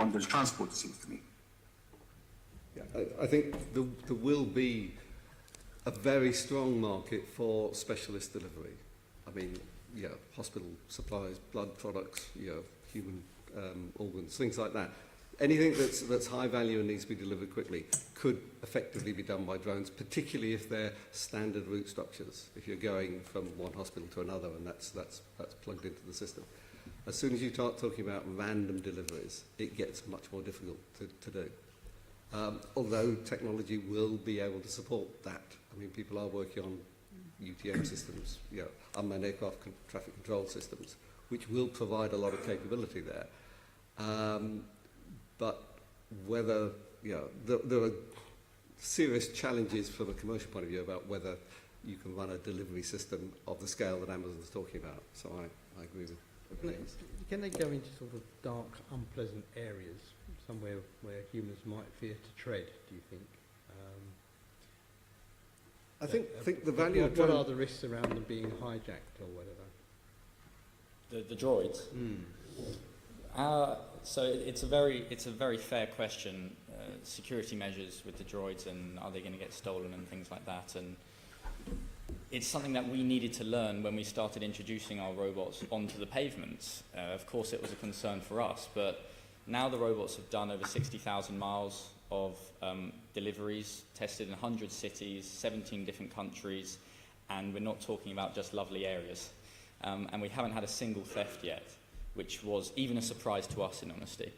bondage transport, it seems to me. Yeah, I think there will be a very strong market for specialist delivery. I mean, yeah, hospital supplies, blood products, human organs, things like that. Anything that's high value and needs to be delivered quickly could effectively be done by drones, particularly if they're standard route structures. If you're going from one hospital to another and that's plugged into the system. As soon as you start talking about random deliveries, it gets much more difficult to do. Although technology will be able to support that. I mean, people are working on UTM systems, unmanned aircraft traffic control systems, which will provide a lot of capability there. But whether, there are serious challenges from a commercial point of view about whether you can run a delivery system of the scale that Amazon's talking about. So I agree with James. Can they go into sort of dark, unpleasant areas, somewhere where humans might fear to tread, do you think? I think the value of what are the risks around them being hijacked or whatever? The droids? So it's a very fair question. Security measures with the droids, and are they going to get stolen and things like that. And it's something that we needed to learn when we started introducing our robots onto the pavements. Of course, it was a concern for us, but now the robots have done over 60,000 miles of deliveries, tested in 100 cities, 17 different countries, and we're not talking about just lovely areas. And we haven't had a single theft yet, which was even a surprise to us, in honesty.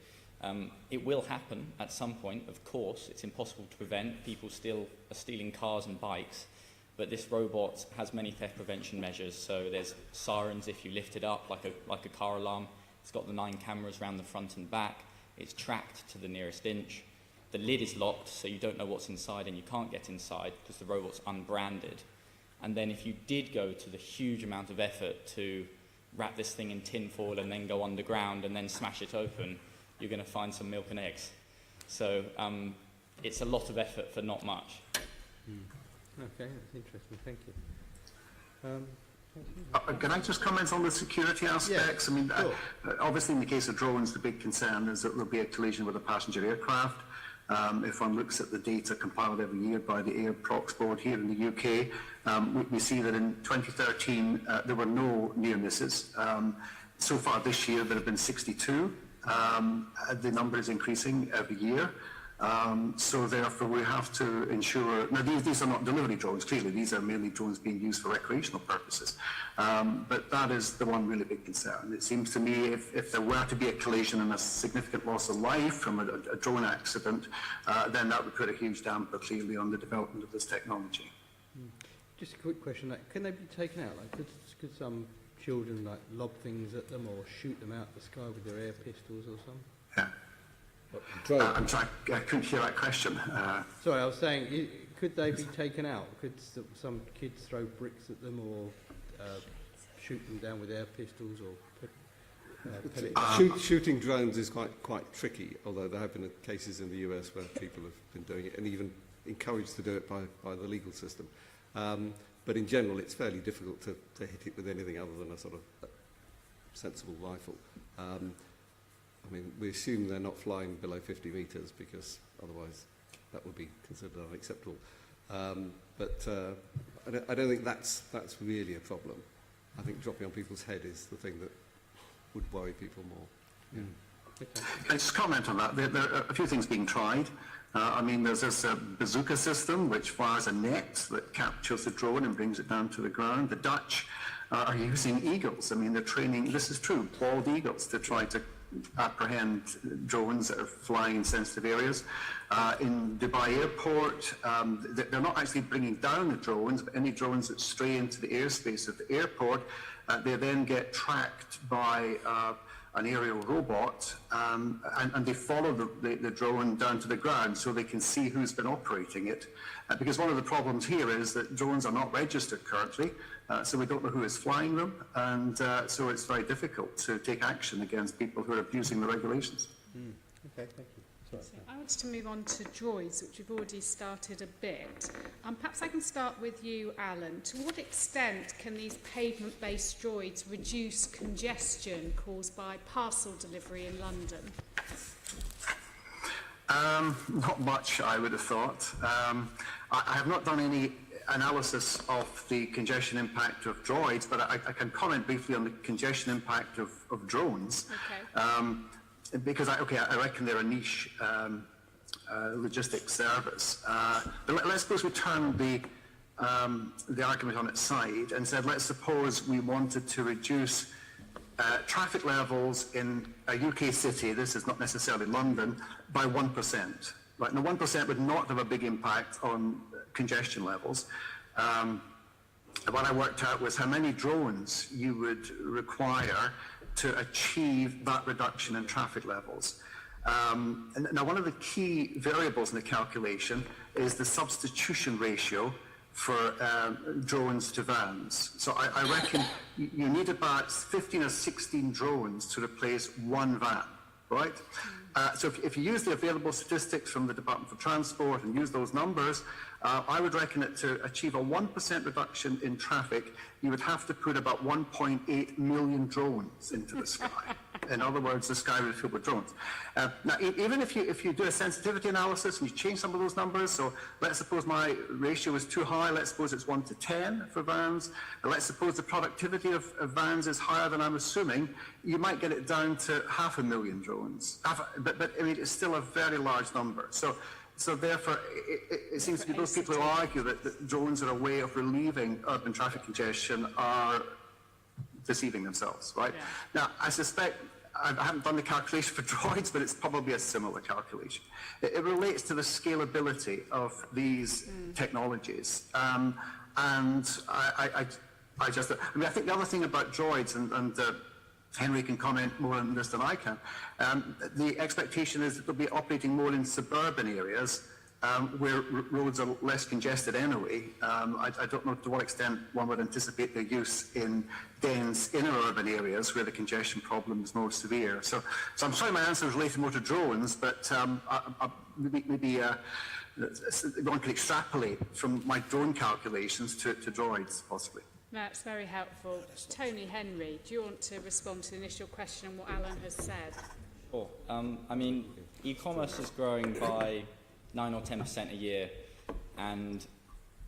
It will happen at some point, of course. It's impossible to prevent. People still are stealing cars and bikes, but this robot has many theft prevention measures. So there's sirens if you lift it up, like a car alarm. It's got the 9 cameras around the front and back. It's tracked to the nearest inch. The lid is locked, so you don't know what's inside, and you can't get inside because the robot's unbranded. And then if you did go to the huge amount of effort to wrap this thing in tin foil and then go underground and then smash it open, you're going to find some milk and eggs. So it's a lot of effort for not much. Okay, that's interesting. Thank you. Can I just comment on the security aspects? Yeah, I mean, sure. Obviously in the case of drones, the big concern is that there'll be a collision with a passenger aircraft. If one looks at the data compiled every year by the AirProx board here in the UK, we see that in 2013 there were no near misses. So far this year there have been 62. The number is increasing every year. So therefore we have to ensure, now these are not delivery drones, clearly these are merely drones being used for recreational purposes, but that is the one really big concern. It seems to me if there were to be a collision and a significant loss of life from a drone accident, then that would put a huge damper clearly on the development of this technology. Just a quick question, can they be taken out? Like, could some children lob things at them or shoot them out the sky with their air pistols or something? Yeah. I'm sorry, I couldn't hear that question. Sorry, I was saying, could they be taken out? Could some kids throw bricks at them or shoot them down with air pistols or Shooting drones is quite tricky, although there have been cases in the US where people have been doing it and even encouraged to do it by the legal system. But in general, it's fairly difficult to hit it with anything other than a sort of sensible rifle. I mean, we assume they're not flying below 50 metres because otherwise that would be considered unacceptable. But I don't think that's really a problem. I think dropping on people's head is the thing that would worry people more. Yeah. Okay. Can I just comment on that? There are a few things being tried. I mean, there's this bazooka system which fires a net that captures the drone and brings it down to the ground. The Dutch are using eagles. I mean, they're training, this is true, bald eagles to try to apprehend drones that are flying in sensitive areas. In Dubai Airport, they're not actually bringing down the drones, but any drones that stray into the airspace of the airport, they then get tracked by an aerial robot, and they follow the drone down to the ground so they can see who's been operating it. Because one of the problems here is that drones are not registered currently, so we don't know who is flying them, and so it's very difficult to take action against people who are abusing the regulations. Okay, thank you. Sorry. So I wanted to move on to droids, which we've already started a bit. Perhaps I can start with you, Alan. To what extent can these pavement-based droids reduce congestion caused by parcel delivery in London? Not much, I would have thought. I have not done any analysis of the congestion impact of droids, but I can comment briefly on the congestion impact of drones. Okay. Because I reckon they're a niche logistics service. But let's suppose we turn the argument on its side and said, let's suppose we wanted to reduce traffic levels in a UK city, this is not necessarily London, by 1%. Right? Now 1% would not have a big impact on congestion levels. What I worked out was how many drones you would require to achieve that reduction in traffic levels. And now one of the key variables in the calculation is the substitution ratio for drones to vans. So I reckon you need about 15 or 16 drones to replace one van, right? So if you use the available statistics from the Department for Transport and use those numbers, I would reckon that to achieve a 1% reduction in traffic, you would have to put about 1.8 million drones into the sky. In other words, the sky would be filled with drones. Now, even if you do a sensitivity analysis and you change some of those numbers, so let's suppose my ratio is too high, let's suppose it's 1 to 10 for vans, and let's suppose the productivity of vans is higher than I'm assuming, you might get it down to 500,000 drones. But I mean, it's still a very large number. So therefore, it seems to be those people who argue that drones are a way of relieving urban traffic congestion are deceiving themselves, right? Yeah. Now, I suspect, I haven't done the calculation for droids, but it's probably a similar calculation. It relates to the scalability of these technologies. And I think the other thing about droids, and Henry can comment more on this than I can, the expectation is that they'll be operating more in suburban areas where roads are less congested anyway. I don't know to what extent one would anticipate their use in dense inner urban areas where the congestion problem is more severe. So I'm sorry my answer is related more to drones, but maybe one can extrapolate from my drone calculations to droids, possibly. That's very helpful. Tony, Henry, do you want to respond to the initial question on what Alan has said? Sure. I mean, e-commerce is growing by 9 or 10% a year, and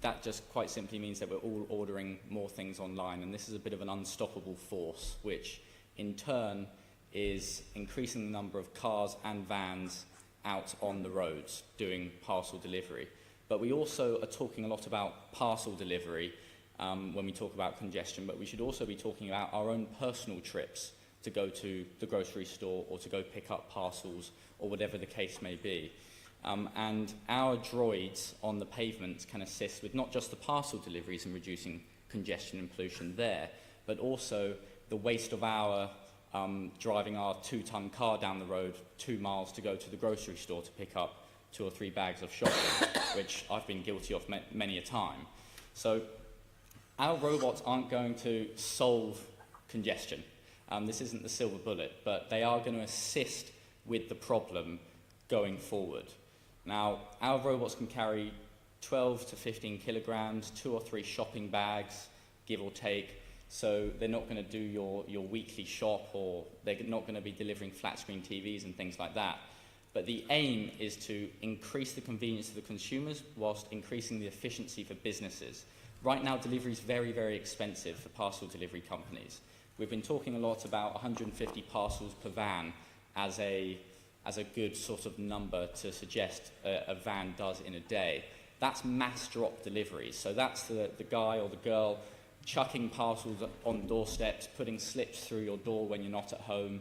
that just quite simply means that we're all ordering more things online, and this is a bit of an unstoppable force, which in turn is increasing the number of cars and vans out on the roads doing parcel delivery. But we also are talking a lot about parcel delivery when we talk about congestion, but we should also be talking about our own personal trips to go to the grocery store or to go pick up parcels or whatever the case may be. And our droids on the pavements can assist with not just the parcel deliveries and reducing congestion and pollution there, but also the waste of our driving our 2-ton car down the road 2 miles to go to the grocery store to pick up 2 or 3 bags of shopping, which I've been guilty of many a time. So our robots aren't going to solve congestion. This isn't the silver bullet, but they are going to assist with the problem going forward. Now, our robots can carry 12 to 15 kilograms, 2 or 3 shopping bags, give or take, so they're not going to do your weekly shop, or they're not going to be delivering flat screen TVs and things like that. But the aim is to increase the convenience of the consumers whilst increasing the efficiency for businesses. Right now, delivery is very, very expensive for parcel delivery companies. We've been talking a lot about 150 parcels per van as a good sort of number to suggest a van does in a day. That's mass drop deliveries. So that's the guy or the girl chucking parcels on doorsteps, putting slips through your door when you're not at home,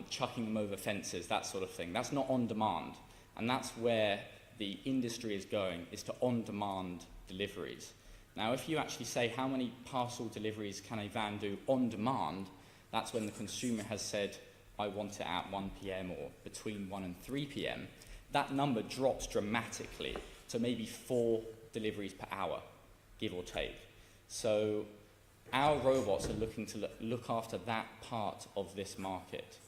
chucking them over fences, that sort of thing. That's not on demand. And that's where the industry is going, is to on-demand deliveries. Now, if you actually say how many parcel deliveries can a van do on demand, that's when the consumer has said, I want it at 1 p.m. or between 1 and 3 p.m. That number drops dramatically to maybe 4 deliveries per hour, give or take. So our robots are looking to look after that part of this market.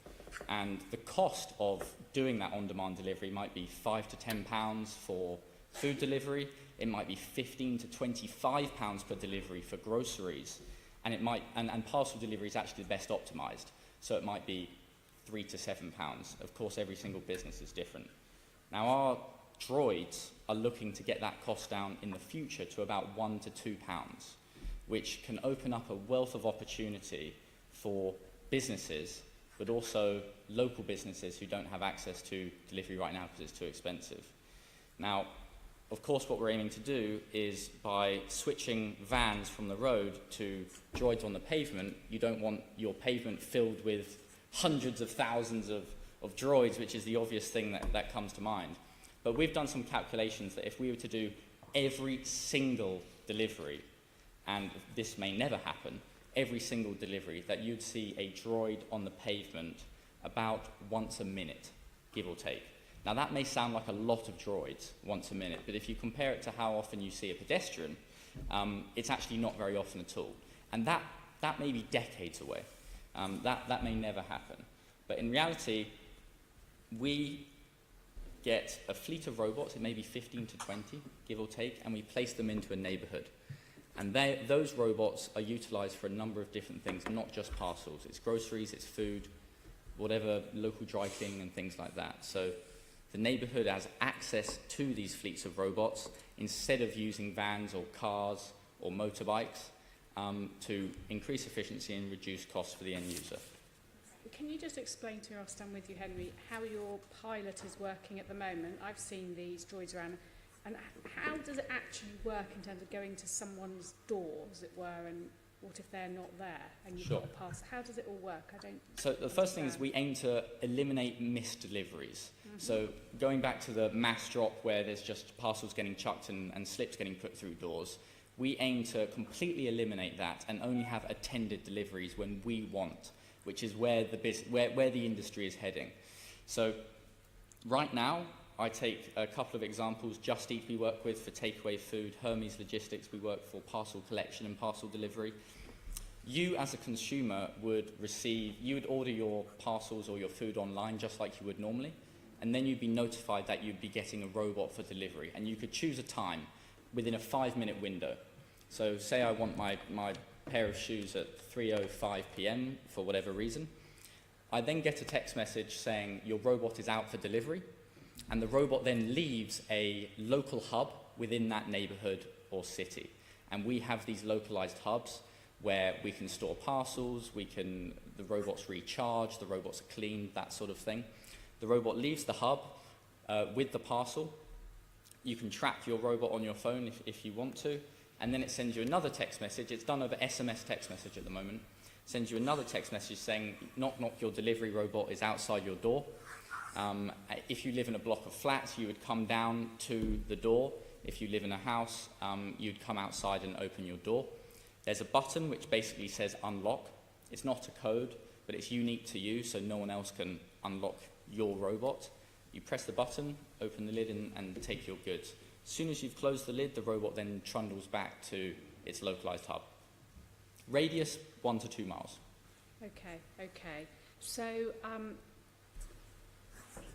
And the cost of doing that on-demand delivery might be £5 to £10 for food delivery. It might be £15 to £25 per delivery for groceries. And it might, and parcel delivery is actually the best optimized. So it might be £3 to £7. Of course, every single business is different. Now, our droids are looking to get that cost down in the future to about £1 to £2, which can open up a wealth of opportunity for businesses, but also local businesses who don't have access to delivery right now because it's too expensive. Now, of course, what we're aiming to do is by switching vans from the road to droids on the pavement, you don't want your pavement filled with hundreds of thousands of droids, which is the obvious thing that comes to mind. But we've done some calculations that if we were to do every single delivery, and this may never happen, every single delivery, that you'd see a droid on the pavement about once a minute, give or take. Now, that may sound like a lot of droids once a minute, but if you compare it to how often you see a pedestrian, it's actually not very often at all. And that may be decades away. That may never happen. But in reality, we get a fleet of robots, it may be 15 to 20, give or take, and we place them into a neighbourhood. And those robots are utilised for a number of different things, not just parcels. It's groceries, it's food, whatever, local dry cleaning and things like that. So the neighbourhood has access to these fleets of robots instead of using vans or cars or motorbikes to increase efficiency and reduce costs for the end user. Can you just explain to me, I'll stand with you, Henry, how your pilot is working at the moment? I've seen these droids around, and how does it actually work in terms of going to someone's door, as it were, and what if they're not there and you've got a parcel? How does it all work? So the first thing is we aim to eliminate missed deliveries. So going back to the mass drop where there's just parcels getting chucked and slips getting put through doors, we aim to completely eliminate that and only have attended deliveries when we want, which is where the industry is heading. So right now, I take a couple of examples. Just Eat we work with for takeaway food, Hermes Logistics we work for parcel collection and parcel delivery. You as a consumer would order your parcels or your food online just like you would normally, and then you'd be notified that you'd be getting a robot for delivery, and you could choose a time within a 5-minute window. So say I want my pair of shoes at 3:05 p.m. for whatever reason. I then get a text message saying your robot is out for delivery, and the robot then leaves a local hub within that neighbourhood or city. And we have these localised hubs where we can store parcels, the robots recharge, the robots are cleaned, that sort of thing. The robot leaves the hub with the parcel. You can track your robot on your phone if you want to, and then it sends you another text message. It's done over SMS text message at the moment. Sends you another text message saying, knock, knock, your delivery robot is outside your door. If you live in a block of flats, you would come down to the door. If you live in a house, you'd come outside and open your door. There's a button which basically says unlock. It's not a code, but it's unique to you, so no one else can unlock your robot. You press the button, open the lid, and take your goods. As soon as you've closed the lid, the robot then trundles back to its localised hub. Radius, 1 to 2 miles. Okay. So,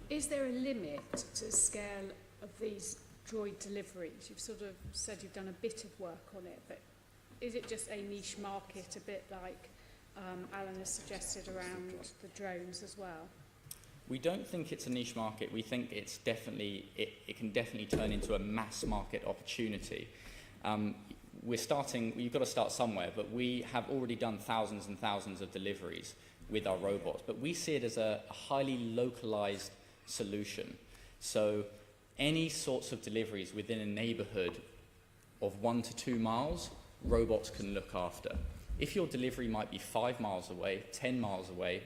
is there a limit to the scale of these droid deliveries? You've sort of said you've done a bit of work on it, but is it just a niche market, a bit like Alan has suggested around the drones as well? We don't think it's a niche market. We think it's it can definitely turn into a mass market opportunity. You've got to start somewhere, but we have already done thousands and thousands of deliveries with our robots, but we see it as a highly localized solution. So any sorts of deliveries within a neighborhood of 1 to 2 miles, robots can look after. If your delivery might be 5 miles away, 10 miles away,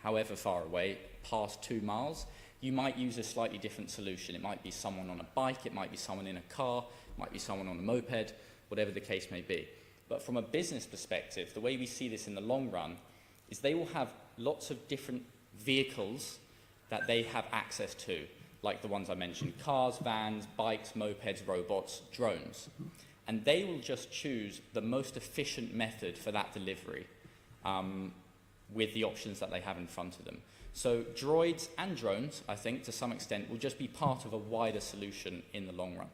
however far away, past 2 miles, you might use a slightly different solution. It might be someone on a bike, it might be someone in a car, it might be someone on a moped, whatever the case may be. But from a business perspective, the way we see this in the long run is they will have lots of different vehicles that they have access to, like the ones I mentioned, cars, vans, bikes, mopeds, robots, drones. And they will just choose the most efficient method for that delivery with the options that they have in front of them. So droids and drones, I think, to some extent, will just be part of a wider solution in the long run.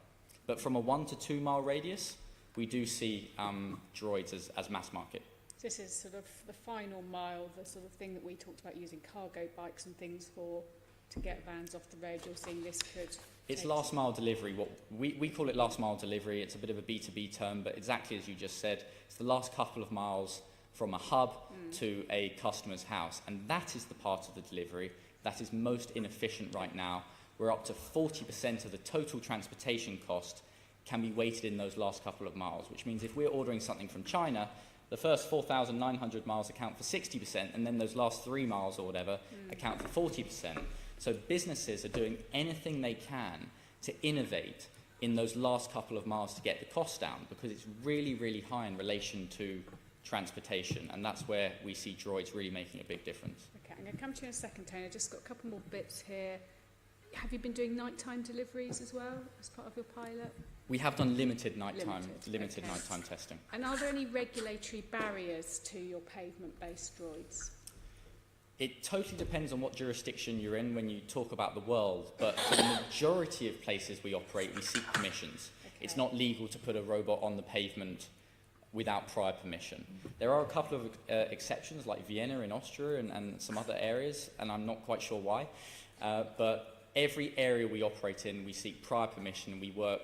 But from a 1 to 2 mile radius, we do see droids as mass market. This is sort of the final mile, the sort of thing that we talked about using cargo bikes and things for to get vans off the road, you're seeing this could... It's take- last mile delivery. What we call it last mile delivery. It's a bit of a B2B term, but exactly as you just said, it's the last couple of miles from a hub to a customer's house. And that is the part of the delivery that is most inefficient right now, where up to 40% of the total transportation cost can be weighted in those last couple of miles, which means if we're ordering something from China, the first 4,900 miles account for 60%, and then those last 3 miles or whatever account for 40%. So businesses are doing anything they can to innovate in those last couple of miles to get the cost down, because it's really, really high in relation to transportation, and that's where we see droids really making a big difference. Okay, I'm going to come to you in a second, Tony. I've just got a couple more bits here. Have you been doing nighttime deliveries as well as part of your pilot? We have done limited nighttime Limited, okay. nighttime testing. And are there any regulatory barriers to your pavement-based droids? It totally depends on what jurisdiction you're in when you talk about the world, but for the majority of places we operate, we seek permissions. Okay. It's not legal to put a robot on the pavement without prior permission. There are a couple of exceptions, like Vienna in Austria and some other areas, and I'm not quite sure why. But every area we operate in, we seek prior permission. We work,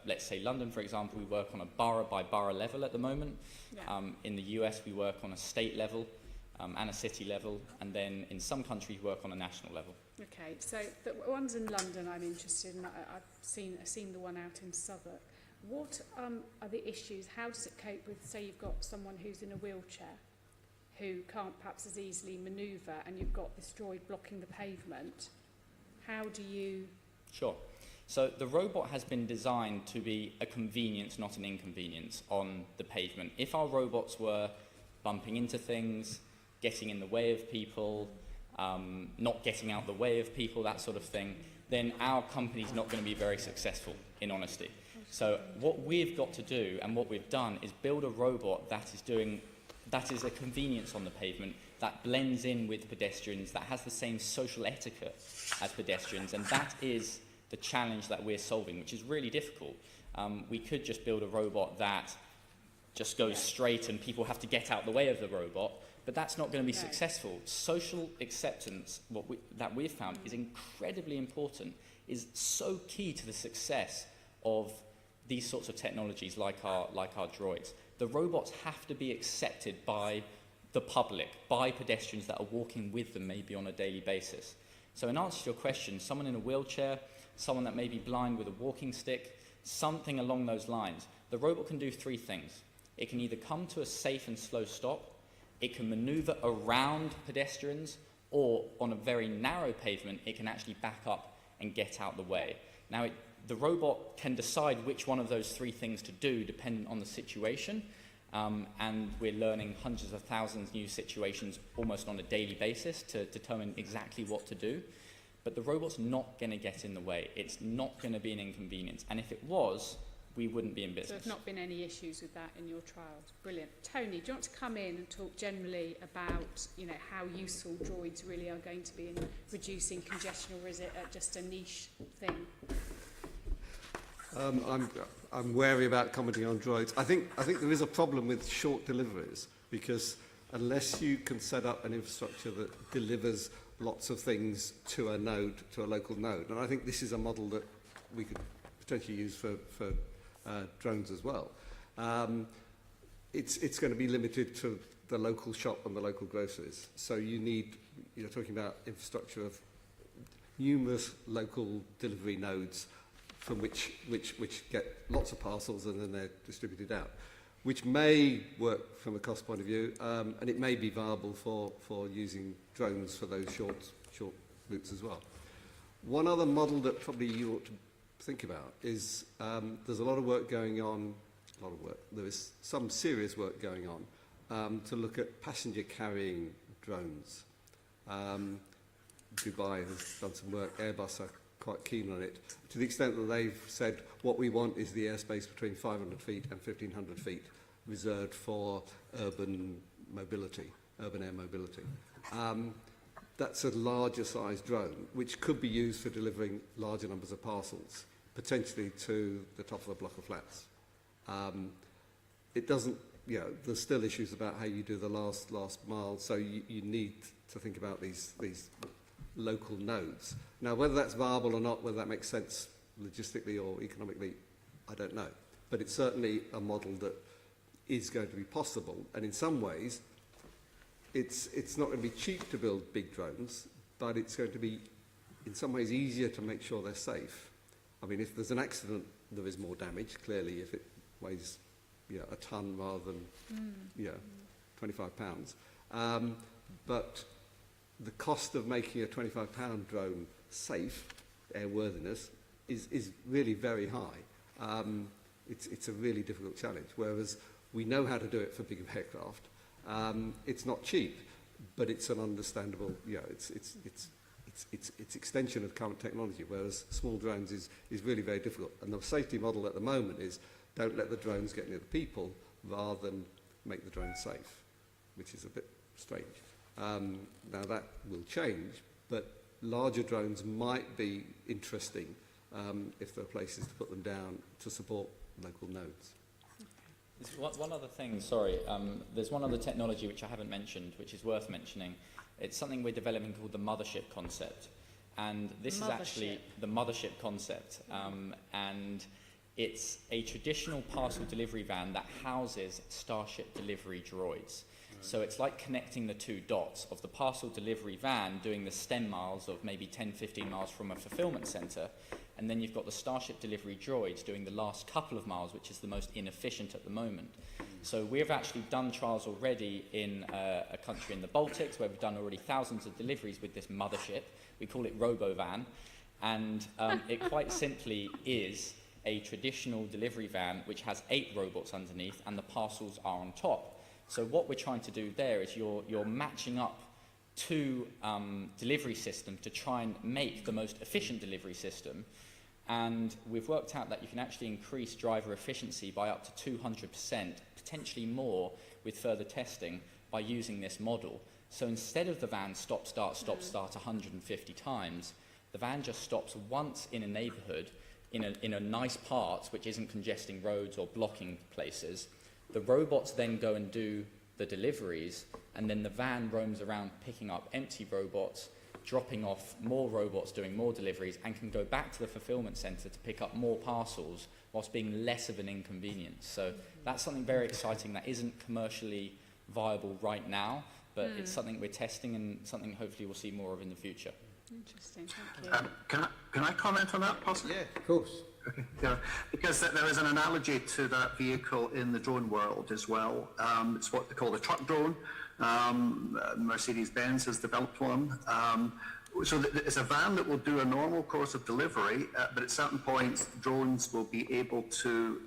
let's say London, for example, we work on a borough-by-borough level at the moment. Yeah. In the US, we work on a state level and a city level, and then in some countries, we work on a national level. Okay, so the ones in London I'm interested in. I've seen the one out in Southwark. What are the issues? How does it cope with, say you've got someone who's in a wheelchair who can't perhaps as easily manoeuvre, and you've got this droid blocking the pavement? How do you... Sure. So the robot has been designed to be a convenience, not an inconvenience, on the pavement. If our robots were bumping into things, getting in the way of people, not getting out the way of people, that sort of thing, then our company's not going to be very successful, in honesty. So what we've got to do, and what we've done, is build a robot that is a convenience on the pavement, that blends in with pedestrians, that has the same social etiquette as pedestrians, and that is the challenge that we're solving, which is really difficult. We could just build a robot that just goes straight and people have to get out the way of the robot, but that's not going to be successful. Social acceptance, that we've found, is incredibly important, is so key to the success of these sorts of technologies like our droids. The robots have to be accepted by the public, by pedestrians that are walking with them maybe on a daily basis. So in answer to your question, someone in a wheelchair, someone that may be blind with a walking stick, something along those lines, the robot can do 3 things. It can either come to a safe and slow stop, it can maneuver around pedestrians, or on a very narrow pavement, it can actually back up and get out the way. Now, the robot can decide which one of those 3 things to do depending on the situation, and we're learning hundreds of thousands of new situations almost on a daily basis to determine exactly what to do. But the robot's not going to get in the way. It's not going to be an inconvenience. And if it was, we wouldn't be in business. So there's not been any issues with that in your trials? Brilliant. Tony, do you want to come in and talk generally about, how useful droids really are going to be in reducing congestion, or is it just a niche thing? I'm wary about commenting on droids. I think there is a problem with short deliveries, because unless you can set up an infrastructure that delivers lots of things to a node, to a local node, and I think this is a model that we could potentially use for drones as well. It's going to be limited to the local shop and the local groceries. So you're talking about infrastructure of numerous local delivery nodes from which get lots of parcels and then they're distributed out, which may work from a cost point of view, and it may be viable for using drones for those short routes as well. One other model that probably you ought to think about is there's a lot of work going on, there is some serious work going on to look at passenger carrying drones. Dubai has done some work, Airbus are quite keen on it, to the extent that they've said what we want is the airspace between 500 feet and 1,500 feet reserved for urban air mobility. That's a larger size drone, which could be used for delivering larger numbers of parcels, potentially to the top of a block of flats. It doesn't, there's still issues about how you do the last mile, so you need to think about these local nodes. Now, whether that's viable or not, whether that makes sense logistically or economically, I don't know. But it's certainly a model that is going to be possible. And in some ways, it's not going to be cheap to build big drones, but it's going to be, in some ways, easier to make sure they're safe. I mean, if there's an accident, there is more damage, clearly, if it weighs a ton rather than 25 pounds. But the cost of making a 25-pound drone safe, airworthiness, is really very high. It's a really difficult challenge, whereas we know how to do it for bigger aircraft. It's not cheap, but it's an understandable, it's extension of current technology, whereas small drones is really very difficult. And the safety model at the moment is don't let the drones get near the people rather than make the drone safe, which is a bit strange. Now that will change, but larger drones might be interesting if there are places to put them down to support local nodes. One other thing, sorry, there's one other technology which I haven't mentioned, which is worth mentioning. It's something we're developing called the mothership concept. And this is actually the mothership concept. And it's a traditional parcel delivery van that houses Starship delivery droids. So it's like connecting the two dots of the parcel delivery van doing the 10 miles of maybe 10, 15 miles from a fulfillment centre, and then you've got the Starship delivery droids doing the last couple of miles, which is the most inefficient at the moment. So we've actually done trials already in a country in the Baltics where we've done already thousands of deliveries with this mothership. We call it RoboVan, and it quite simply is a traditional delivery van which has 8 robots underneath and the parcels are on top. So what we're trying to do there is you're matching up two delivery systems to try and make the most efficient delivery system. And we've worked out that you can actually increase driver efficiency by up to 200%, potentially more with further testing by using this model. So instead of the van stop, start 150 times, the van just stops once in a neighbourhood in a nice part which isn't congesting roads or blocking places. The robots then go and do the deliveries, and then the van roams around picking up empty robots, dropping off more robots doing more deliveries, and can go back to the fulfillment centre to pick up more parcels whilst being less of an inconvenience. So that's something very exciting that isn't commercially viable right now, but it's something we're testing and something hopefully we'll see more of in the future. Interesting, thank you. Can I comment on that, possibly? Yeah, of course. Okay. Yeah, because there is an analogy to that vehicle in the drone world as well. It's what they call the truck drone. Mercedes-Benz has developed one. So it's a van that will do a normal course of delivery, but at certain points, drones will be able to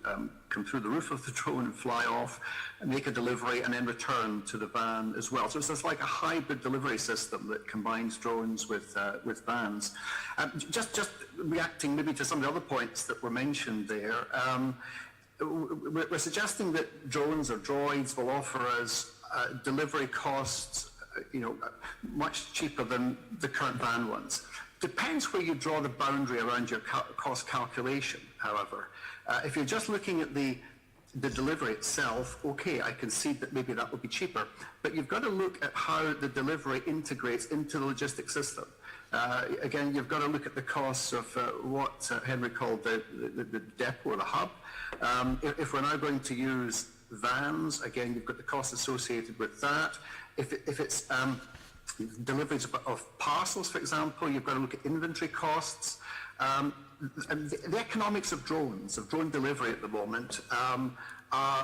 come through the roof of the drone and fly off and make a delivery and then return to the van as well. So it's just like a hybrid delivery system that combines drones with vans. Just reacting maybe to some of the other points that were mentioned there, we're suggesting that drones or droids will offer us delivery costs much cheaper than the current van ones. Depends where you draw the boundary around your cost calculation, however. If you're just looking at the delivery itself, okay, I can see that maybe that would be cheaper, but you've got to look at how the delivery integrates into the logistics system. Again, you've got to look at the costs of what Henry called the depot or the hub. If we're now going to use vans, again, you've got the costs associated with that. If it's deliveries of parcels, for example, you've got to look at inventory costs. The economics of drones, of drone delivery at the moment,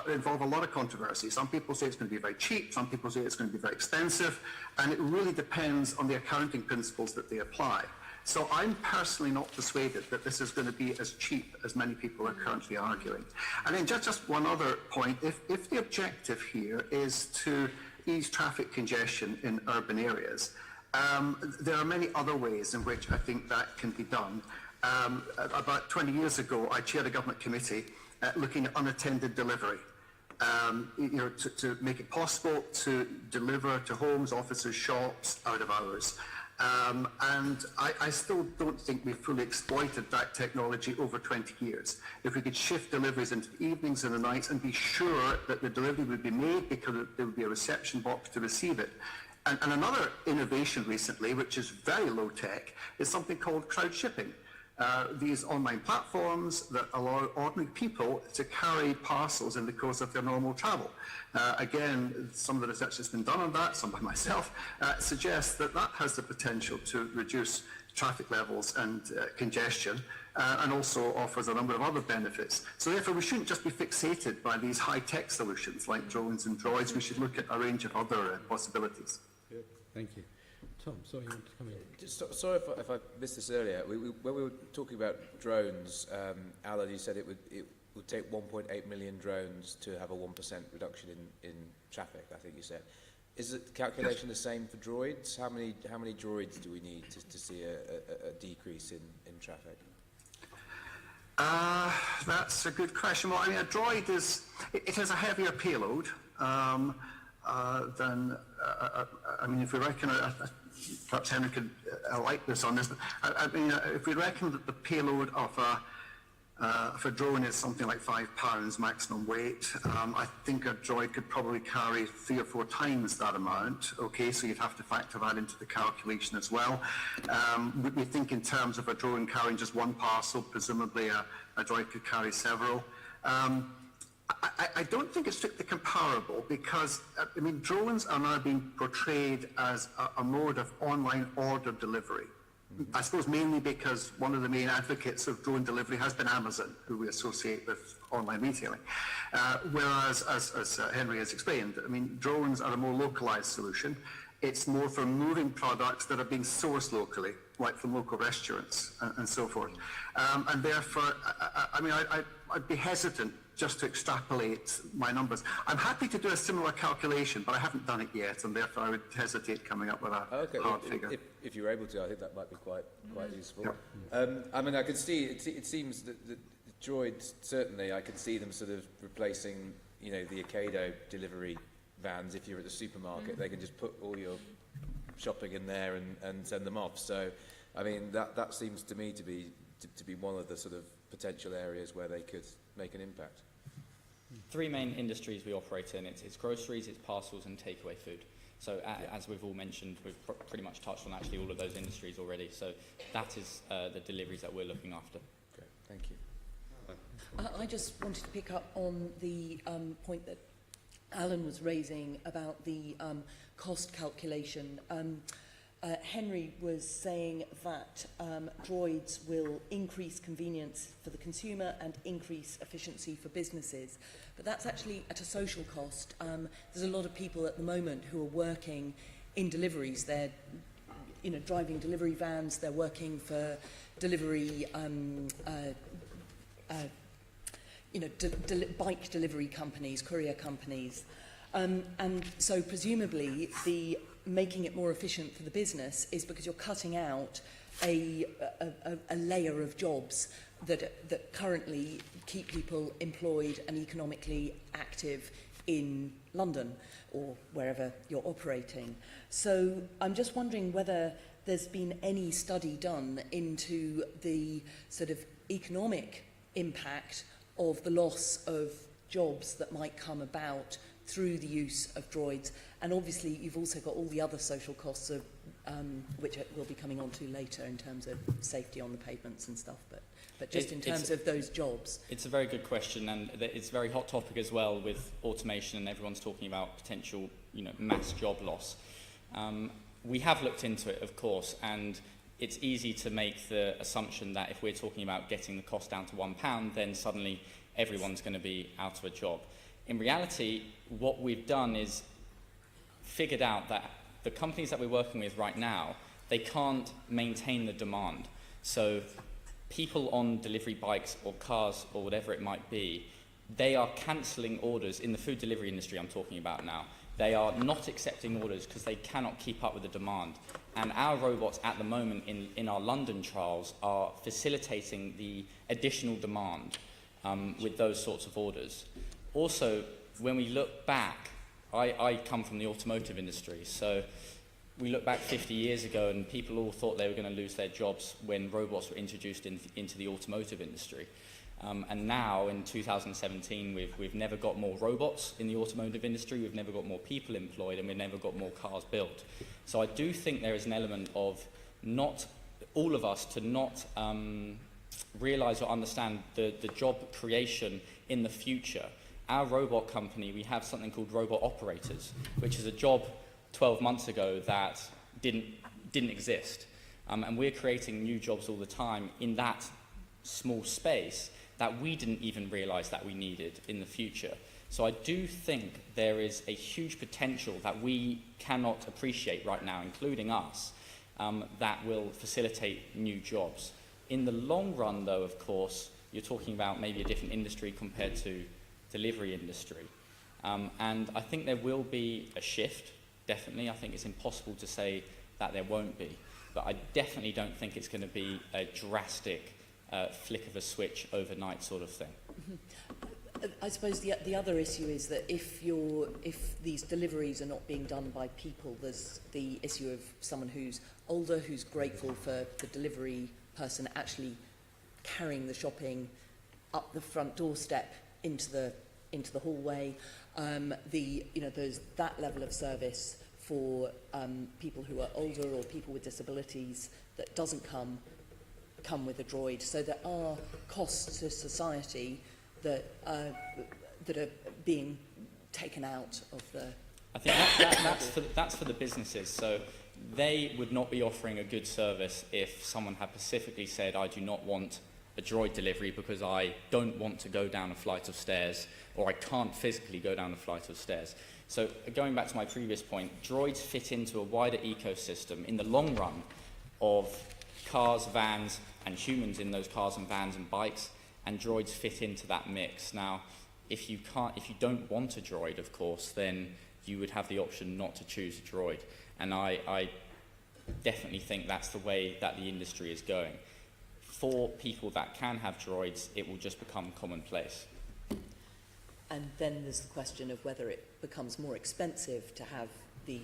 involve a lot of controversy. Some people say it's going to be very cheap, some people say it's going to be very expensive, and it really depends on the accounting principles that they apply. So I'm personally not persuaded that this is going to be as cheap as many people are currently arguing. And then just one other point, if the objective here is to ease traffic congestion in urban areas, there are many other ways in which I think that can be done. About 20 years ago, I chaired a government committee looking at unattended delivery. To make it possible to deliver to homes, offices, shops, out of hours. And I still don't think we've fully exploited that technology over 20 years. If we could shift deliveries into the evenings and the nights and be sure that the delivery would be made because there would be a reception box to receive it, And another innovation recently, which is very low tech, is something called crowd shipping. These online platforms that allow ordinary people to carry parcels in the course of their normal travel. Again, some of the research that's been done on that, some by myself, suggests that that has the potential to reduce traffic levels and congestion, and also offers a number of other benefits. So therefore, we shouldn't just be fixated by these high-tech solutions like drones and droids. We should look at a range of other possibilities. Good. Thank you. Tom, sorry, you want to come in? Just, sorry if I missed this earlier. When we were talking about drones, Alan, you said it would take 1.8 million drones to have a 1% reduction in traffic, I think you said. Is the calculation the same for droids? How many droids do we need to see a decrease in traffic? That's a good question. Well, I mean, a droid it has a heavier payload than, I mean, if we reckon, perhaps Henry could like this on this, but I mean, if we reckon that the payload of a drone is something like 5 pounds maximum weight, I think a droid could probably carry 3 or 4 times that amount. Okay, so you'd have to factor that into the calculation as well. We think in terms of a drone carrying just one parcel, presumably a droid could carry several. I don't think it's strictly comparable because, I mean, drones are now being portrayed as a mode of online order delivery. I suppose mainly because one of the main advocates of drone delivery has been Amazon, who we associate with online retailing. Whereas, as Henry has explained, I mean, drones are a more localized solution. It's more for moving products that are being sourced locally, like from local restaurants and so forth. And therefore, I mean, I'd be hesitant just to extrapolate my numbers. I'm happy to do a similar calculation, but I haven't done it yet, and therefore I would hesitate coming up with a hard figure. If you're able to, I think that might be quite useful. Yeah. I mean, I can see, it seems that the droids, certainly, I can see them sort of replacing, you know, the Ocado delivery vans. If you're at the supermarket, they can just put all your shopping in there and send them off. So, I mean, that seems to me to be one of the sort of potential areas where they could make an impact. 3 main industries we operate in. It's groceries, it's parcels, and takeaway food. So as we've all mentioned, we've pretty much touched on actually all of those industries already. So that is the deliveries that we're looking after. Okay, thank you. I just wanted to pick up on the point that Alan was raising about the cost calculation. Henry was saying that droids will increase convenience for the consumer and increase efficiency for businesses. But that's actually at a social cost. There's a lot of people at the moment who are working in deliveries. They're, you know, driving delivery vans. They're working for delivery, bike delivery companies, courier companies. And so presumably the making it more efficient for the business is because you're cutting out a layer of jobs that currently keep people employed and economically active in London or wherever you're operating. So I'm just wondering whether there's been any study done into the sort of economic impact of the loss of jobs that might come about through the use of droids. And obviously you've also got all the other social costs of which we'll be coming on to later in terms of safety on the pavements and stuff, but just in terms of those jobs. It's a very good question, and it's a very hot topic as well with automation, and everyone's talking about potential, you know, mass job loss. We have looked into it, of course, and it's easy to make the assumption that if we're talking about getting the cost down to £1, then suddenly everyone's going to be out of a job. In reality, what we've done is figured out that the companies that we're working with right now, they can't maintain the demand. So people on delivery bikes or cars or whatever it might be, they are cancelling orders in the food delivery industry I'm talking about now. They are not accepting orders because they cannot keep up with the demand. And our robots at the moment in our London trials are facilitating the additional demand with those sorts of orders. Also, when we look back, I come from the automotive industry, so we look back 50 years ago and people all thought they were going to lose their jobs when robots were introduced into the automotive industry. And now, in 2017, we've never got more robots in the automotive industry, we've never got more people employed, and we've never got more cars built. So I do think there is an element of not all of us to not realise or understand the job creation in the future. Our robot company, we have something called robot operators, which is a job 12 months ago that didn't exist. And we're creating new jobs all the time in that small space that we didn't even realise that we needed in the future. So I do think there is a huge potential that we cannot appreciate right now, including us, that will facilitate new jobs. In the long run, though, of course, you're talking about maybe a different industry compared to delivery industry. And I think there will be a shift, definitely. I think it's impossible to say that there won't be. But I definitely don't think it's going to be a drastic flick of a switch overnight sort of thing. Mm-hmm. I suppose the other issue is that if these deliveries are not being done by people, there's the issue of someone who's older, who's grateful for the delivery person actually carrying the shopping up the front doorstep into the hallway. There's that level of service for people who are older or people with disabilities that doesn't come with a droid. So there are costs to society that are being taken out of the... I think that's for the businesses. So they would not be offering a good service if someone had specifically said, I do not want a droid delivery because I don't want to go down a flight of stairs, or I can't physically go down a flight of stairs. So going back to my previous point, droids fit into a wider ecosystem in the long run of cars, vans, and humans in those cars and vans and bikes, and droids fit into that mix. Now, if you don't want a droid, of course, then you would have the option not to choose a droid. And I definitely think that's the way that the industry is going. For people that can have droids, it will just become commonplace. And then there's the question of whether it becomes more expensive to have the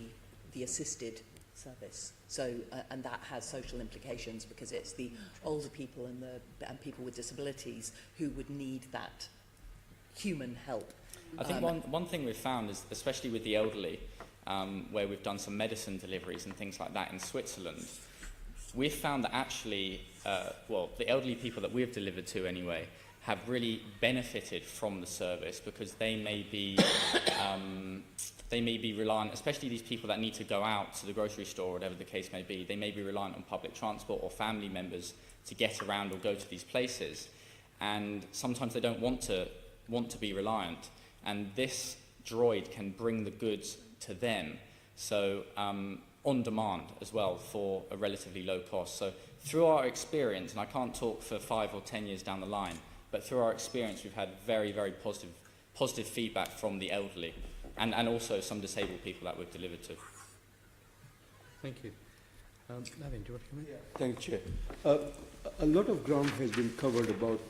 assisted service. So, and that has social implications because it's the older people and people with disabilities who would need that human help. I think one thing we've found is, especially with the elderly, where we've done some medicine deliveries and things like that in Switzerland, we've found that actually, the elderly people that we've delivered to anyway, have really benefited from the service because they may be reliant, especially these people that need to go out to the grocery store or whatever the case may be, they may be reliant on public transport or family members to get around or go to these places. And sometimes they don't want to be reliant. And this droid can bring the goods to them. So on demand as well for a relatively low cost. So through our experience, and I can't talk for 5 or 10 years down the line, but through our experience, we've had very, very positive feedback from the elderly and also some disabled people that we've delivered to. Thank you. Navin, do you want to come in? Yeah. Thank you, Chair. A lot of ground has been covered about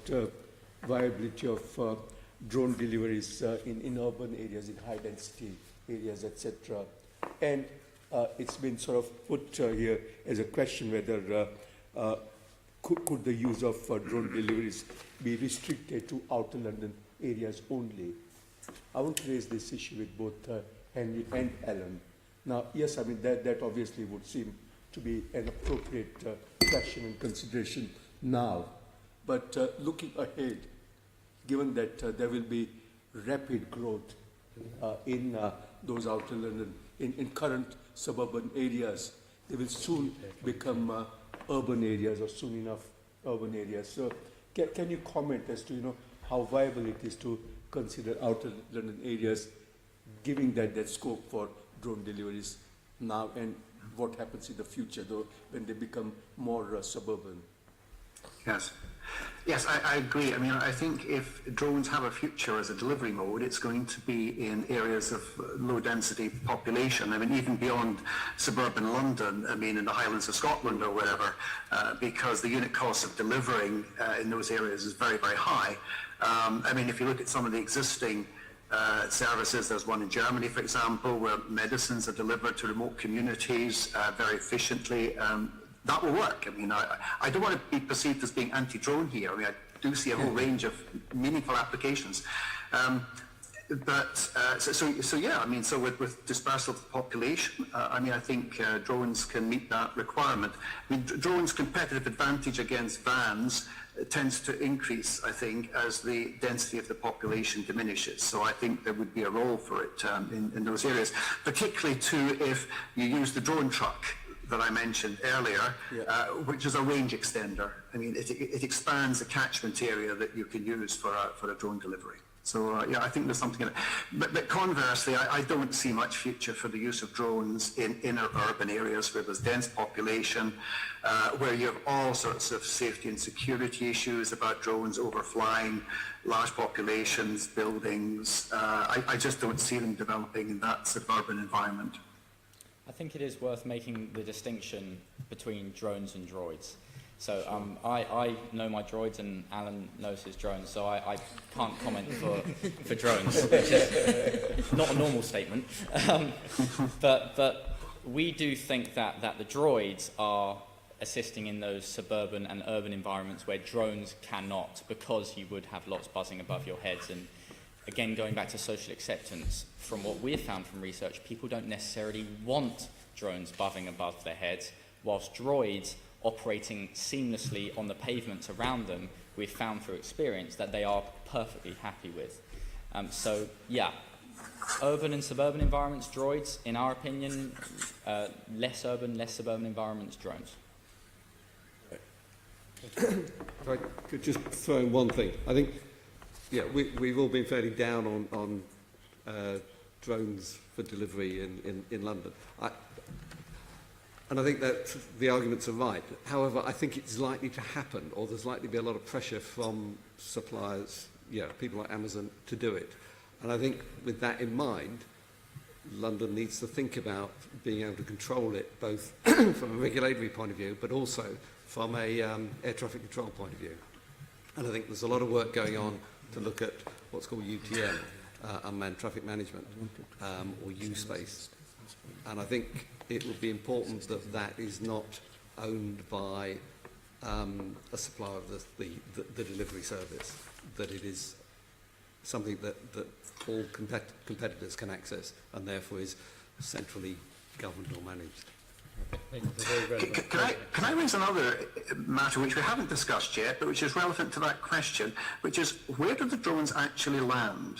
viability of drone deliveries in urban areas, in high-density areas, etc. And it's been sort of put here as a question whether could the use of drone deliveries be restricted to outer London areas only? I want to raise this issue with both Henry and Alan. Now, yes, I mean, that obviously would seem to be an appropriate question and consideration now. But looking ahead, given that there will be rapid growth in those outer London, in current suburban areas, they will soon become urban areas or soon enough urban areas. So can you comment as to how viable it is to consider outer London areas, giving that scope for drone deliveries now, and what happens in the future though when they become more suburban? Yes, I agree. I mean, I think if drones have a future as a delivery mode, it's going to be in areas of low density population. I mean, even beyond suburban London, I mean, in the Highlands of Scotland or wherever, because the unit cost of delivering in those areas is very, very high. I mean, if you look at some of the existing services. There's one in Germany, for example, where medicines are delivered to remote communities very efficiently. That will work. I mean, I don't want to be perceived as being anti-drone here. I mean, I do see a whole range of meaningful applications. So yeah, I mean, so with dispersal of the population, I mean, I think drones can meet that requirement. I mean, drones' competitive advantage against vans tends to increase, I think, as the density of the population diminishes. So I think there would be a role for it in those areas, particularly too if you use the drone truck that I mentioned earlier, which is a range extender. I mean, it expands the catchment area that you can use for a drone delivery. So yeah, I think there's something in it. But conversely, I don't see much future for the use of drones in inner urban areas where there's dense population, where you have all sorts of safety and security issues about drones overflying large populations, buildings. I just don't see them developing in that sort of urban environment. I think it is worth making the distinction between drones and droids. So I know my droids and Alan knows his drones, so I can't comment for drones, which is not a normal statement. But we do think that the droids are assisting in those suburban and urban environments where drones cannot, because you would have lots buzzing above your heads. And again, going back to social acceptance, from what we've found from research, people don't necessarily want drones buzzing above their heads, whilst droids operating seamlessly on the pavements around them, we've found through experience that they are perfectly happy with. So yeah, urban and suburban environments, droids, in our opinion, less urban, less suburban environments, drones. If I could just throw in one thing. I think, yeah, we've all been fairly down on drones for delivery in London. And I think that the arguments are right. However, I think it's likely to happen, or there's likely to be a lot of pressure from suppliers, people like Amazon, to do it. And I think with that in mind, London needs to think about being able to control it, both from a regulatory point of view, but also from a air traffic control point of view. And I think there's a lot of work going on to look at what's called UTM, unmanned traffic management, or U-space. And I think it would be important that that is not owned by a supplier of the delivery service, that it is something that all competitors can access and therefore is centrally governed or managed. Can I raise another matter which we haven't discussed yet, but which is relevant to that question, which is where do the drones actually land?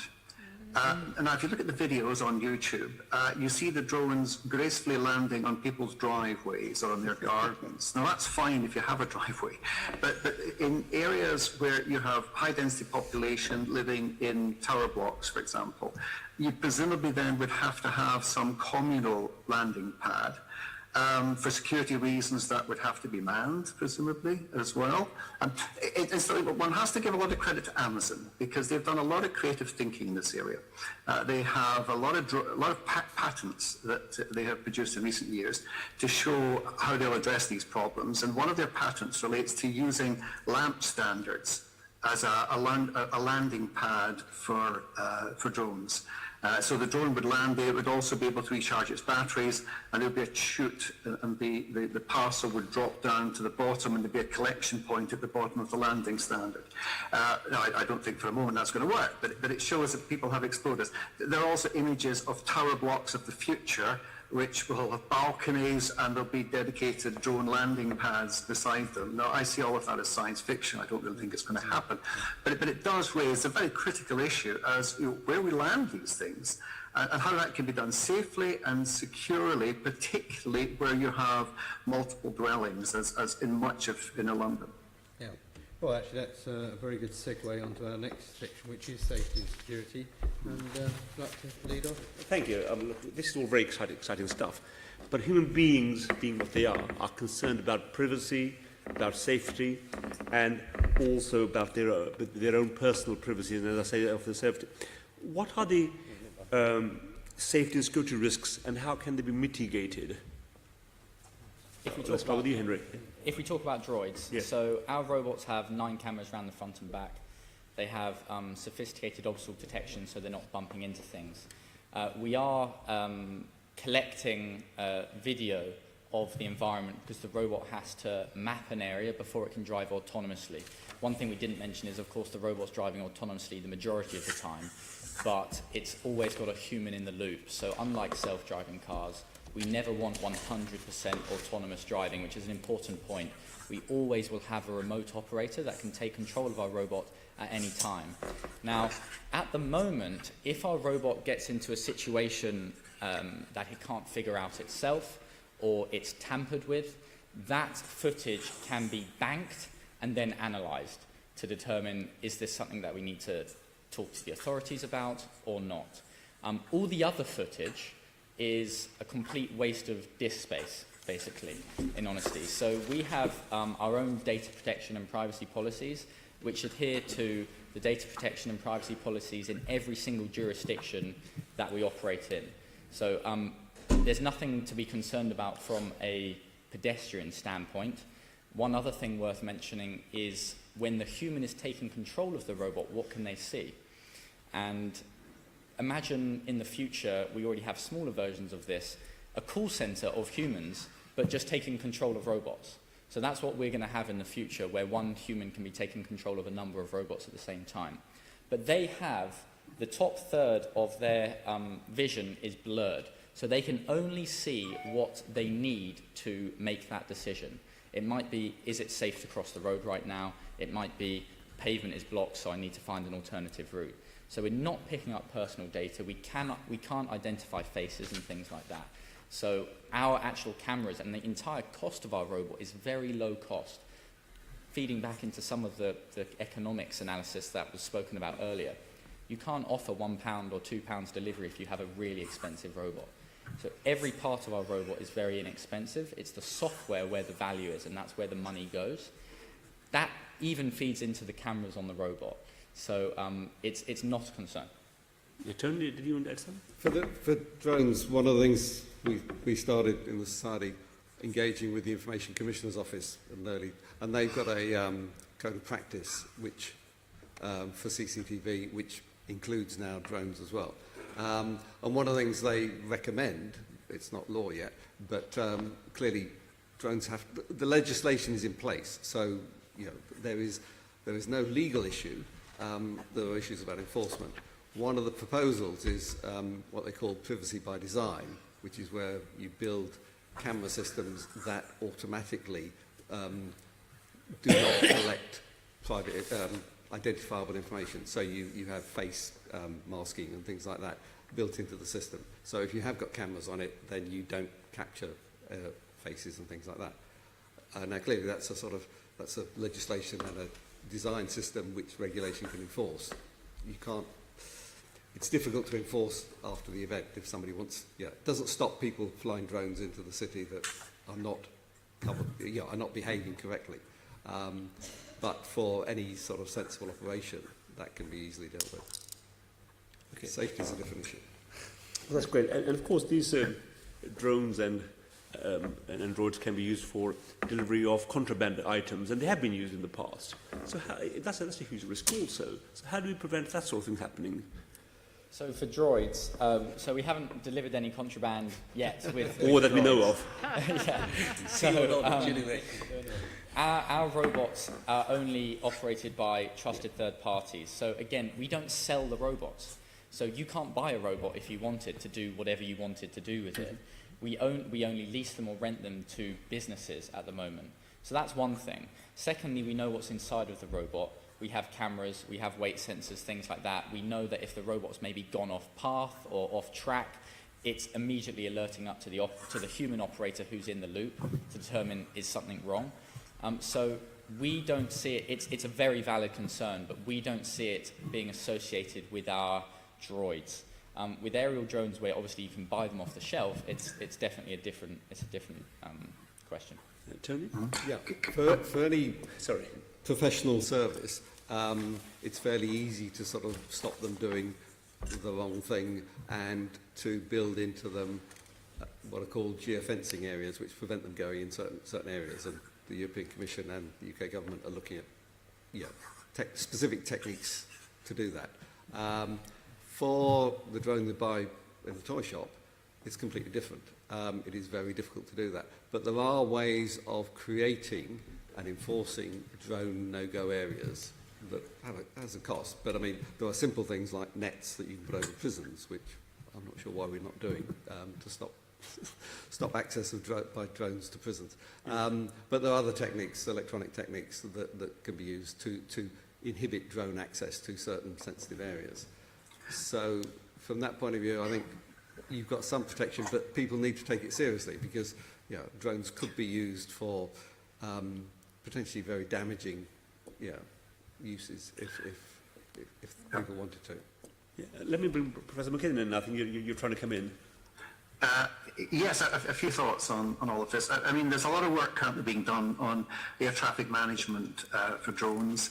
And now if you look at the videos on YouTube, you see the drones gracefully landing on people's driveways or on their gardens. Now that's fine if you have a driveway, but in areas where you have high density population living in tower blocks, for example, you presumably then would have to have some communal landing pad. For security reasons, that would have to be manned, presumably, as well. So one has to give a lot of credit to Amazon, because they've done a lot of creative thinking in this area. They have a lot of patents that they have produced in recent years to show how they'll address these problems. And one of their patents relates to using LAMP standards as a landing pad for drones. So the drone would land there, it would also be able to recharge its batteries, and there would be a chute, and the parcel would drop down to the bottom, and there'd be a collection point at the bottom of the landing standard. Now, I don't think for a moment that's going to work, but it shows that people have explored this. There are also images of tower blocks of the future, which will have balconies, and there'll be dedicated drone landing pads beside them. Now, I see all of that as science fiction. I don't really think it's going to happen. But it does raise a very critical issue as where we land these things, and how that can be done safely and securely, particularly where you have multiple dwellings, as in much of inner London. Yeah. Well, actually, that's a very good segue onto our next section, which is safety and security. And would you like to lead off? Thank you. This is all very exciting stuff. But human beings, being what they are concerned about privacy, about safety, and also about their own personal privacy, and as I say, of the safety. What are the safety and security risks, and how can they be mitigated? Let's start with you, Henry. If we talk about droids, yes. So our robots have 9 cameras around the front and back. They have sophisticated obstacle detection, so they're not bumping into things. We are collecting video of the environment because the robot has to map an area before it can drive autonomously. One thing we didn't mention is, of course, the robot's driving autonomously the majority of the time, but it's always got a human in the loop. So unlike self-driving cars, we never want 100% autonomous driving, which is an important point. We always will have a remote operator that can take control of our robot at any time. Now, at the moment, if our robot gets into a situation that it can't figure out itself, or it's tampered with, that footage can be banked and then analysed to determine, is this something that we need to talk to the authorities about or not. All the other footage is a complete waste of disk space, basically, in honesty. So we have our own data protection and privacy policies, which adhere to the data protection and privacy policies in every single jurisdiction that we operate in. So there's nothing to be concerned about from a pedestrian standpoint. One other thing worth mentioning is when the human is taking control of the robot, what can they see? And imagine in the future, we already have smaller versions of this, a call center of humans, but just taking control of robots. So that's what we're going to have in the future, where one human can be taking control of a number of robots at the same time. But they have, the top third of their vision is blurred. So they can only see what they need to make that decision. It might be, is it safe to cross the road right now? It might be, pavement is blocked, so I need to find an alternative route. So we're not picking up personal data. We can't identify faces and things like that. So our actual cameras and the entire cost of our robot is very low cost. Feeding back into some of the economics analysis that was spoken about earlier, you can't offer £1 or £2 delivery if you have a really expensive robot. So every part of our robot is very inexpensive. It's the software where the value is, and that's where the money goes. That even feeds into the cameras on the robot. So it's not a concern. Yeah, Tony, did you want to add something? For drones, one of the things we started in the society engaging with the Information Commissioner's Office and they've got a code of practice which for CCTV, which includes now drones as well. And one of the things they recommend, it's not law yet, but clearly drones have, the legislation is in place, so you know, there is no legal issue, there are issues about enforcement. One of the proposals is what they call privacy by design, which is where you build camera systems that automatically do not collect private identifiable information. So you have face masking and things like that built into the system. So if you have got cameras on it, then you don't capture faces and things like that. Now clearly that's a legislation and a design system which regulation can enforce. You can't. It's difficult to enforce after the event if somebody wants. Yeah, it doesn't stop people flying drones into the city that are not covered, are not behaving correctly. But for any sort of sensible operation, that can be easily dealt with. Okay. Safety is a different issue. That's great. And of course, these drones and droids can be used for delivery of contraband items, and they have been used in the past. So that's a huge risk also. So how do we prevent that sort of thing happening? So for droids, so we haven't delivered any contraband yet with or that droids. we know of. Yeah. So our robots are only operated by trusted third parties. So again, we don't sell the robots. So you can't buy a robot if you wanted to do whatever you wanted to do with it. We only lease them or rent them to businesses at the moment. So that's one thing. Secondly, we know what's inside of the robot. We have cameras, we have weight sensors, things like that. We know that if the robot's maybe gone off path or off track, it's immediately alerting up to the human operator who's in the loop to determine is something wrong. So we don't see it, it's a very valid concern, but we don't see it being associated with our droids. With aerial drones, where obviously you can buy them off the shelf, it's definitely a different question. Tony? Yeah, for any professional service, it's fairly easy to sort of stop them doing the wrong thing and to build into them what are called geofencing areas, which prevent them going in certain areas. And the European Commission and the UK government are looking at specific techniques to do that. For the drone they buy in the toy shop, it's completely different. It is very difficult to do that. But there are ways of creating and enforcing drone no-go areas that has a cost. But I mean, there are simple things like nets that you can put over prisons, which I'm not sure why we're not doing, to stop access by drones to prisons. But there are other techniques, electronic techniques, that can be used to inhibit drone access to certain sensitive areas. So from that point of view, I think you've got some protection, but people need to take it seriously, because drones could be used for potentially very damaging uses if people wanted to. Yeah, let me bring Professor McKinnon in. I think you're trying to come in. Yes, a few thoughts on all of this. I mean, there's a lot of work currently being done on air traffic management for drones.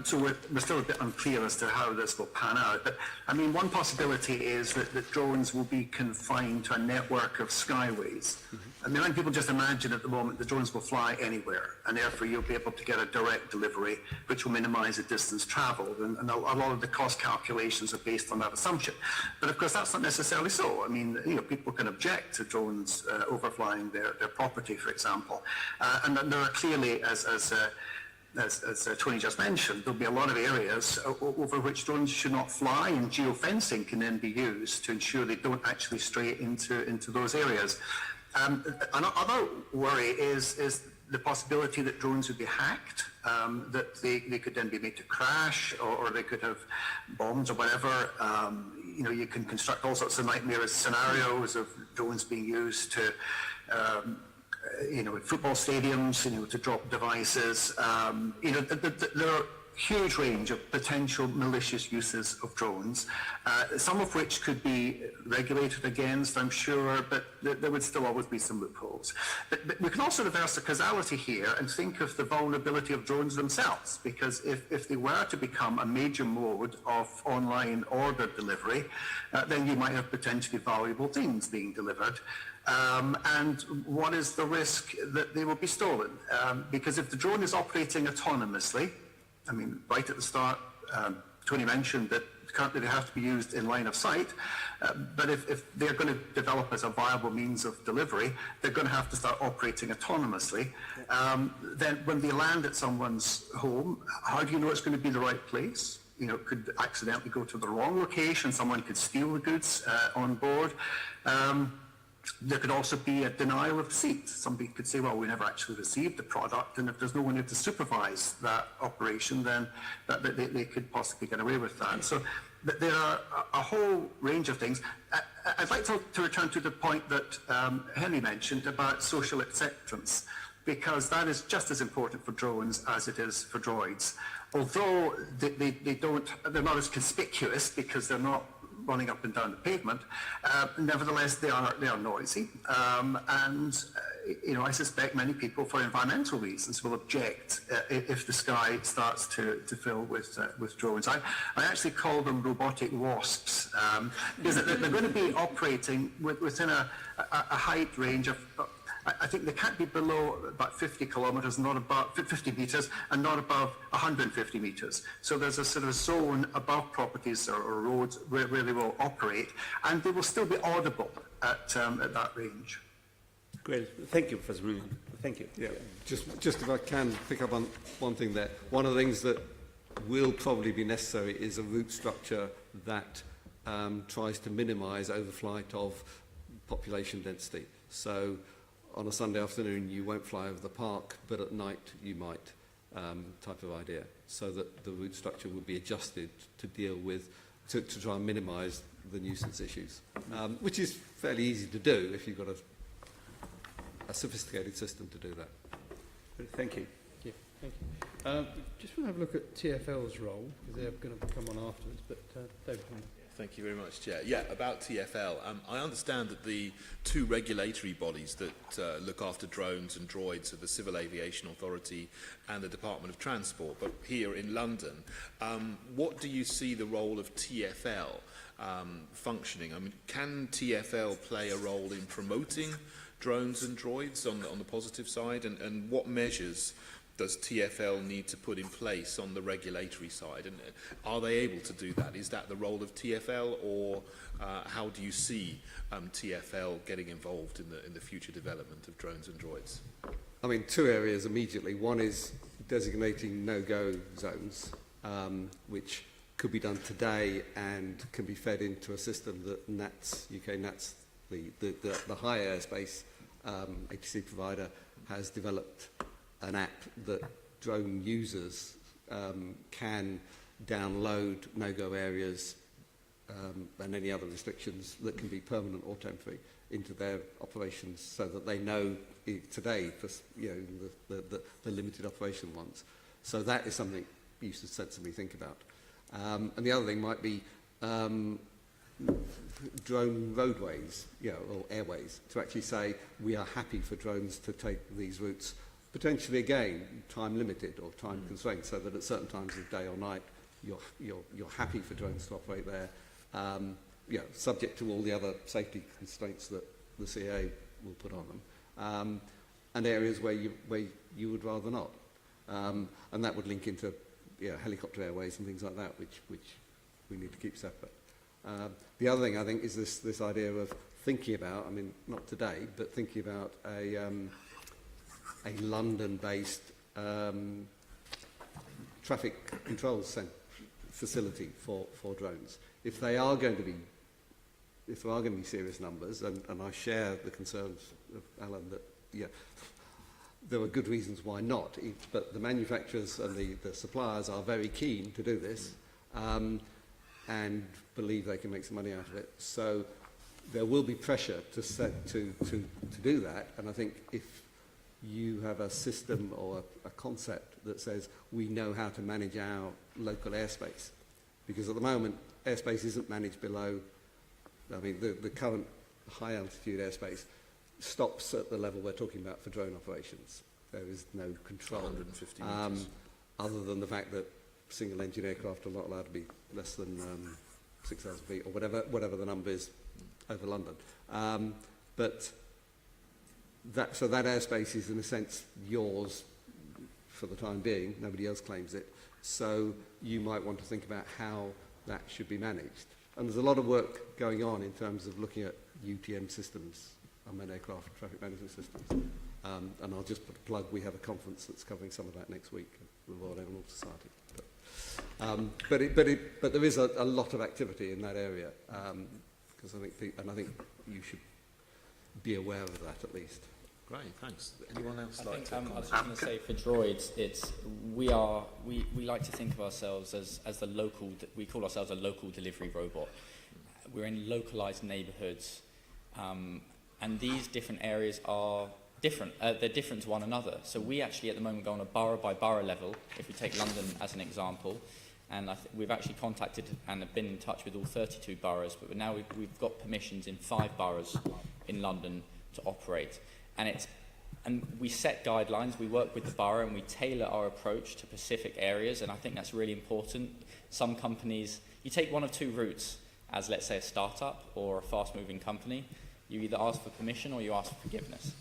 So we're still a bit unclear as to how this will pan out. But, I mean, one possibility is that drones will be confined to a network of skyways. I mean, many people just imagine at the moment the drones will fly anywhere, and therefore you'll be able to get a direct delivery, which will minimize the distance traveled. And a lot of the cost calculations are based on that assumption. But, of course, that's not necessarily so. I mean, people can object to drones overflying their property, for example. And there are clearly, as Tony just mentioned, there'll be a lot of areas over which drones should not fly, and geofencing can then be used to ensure they don't actually stray into those areas. Another worry is the possibility that drones would be hacked, that they could then be made to crash, or they could have bombs or whatever. You can construct all sorts of nightmare scenarios of drones being used to in football stadiums, to drop devices. There are a huge range of potential malicious uses of drones, some of which could be regulated against, I'm sure, but there would still always be some loopholes. But we can also reverse the causality here and think of the vulnerability of drones themselves, because if they were to become a major mode of online order delivery, then you might have potentially valuable things being delivered. And what is the risk that they will be stolen? Because if the drone is operating autonomously, I mean, right at the start, Tony mentioned that currently they have to be used in line of sight, but if they're going to develop as a viable means of delivery, they're going to have to start operating autonomously. Then when they land at someone's home, how do you know it's going to be the right place? It could accidentally go to the wrong location, someone could steal the goods on board. There could also be a denial of receipt. Somebody could say, well, we never actually received the product, and if there's no one here to supervise that operation, then they could possibly get away with that. So there are a whole range of things. I'd like to return to the point that Henley mentioned about social acceptance, because that is just as important for drones as it is for droids. Although they're not as conspicuous because they're not running up and down the pavement, nevertheless they are noisy, and I suspect many people, for environmental reasons, will object if the sky starts to fill with drones. I actually call them robotic wasps, because they're going to be operating within a height range of, I think they can't be below about 50 kilometres, not above 50 metres, and not above 150 metres. So there's a sort of zone above properties or roads where they will operate, and they will still be audible at that range. Great. Thank you, Professor Bruin. Thank you. Yeah, just if I can pick up on one thing there. One of the things that will probably be necessary is a route structure that tries to minimise overflight of population density. So on a Sunday afternoon, you won't fly over the park, but at night you might, type of idea. So that the route structure would be adjusted to deal with, to try and minimise the nuisance issues, which is fairly easy to do if you've got a sophisticated system to do that. Thank you. Yeah, thank you. Just want to have a look at TfL's role, because they're going to come on afterwards, but David. Thank you very much, Chair. Yeah, about TfL, I understand that the two regulatory bodies that look after drones and droids are the Civil Aviation Authority and the Department of Transport. But here in London, what do you see the role of TfL functioning? I mean, can TfL play a role in promoting drones and droids on the positive side? And what measures does TfL need to put in place on the regulatory side? And are they able to do that? Is that the role of TfL, or how do you see TfL getting involved in the future development of drones and droids? I mean, two areas immediately. One is designating no-go zones, which could be done today and can be fed into a system that NATS, UK NATS, the high airspace ATC provider, has developed an app that drone users can download no-go areas and any other restrictions that can be permanent or temporary into their operations, so that they know today, for the limited operation ones. So that is something you should sensibly think about. And the other thing might be drone roadways, or airways, to actually say we are happy for drones to take these routes, potentially again time limited or time constrained, so that at certain times of day or night you're happy for drones to operate there, subject to all the other safety constraints that the CAA will put on them, and areas where you would rather not, and that would link into helicopter airways and things like that, which we need to keep separate. The other thing I think is this idea of thinking about, I mean, not today, but thinking about a London-based traffic control facility for drones. If there are going to be serious numbers, and I share the concerns of Alan that there are good reasons why not, but the manufacturers and the suppliers are very keen to do this, and believe they can make some money out of it. So there will be pressure to do that, and I think if you have a system or a concept that says we know how to manage our local airspace, because at the moment airspace isn't managed below, I mean the current high altitude airspace stops at the level we're talking about for drone operations. There is no control. 150 metres. Other than the fact that single engine aircraft are not allowed to be less than 6,000 feet or whatever the number is over London. But that airspace is in a sense yours for the time being. Nobody else claims it. So you might want to think about how that should be managed. And there's a lot of work going on in terms of looking at UTM systems, unmanned aircraft traffic management systems. And I'll just put a plug, we have a conference that's covering some of that next week with the Royal Aeronautical Society. But there is a lot of activity in that area, because I think you should be aware of that at least. Great, thanks. Anyone else I like think to I was comment? just going to say for droids, we like to think of ourselves as the local. We call ourselves a local delivery robot. We're in localized neighbourhoods, and these different areas are different. They're different to one another. So we actually at the moment go on a borough by borough level. If we take London as an example, and we've actually contacted and have been in touch with all 32 boroughs, but now we've got permissions in 5 boroughs in London to operate. And we set guidelines, we work with the borough, and we tailor our approach to specific areas, and I think that's really important. Some companies, you take one of two routes as, let's say, a startup or a fast-moving company. You either ask for permission or you ask for forgiveness.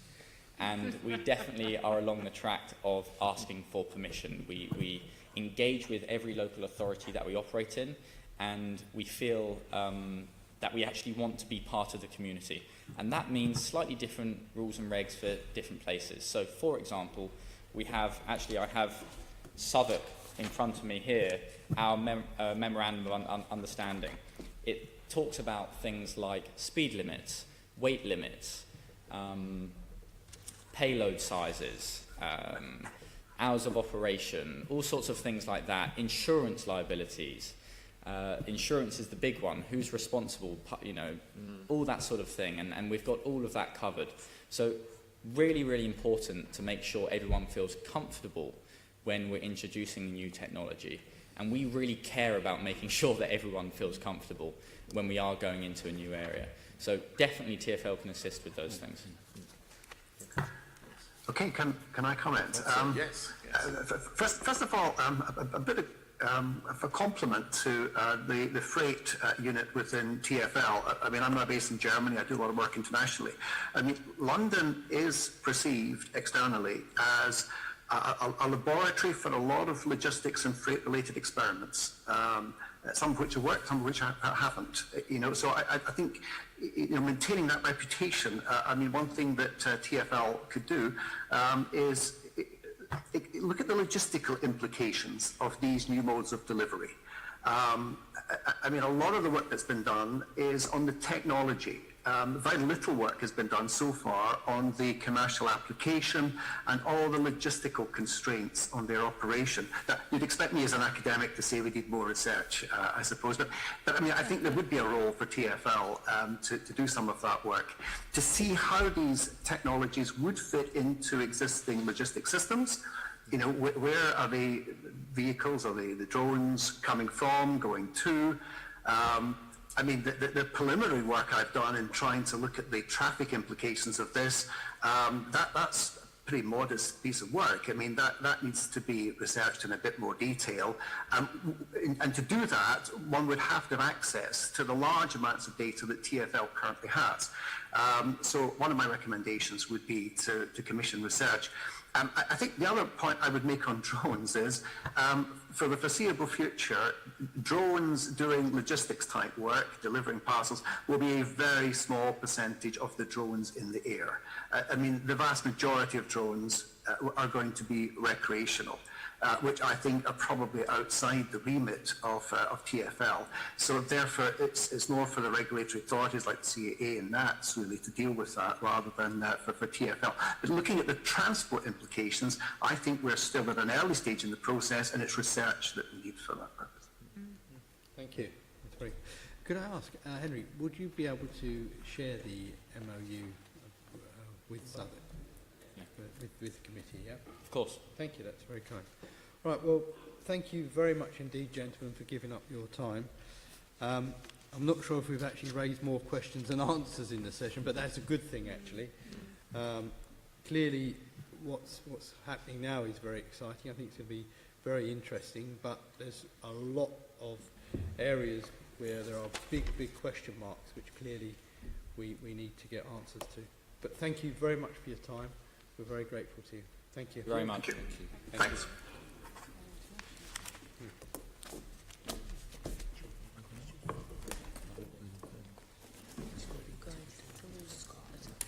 And we definitely are along the track of asking for permission. We engage with every local authority that we operate in, and we feel that we actually want to be part of the community. And that means slightly different rules and regs for different places. So, for example, I have Southwark in front of me here, our memorandum of understanding. It talks about things like speed limits, weight limits, payload sizes, hours of operation, all sorts of things like that, insurance liabilities. Insurance is the big one. Who's responsible? All that sort of thing. And we've got all of that covered. So really, really important to make sure everyone feels comfortable when we're introducing new technology. And we really care about making sure that everyone feels comfortable when we are going into a new area. So definitely TfL can assist with those things. Okay, can I comment? Yes. First of all, a bit of a compliment to the freight unit within TfL. I mean, I'm now based in Germany. I do a lot of work internationally. I mean, London is perceived externally as a laboratory for a lot of logistics and freight-related experiments, some of which have worked, some of which haven't. So I think maintaining that reputation. I mean, one thing that TfL could do is look at the logistical implications of these new modes of delivery. I mean, a lot of the work that's been done is on the technology. Very little work has been done so far on the commercial application and all the logistical constraints on their operation. Now, you'd expect me as an academic to say we need more research, I suppose, but I mean, I think there would be a role for TfL to do some of that work, to see how these technologies would fit into existing logistic systems. Where are the vehicles, are the drones coming from, going to? I mean, the preliminary work I've done in trying to look at the traffic implications of this, that's a pretty modest piece of work. I mean, that needs to be researched in a bit more detail. And to do that, one would have to have access to the large amounts of data that TfL currently has. So one of my recommendations would be to commission research. I think the other point I would make on drones is, for the foreseeable future, drones doing logistics type work, delivering parcels, will be a very small percentage of the drones in the air. I mean, the vast majority of drones are going to be recreational, which I think are probably outside the remit of TfL. So therefore, it's more for the regulatory authorities like the CAA and NATS really to deal with that rather than for TfL. But looking at the transport implications, I think we're still at an early stage in the process, and it's research that we need for that purpose. Thank you. That's very. Could I ask, Henry, would you be able to share the MOU with Southwark? With the committee, yeah? Of course. Thank you, that's very kind. Right, well, thank you very much indeed, gentlemen, for giving up your time. I'm not sure if we've actually raised more questions than answers in the session, but that's a good thing, actually. Clearly, what's happening now is very exciting. I think it's going to be very interesting, but there's a lot of areas where there are big question marks, which clearly we need to get answers to. But thank you very much for your time. We're very grateful to you. Thank you. Very much. Thank you. Thank you. Thanks.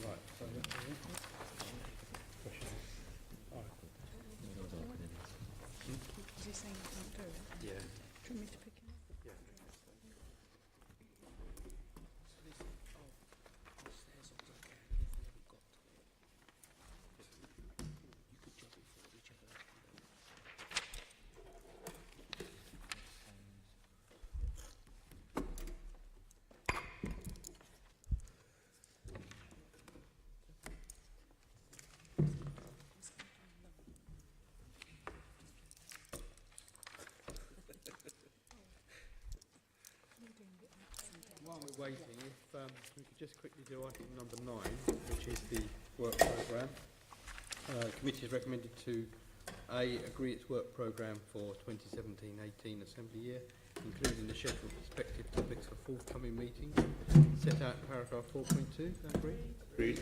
Right. So, Is he saying you can't do it? yeah. Do you want me to pick him up? While we're waiting, if we could just quickly do item number 9, which is the work programme. The committee has recommended to A, agree its work programme for 2017-18 Assembly year, including the scheduled prospective topics for forthcoming meetings, set out in paragraph 4.2. Is that agreed? Agreed.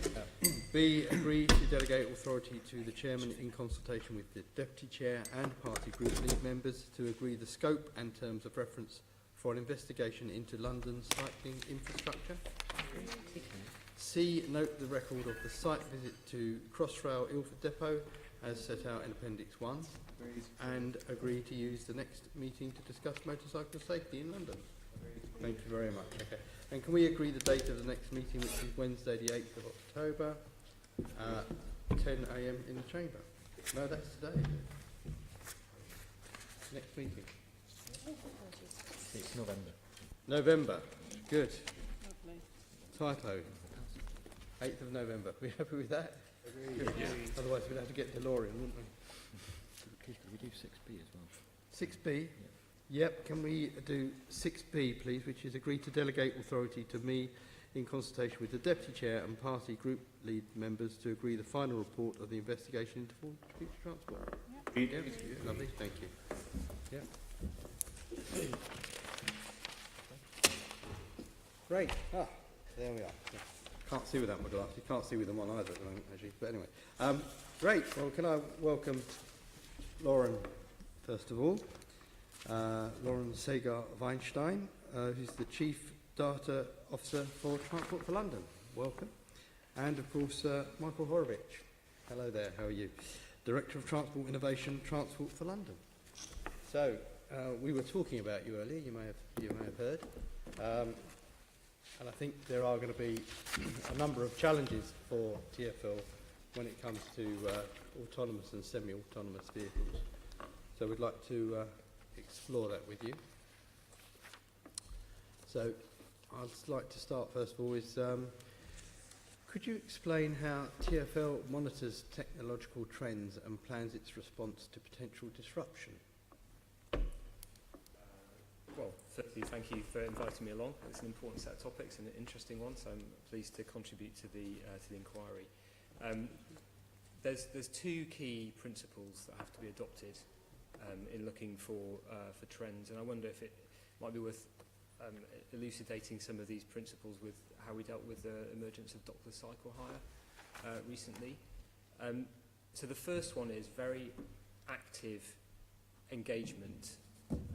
B, agree to delegate authority to the chairman in consultation with the deputy chair and party group lead members to agree the scope and terms of reference for an investigation into London's cycling infrastructure. C, note the record of the site visit to Crossrail Ilford Depot as set out in Appendix 1, and agree to use the next meeting to discuss motorcycle safety in London. Thank you very much. Okay. And can we agree the date of the next meeting, which is Wednesday the 8th of October, 10 a.m. in the chamber? No, that's today. Next meeting. It's November. November. Good. Lovely. Typo. 8th of November. Are we happy with that? Good. Yeah. Otherwise we'd have to get DeLorean, wouldn't we? Could we do 6B as well? 6B? Yep. Can we do 6B, please, which is agree to delegate authority to me in consultation with the Deputy Chair and Party Group Lead members to agree the final report of the investigation into future transport. Agreed. Yeah, lovely. Thank you. Yep. Great. Ah, there we are. Can't see without my glasses. Can't see with them on either at the moment, actually. But anyway, great. Well, can I welcome Lauren, first of all. Lauren Sagar-Weinstein, who's the Chief Data Officer for Transport for London. Welcome. And, of course, Michael Hurwitz. Hello there, how are you? Director of Transport Innovation, Transport for London. So, we were talking about you earlier, you may have heard. And I think there are going to be a number of challenges for TfL when it comes to autonomous and semi-autonomous vehicles. So we'd like to explore that with you. So I'd like to start first of all is, could you explain how TfL monitors technological trends and plans its response to potential disruption? Well, firstly, thank you for inviting me along. It's an important set of topics and an interesting one, so I'm pleased to contribute to the inquiry. There's two key principles that have to be adopted in looking for trends, and I wonder if it might be worth elucidating some of these principles with how we dealt with the emergence of dockless cycle hire recently. So the first one is very active engagement,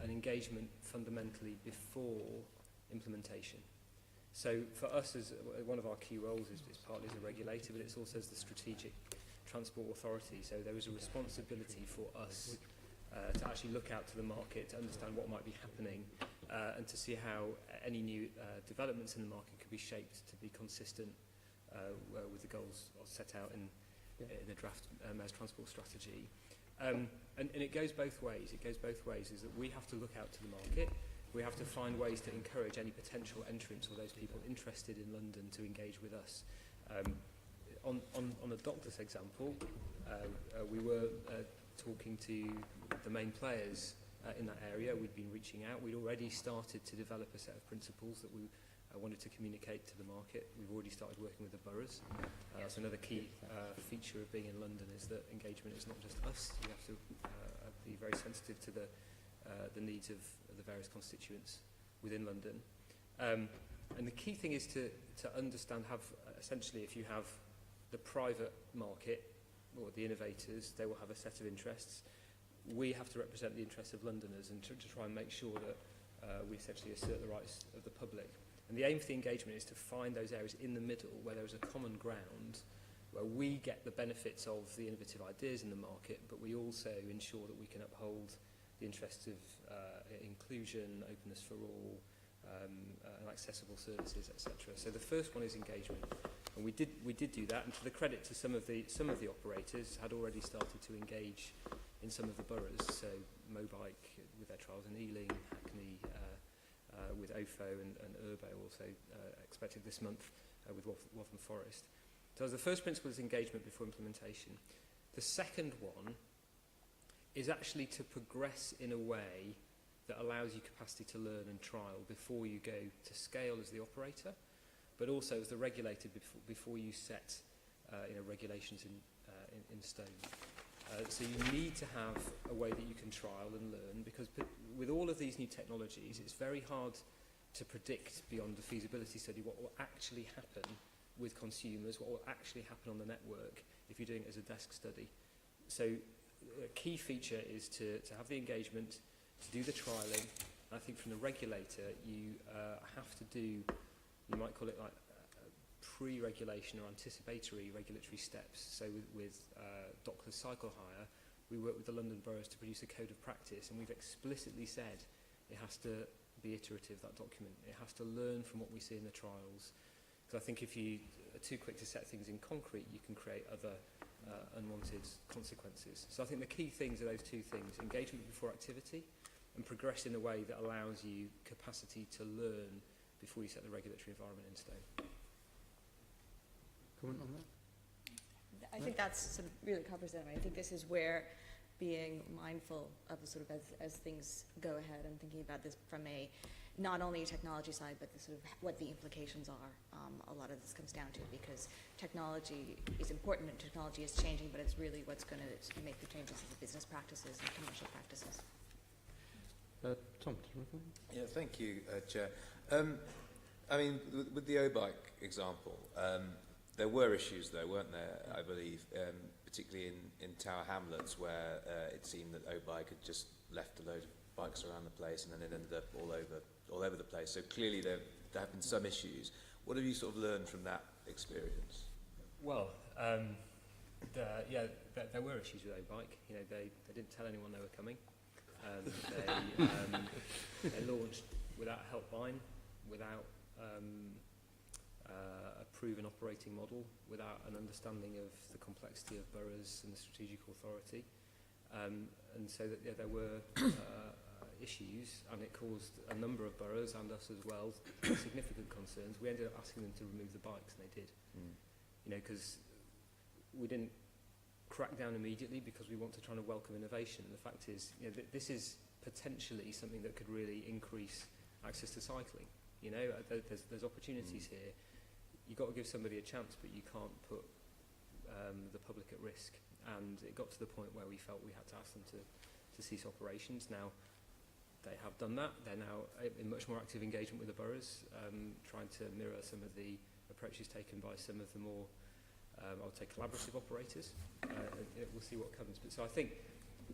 and engagement fundamentally before implementation. So for us, as one of our key roles is partly as a regulator, but it's also as the strategic transport authority. So there is a responsibility for us to actually look out to the market, to understand what might be happening, and to see how any new developments in the market could be shaped to be consistent with the goals set out in the draft mass transport strategy. And it goes both ways. It goes both ways, is that we have to look out to the market. We have to find ways to encourage any potential entrants or those people interested in London to engage with us. On the dockless example, we were talking to the main players in that area. We'd been reaching out. We'd already started to develop a set of principles that we wanted to communicate to the market. We've already started working with the boroughs. So another key feature of being in London is that engagement is not just us. You have to be very sensitive to the needs of the various constituents within London. And the key thing is to understand, essentially, if you have the private market or the innovators, they will have a set of interests. We have to represent the interests of Londoners and to try and make sure that we essentially assert the rights of the public. And the aim for the engagement is to find those areas in the middle where there is a common ground, where we get the benefits of the innovative ideas in the market, but we also ensure that we can uphold the interests of inclusion, openness for all, and accessible services, etc. So the first one is engagement, and we did do that. And to the credit to some of the operators, had already started to engage in some of the boroughs. So Mobike with their trials in Ealing, Hackney with OFO, and Urbo also expected this month with Waltham Forest. So the first principle is engagement before implementation. The second one is actually to progress in a way that allows you capacity to learn and trial before you go to scale as the operator, but also as the regulator before you set regulations in stone. So you need to have a way that you can trial and learn, because with all of these new technologies, it's very hard to predict beyond the feasibility study what will actually happen with consumers, what will actually happen on the network if you're doing it as a desk study. So a key feature is to have the engagement, to do the trialling. I think from the regulator, you have to do, you might call it like pre-regulation or anticipatory regulatory steps. So with dockless cycle hire, we work with the London boroughs to produce a code of practice, and we've explicitly said it has to be iterative, that document. It has to learn from what we see in the trials. Because I think if you are too quick to set things in concrete, you can create other unwanted consequences. So I think the key things are those two things: engagement before activity, and progress in a way that allows you capacity to learn before you set the regulatory environment in stone. Comment on that? I think that's sort of really covers it. I think this is where being mindful of the sort of as things go ahead and thinking about this from a not only a technology side, but the sort of what the implications are. A lot of this comes down to, because technology is important and technology is changing, but it's really what's going to make the changes in the business practices and commercial practices. Tom, do you want to? Yeah, thank you, Chair. I mean, with the O-bike example, there were issues there, weren't there, I believe, particularly in Tower Hamlets, where it seemed that O-Bike had just left a load of bikes around the place, and then it ended up all over the place. So clearly there have been some issues. What have you sort of learned from that experience? Well, there were issues with O-Bike. You know, they didn't tell anyone they were coming. They launched without a helpline, without a proven operating model, without an understanding of the complexity of boroughs and the strategic authority. And so that there were issues, and it caused a number of boroughs and us as well significant concerns. We ended up asking them to remove the bikes, and they did. You know, because we didn't crack down immediately because we want to try and welcome innovation. And the fact is, you know, this is potentially something that could really increase access to cycling. You know, there's opportunities here. You've got to give somebody a chance, but you can't put the public at risk. And it got to the point where we felt we had to ask them to cease operations. Now, they have done that. They're now in much more active engagement with the boroughs, trying to mirror some of the approaches taken by some of the more, I would say, collaborative operators. We'll see what comes. But so I think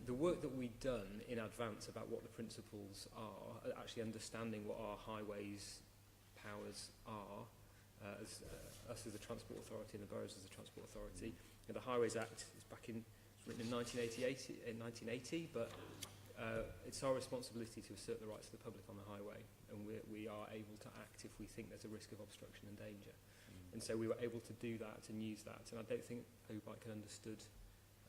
the work that we've done in advance about what the principles are, actually understanding what our highways powers are, us as a transport authority and the boroughs as a transport authority. And the Highways Act is written in 1980, but it's our responsibility to assert the rights of the public on the highway, and we are able to act if we think there's a risk of obstruction and danger. And so we were able to do that and use that, and I don't think O-Bike had understood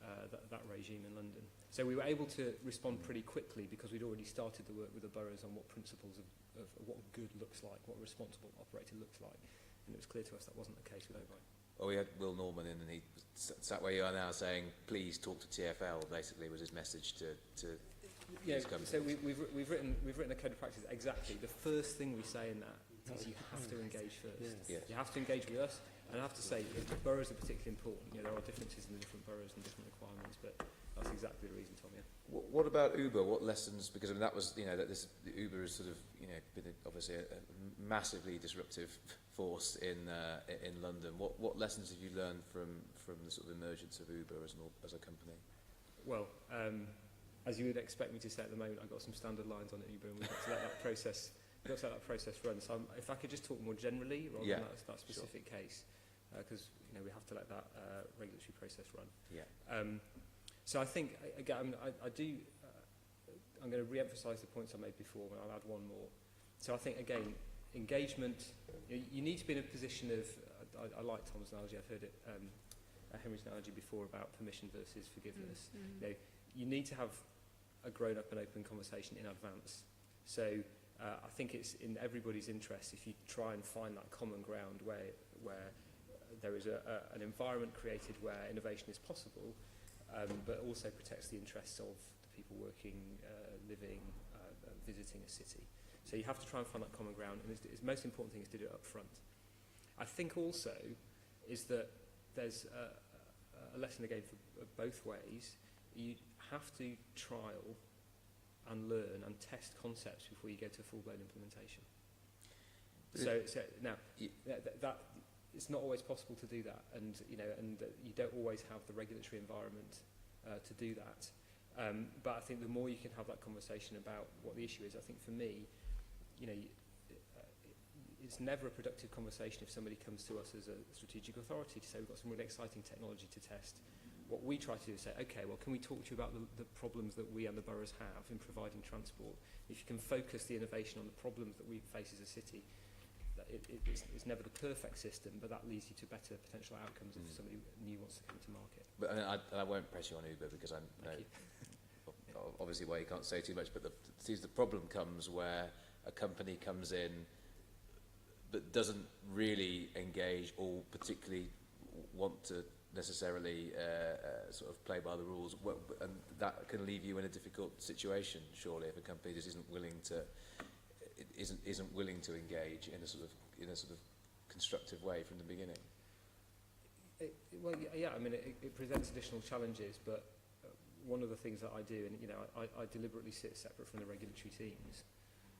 that regime in London. So we were able to respond pretty quickly because we'd already started the work with the boroughs on what principles of what good looks like, what a responsible operator looks like, and it was clear to us that wasn't the case with O-Bike. Well, we had Will Norman in, and he sat where you are now saying, please talk to TfL, basically, was his message to yeah, these companies. so we've written a code of practice exactly. The first thing we say in that is you have to engage first. Yes. You have to engage with us, and I have to say, if the boroughs are particularly important. You know, there are differences in the different boroughs and different requirements, but that's exactly the reason, Tom, yeah. What about Uber? What lessons, because I mean, that was, you know, that Uber has sort of, you know, been obviously a massively disruptive force in London. What lessons have you learned from the sort of emergence of Uber as a company? Well, as you would expect me to say at the moment, I've got some standard lines on Uber, and we've got to let that process run. So if I could just talk more generally rather than that specific case, because you know we have to let that regulatory process run. Yeah. So I think again, I'm going to re-emphasise the points I made before, and I'll add one more. So I think again, engagement. You need to be in a position of. I like Tom's analogy. I've heard it. Henry's analogy before about permission versus forgiveness. You know, you need to have a grown-up and open conversation in advance. So I think it's in everybody's interest if you try and find that common ground where there is an environment created where innovation is possible, but also protects the interests of the people working, living, visiting a city. So you have to try and find that common ground, and the most important thing is to do it up front. I think also is that there's a lesson again for both ways. You have to trial and learn and test concepts before you go to a full-blown implementation. So now that it's not always possible to do that, and you know, and you don't always have the regulatory environment to do that. But I think the more you can have that conversation about what the issue is, I think for me, you know, it's never a productive conversation if somebody comes to us as a strategic authority to say we've got some really exciting technology to test. What we try to do is say, okay, well, can we talk to you about the problems that we and the boroughs have in providing transport? If you can focus the innovation on the problems that we face as a city, it's never the perfect system, but that leads you to better potential outcomes if somebody new wants to come to market. But I won't press you on Uber because I know, obviously, why you can't say too much, but the problem comes where a company comes in but doesn't really engage or particularly want to necessarily sort of play by the rules, and that can leave you in a difficult situation, surely, if a company just isn't willing to engage in a sort of constructive way from the beginning. Well, yeah, I mean, it presents additional challenges, but one of the things that I do, and you know, I deliberately sit separate from the regulatory teams.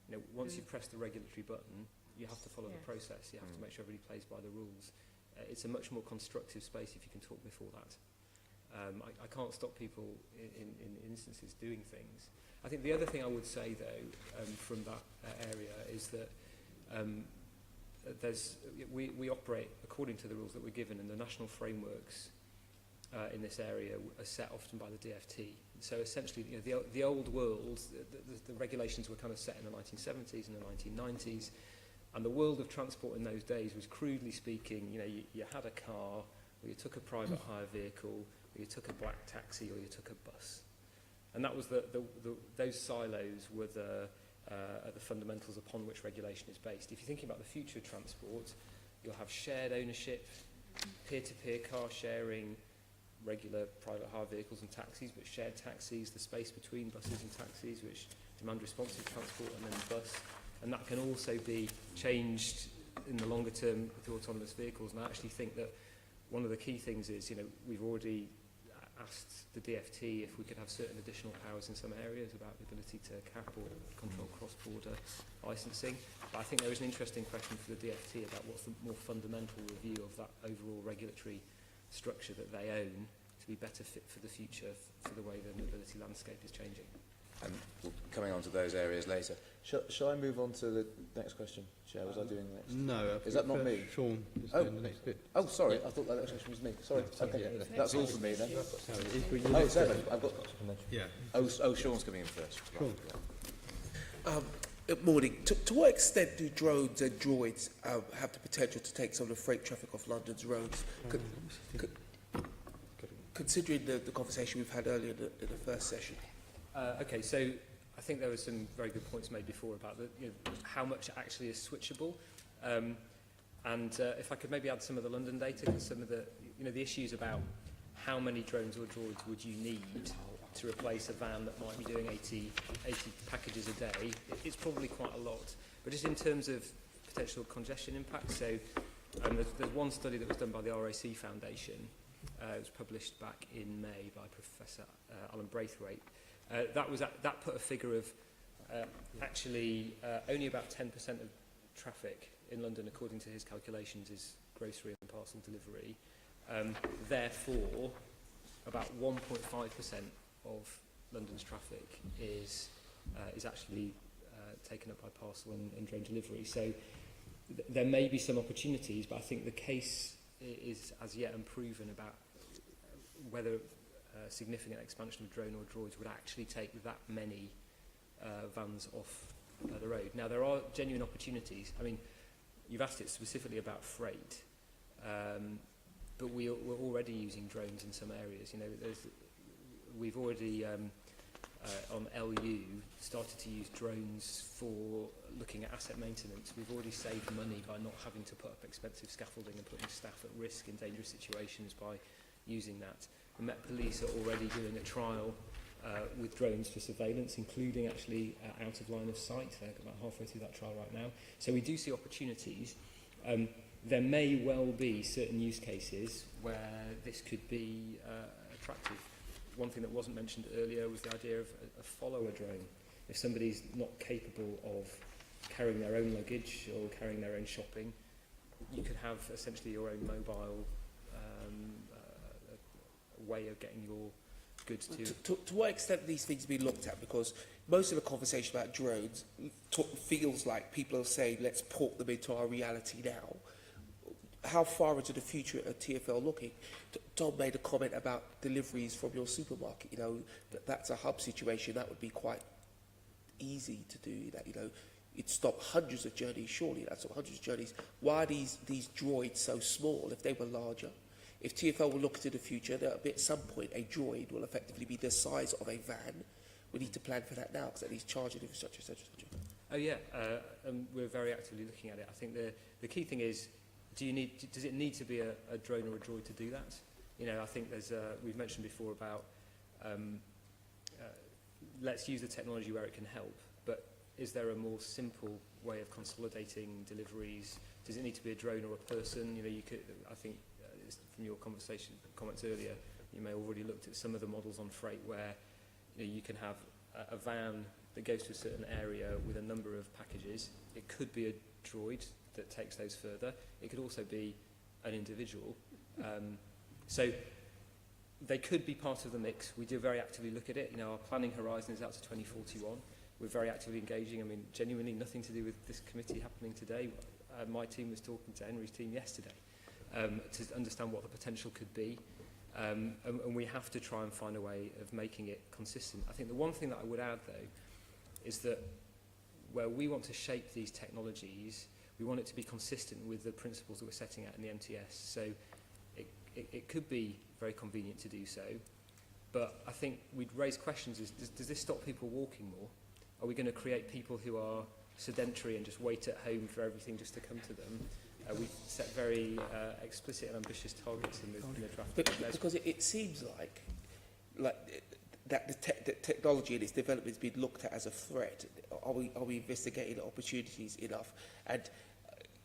You know, once you press the regulatory button, you have to follow the process. You have to make sure everybody plays by the rules. It's a much more constructive space if you can talk before that. I can't stop people in instances doing things. I think the other thing I would say, though, from that area is that we operate according to the rules that we're given, and the national frameworks in this area are set often by the DFT. So essentially, the old world, the regulations were kind of set in the 1970s and the 1990s, and the world of transport in those days was, crudely speaking, you had a car, or you took a private hire vehicle, or you took a black taxi, or you took a bus. And that was those silos were the fundamentals upon which regulation is based. If you're thinking about the future of transport, you'll have shared ownership, peer-to-peer car sharing, regular private hire vehicles and taxis, but shared taxis, the space between buses and taxis, which demand responsive transport, and then bus. And that can also be changed in the longer term with autonomous vehicles. And I actually think that one of the key things is, we've already asked the DFT if we could have certain additional powers in some areas about the ability to cap or control cross-border licensing. But I think there is an interesting question for the DFT about what's the more fundamental review of that overall regulatory structure that they own to be better fit for the future, for the way the mobility landscape is changing. And we'll coming on to those areas later. Shall I move on to the next question, Chair? Was I doing next? No. Is that not me? Sean is doing the next bit. Oh, sorry. I thought that next question was me. Sorry. No, okay. yeah, That's all for me then. Oh, sorry. I've got... Yeah. Oh, Sean's coming in first. Sean. Right. Good morning. To what extent do drones and droids have the potential to take some of the freight traffic off London's roads? Considering the conversation we've had earlier in the first session. Okay, so I think there were some very good points made before about how much actually is switchable. If I could maybe add some of the London data, because some of the issues about how many drones or droids would you need to replace a van that might be doing 80 packages a day, it's probably quite a lot. But just in terms of potential congestion impact, so there's one study that was done by the RAC Foundation. It was published back in May by Professor Alan Braithwaite. That put a figure of only about 10% of traffic in London, according to his calculations, is grocery and parcel delivery. Therefore, about 1.5% of London's traffic is actually taken up by parcel and drone delivery. So there may be some opportunities, but I think the case is as yet unproven about whether significant expansion of drone or droids would actually take that many vans off the road. Now, there are genuine opportunities. I mean, you've asked it specifically about freight, but we're already using drones in some areas. We've already, on LU, started to use drones for looking at asset maintenance. We've already saved money by not having to put up expensive scaffolding and putting staff at risk in dangerous situations by using that. The Met Police are already doing a trial with drones for surveillance, including actually out of line of sight. They're about halfway through that trial right now. So we do see opportunities. There may well be certain use cases where this could be attractive. One thing that wasn't mentioned earlier was the idea of a follower drone. If somebody's not capable of carrying their own luggage or carrying their own shopping, you could have essentially your own mobile way of getting your goods To what extent these things be looked at? Because most of the conversation about drones feels like people are saying, let's port them into our reality now. How far into the future are TfL looking? Tom made a comment about deliveries from your supermarket. That's a hub situation. That would be quite easy to do. That it'd stop hundreds of journeys. Surely that's hundreds of journeys. Why are these droids so small? If they were larger, if TfL will look into the future, that at some point a droid will effectively be the size of a van. We need to plan for that now, because that needs charging infrastructure, etc. Oh yeah, we're very actively looking at it. I think the key thing is, does it need to be a drone or a droid to do that? I think we've mentioned before about let's use the technology where it can help, but is there a more simple way of consolidating deliveries? Does it need to be a drone or a person? You could, I think, from your comments earlier, you may have already looked at some of the models on freight where you can have a van that goes to a certain area with a number of packages. It could be a droid that takes those further. It could also be an individual. So they could be part of the mix. We do very actively look at it. You know, our planning horizon is out to 2041. We're very actively engaging. I mean, genuinely nothing to do with this committee happening today. My team was talking to Henry's team yesterday to understand what the potential could be. And we have to try and find a way of making it consistent. I think the one thing that I would add, though, is that where we want to shape these technologies, we want it to be consistent with the principles that we're setting out in the MTS. So it could be very convenient to do so, but I think we'd raise questions is, does this stop people walking more? Are we going to create people who are sedentary and just wait at home for everything just to come to them? We've set very explicit and ambitious targets in the draft. Because it seems like that the technology and its development is being looked at as a threat. Are we investigating opportunities enough? And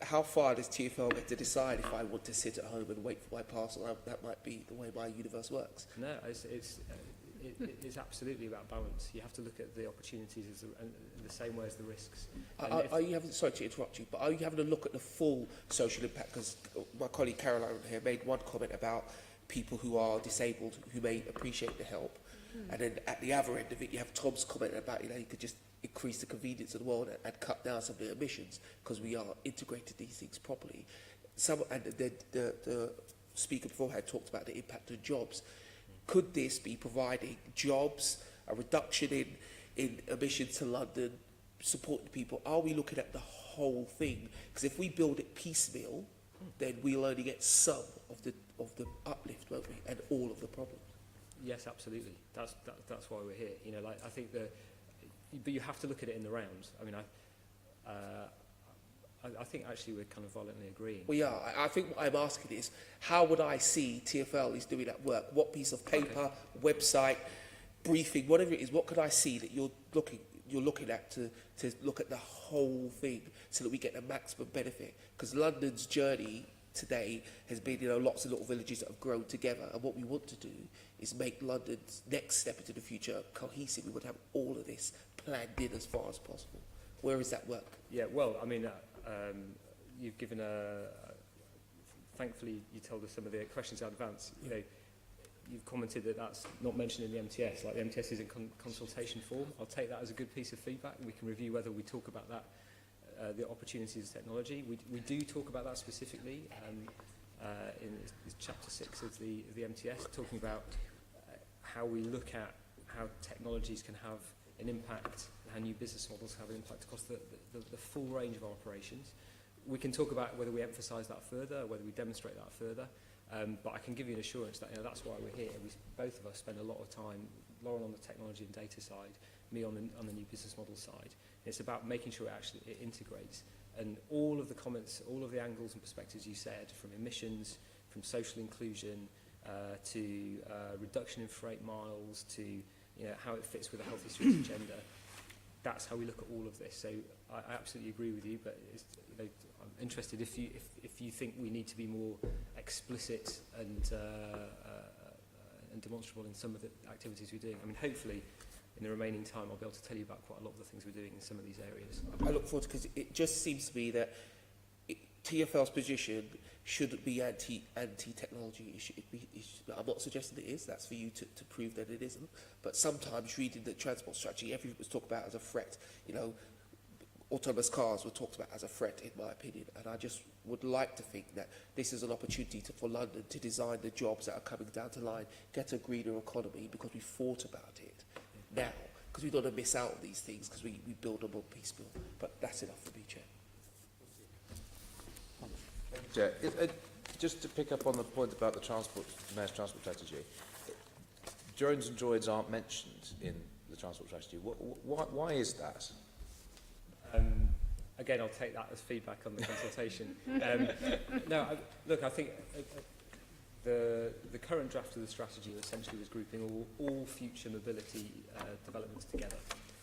how far does TfL get to decide if I want to sit at home and wait for my parcel? That might be the way my universe works. No, it's absolutely about balance. You have to look at the opportunities as in the same way as the risks. Are you having, sorry to interrupt you, but are you having a look at the full social impact? Because my colleague Caroline here made one comment about people who are disabled who may appreciate the help. And then at the other end of it, you have Tom's comment about, you know, you could just increase the convenience of the world and cut down some of the emissions because we are integrated these things properly. And the speaker before had talked about the impact of jobs. Could this be providing jobs, a reduction in emissions to London, supporting people? Are we looking at the whole thing? Because if we build it piecemeal, then we'll only get some of the uplift, won't we? And all of the problems. Yes, absolutely. That's why we're here. You know, like I think but you have to look at it in the round. I mean, I think actually we're kind of violently agreeing. Well, yeah, I think what I'm asking is, how would I see TfL is doing that work? What piece of paper, website, briefing, whatever it is, what could I see that you're looking at to look at the whole thing so that we get the maximum benefit? Because London's journey today has been, you know, lots of little villages that have grown together, and what we want to do is make London's next step into the future cohesive. We want to have all of this planned in as far as possible. Where is that work? Yeah, well, I mean, you've given thankfully you told us some of the questions in advance. You know, you've commented that that's not mentioned in the MTS, like the MTS is in consultation form. I'll take that as a good piece of feedback, and we can review whether we talk about that, the opportunities of technology. We do talk about that specifically in chapter 6 of the MTS, talking about how we look at how technologies can have an impact, how new business models have an impact across the full range of our operations. We can talk about whether we emphasise that further, whether we demonstrate that further, but I can give you an assurance that, you know, that's why we're here. Both of us spend a lot of time, Lauren on the technology and data side, me on the new business model side. It's about making sure it integrates. And all of the comments, all of the angles and perspectives you said, from emissions, from social inclusion, to reduction in freight miles, to, you know, how it fits with a healthy streets agenda, that's how we look at all of this. So I absolutely agree with you, but it's, you know, I'm interested if you think we need to be more explicit and demonstrable in some of the activities we're doing. I mean, hopefully, in the remaining time, I'll be able to tell you about quite a lot of the things we're doing in some of these areas. I look forward to, because it just seems to me that TfL's position shouldn't be anti-technology. I'm not suggesting it is. That's for you to prove that it isn't. But sometimes reading the transport strategy, everything was talked about as a threat. You know, autonomous cars were talked about as a threat, in my opinion. And I just would like to think that this is an opportunity for London to design the jobs that are coming down the line, get a greener economy, because we thought about it now. Because we don't want to miss out on these things, because we build them on piecemeal. But that's enough for me, Chair. Chair, just to pick up on the point about the mayor's transport strategy, drones and droids aren't mentioned in the transport strategy. Why is that? Again, I'll take that as feedback on the consultation. Look, I think the current draft of the strategy essentially was grouping all future mobility developments together,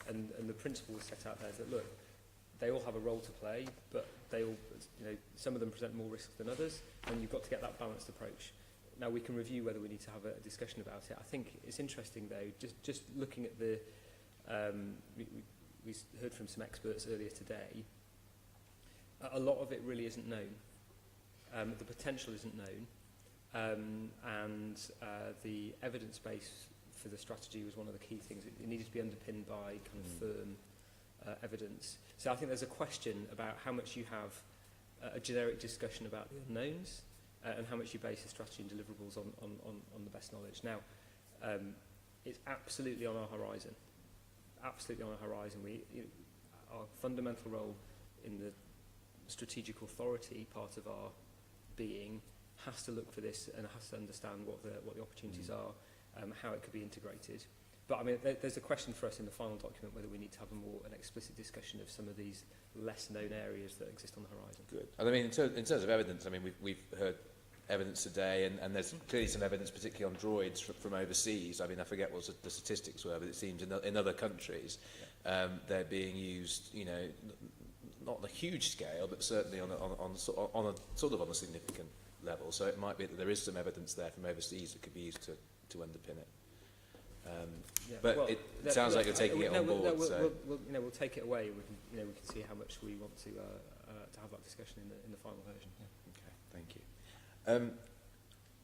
and the principle was set out there that, look, they all have a role to play, but they all, you know, some of them present more risks than others, and you've got to get that balanced approach. Now, we can review whether we need to have a discussion about it. I think it's interesting, though, just looking at the, we heard from some experts earlier today, a lot of it really isn't known. The potential isn't known. The evidence base for the strategy was one of the key things. It needed to be underpinned by kind of firm evidence. So I think there's a question about how much you have a generic discussion about the unknowns and how much you base the strategy and deliverables on the best knowledge. Now, it's absolutely on our horizon. Absolutely on our horizon. Our fundamental role in the strategic authority part of our being has to look for this and has to understand what the opportunities are, how it could be integrated. But I mean, there's a question for us in the final document whether we need to have an explicit discussion of some of these less known areas that exist on the horizon. Good. And I mean, in terms of evidence, I mean, we've heard evidence today, and there's clearly some evidence, particularly on droids from overseas. I mean, I forget what the statistics were, but it seems in other countries they're being used, you know, not on a huge scale, but certainly on a sort of significant level. So it might be that there is some evidence there from overseas that could be used to underpin it. It sounds like you're taking it on board. We'll take it away. We can see how much we want to have that discussion in the final version. Yeah. Okay, thank you.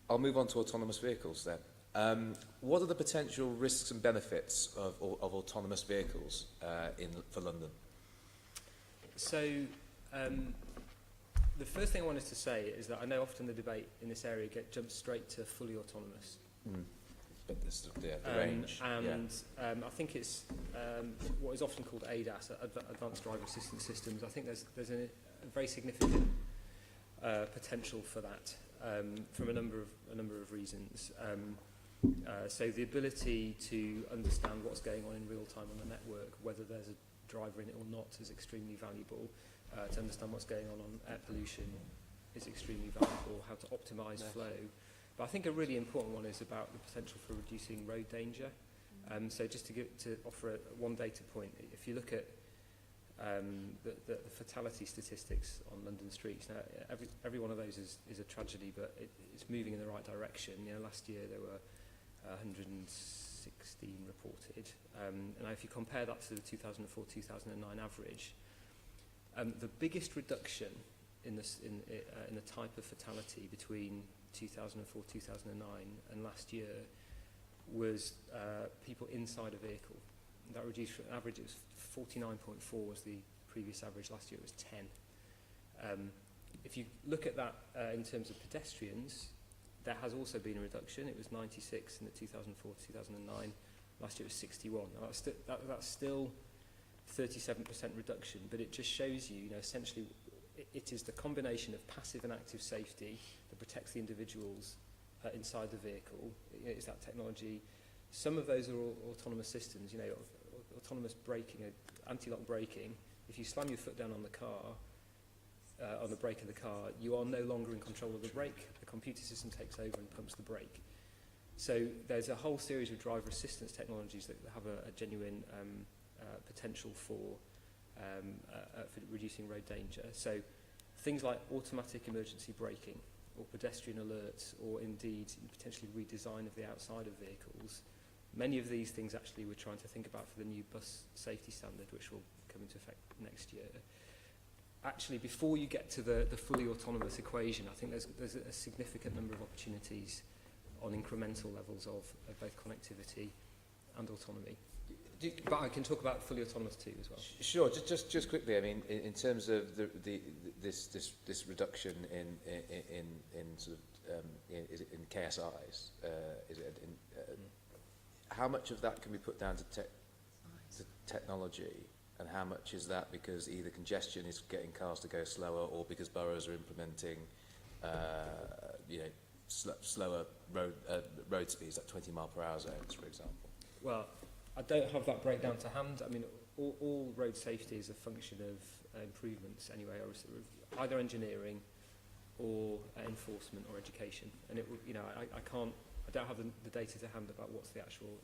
I'll move on to autonomous vehicles then. What are the potential risks and benefits of autonomous vehicles for London? So, the first thing I wanted to say is that I know often the debate in this area jumps straight to fully autonomous. But this is the range. I think it's what is often called ADAS, Advanced Driver Assistance Systems. I think there's a very significant potential for that from a number of reasons. So the ability to understand what's going on in real time on the network, whether there's a driver in it or not, is extremely valuable. To understand what's going on air pollution is extremely valuable. How to optimise flow. But I think a really important one is about the potential for reducing road danger. So just to offer one data point, if you look at the fatality statistics on London streets, now every one of those is a tragedy, but it's moving in the right direction. You know, last year there were 116 reported. And if you compare that to the 2004-2009 average, the biggest reduction in the type of fatality between 2004-2009 and last year was people inside a vehicle. That reduced from an average, it was 49.4 was the previous average, last year it was 10. If you look at that in terms of pedestrians, there has also been a reduction. It was 96 in the 2004-2009, last year it was 61. Now that's still 37% reduction, but it just shows you, essentially it is the combination of passive and active safety that protects the individuals inside the vehicle. It's that technology. Some of those are autonomous systems, autonomous braking, anti-lock braking. If you slam your foot down on the car, on the brake of the car, you are no longer in control of the brake. The computer system takes over and pumps the brake. So there's a whole series of driver assistance technologies that have a genuine potential for reducing road danger. So things like automatic emergency braking or pedestrian alerts, or indeed potentially redesign of the outside of vehicles. Many of these things actually we're trying to think about for the new bus safety standard, which will come into effect next year. Actually, before you get to the fully autonomous equation, I think there's a significant number of opportunities on incremental levels of both connectivity and autonomy. But I can talk about fully autonomous too as well. Sure. Just quickly. I mean, in terms of this reduction in sort of is it in KSIs? How much of that can be put down to technology, and how much is that because either congestion is getting cars to go slower, or because boroughs are implementing slower road speeds, like 20-mile-per-hour zones, for example? Well, I don't have that breakdown to hand. I mean, all road safety is a function of improvements anyway, or either engineering or enforcement or education. And it, I don't have the data to hand about what's the actual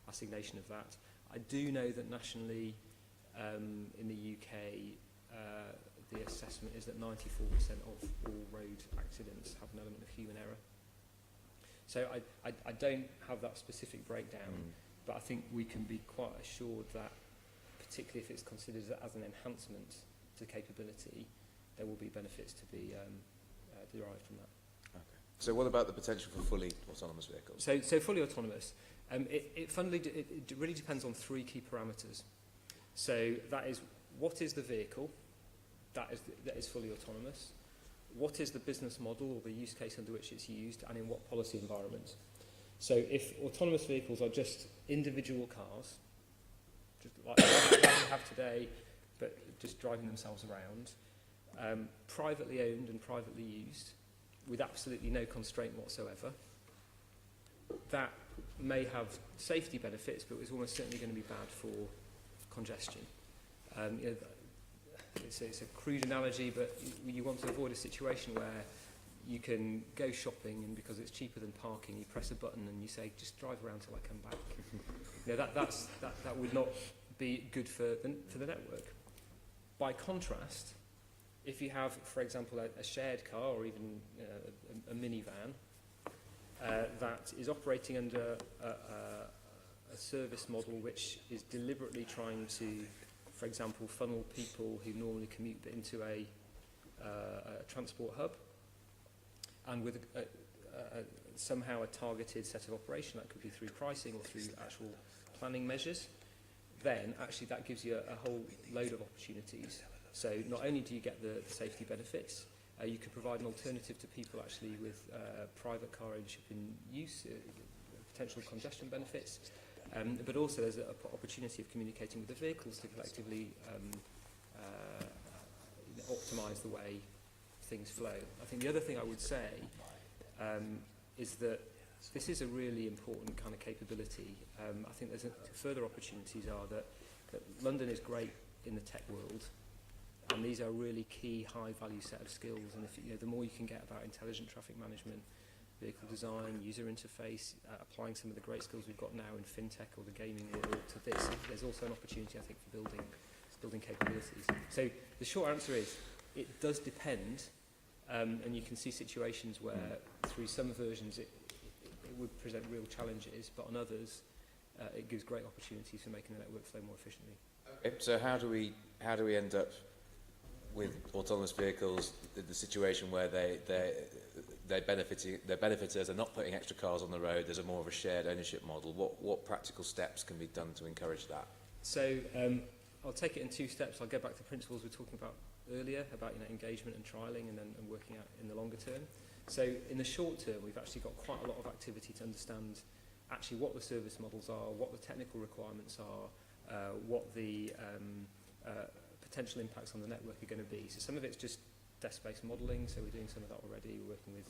assignation of that. I do know that nationally, in the UK, the assessment is that 94% of all road accidents have an element of human error. So I don't have that specific breakdown. But I think we can be quite assured that, particularly if it's considered as an enhancement to capability, there will be benefits to be derived from that. Okay. So what about the potential for fully autonomous vehicles? So fully autonomous, it really depends on three key parameters. So that is, what is the vehicle that is fully autonomous? What is the business model or the use case under which it's used, and in what policy environment? So if autonomous vehicles are just individual cars, just like we have today, but just driving themselves around, privately owned and privately used, with absolutely no constraint whatsoever, that may have safety benefits, but it's almost certainly going to be bad for congestion. You know, it's a crude analogy, but you want to avoid a situation where you can go shopping and because it's cheaper than parking, you press a button and you say, just drive around till I come back. You know, that would not be good for the network. By contrast, if you have, for example, a shared car or even a minivan that is operating under a service model which is deliberately trying to, for example, funnel people who normally commute into a transport hub, and with somehow a targeted set of operation, that could be through pricing or through actual planning measures, then actually that gives you a whole load of opportunities. So not only do you get the safety benefits, you could provide an alternative to people actually with private car ownership in use, potential congestion benefits, but also there's an opportunity of communicating with the vehicles to collectively optimise the way things flow. I think the other thing I would say is that this is a really important kind of capability. I think there's further opportunities are that London is great in the tech world, and these are really key high-value set of skills. And if, you know, the more you can get about intelligent traffic management, vehicle design, user interface, applying some of the great skills we've got now in fintech or the gaming world to this, there's also an opportunity, I think, for building capabilities. So the short answer is, it does depend, and you can see situations where through some versions it would present real challenges, but on others it gives great opportunities for making the network flow more efficiently. Okay, so how do we end up with autonomous vehicles in the situation where their benefiters are not putting extra cars on the road? There's more of a shared ownership model. What practical steps can be done to encourage that? So I'll take it in two steps. I'll go back to principles we were talking about earlier about, you know, engagement and trialling, and then working out in the longer term. So in the short term, we've actually got quite a lot of activity to understand actually what the service models are, what the technical requirements are, what the potential impacts on the network are going to be. So some of it's just desk-based modelling, so we're doing some of that already. We're working with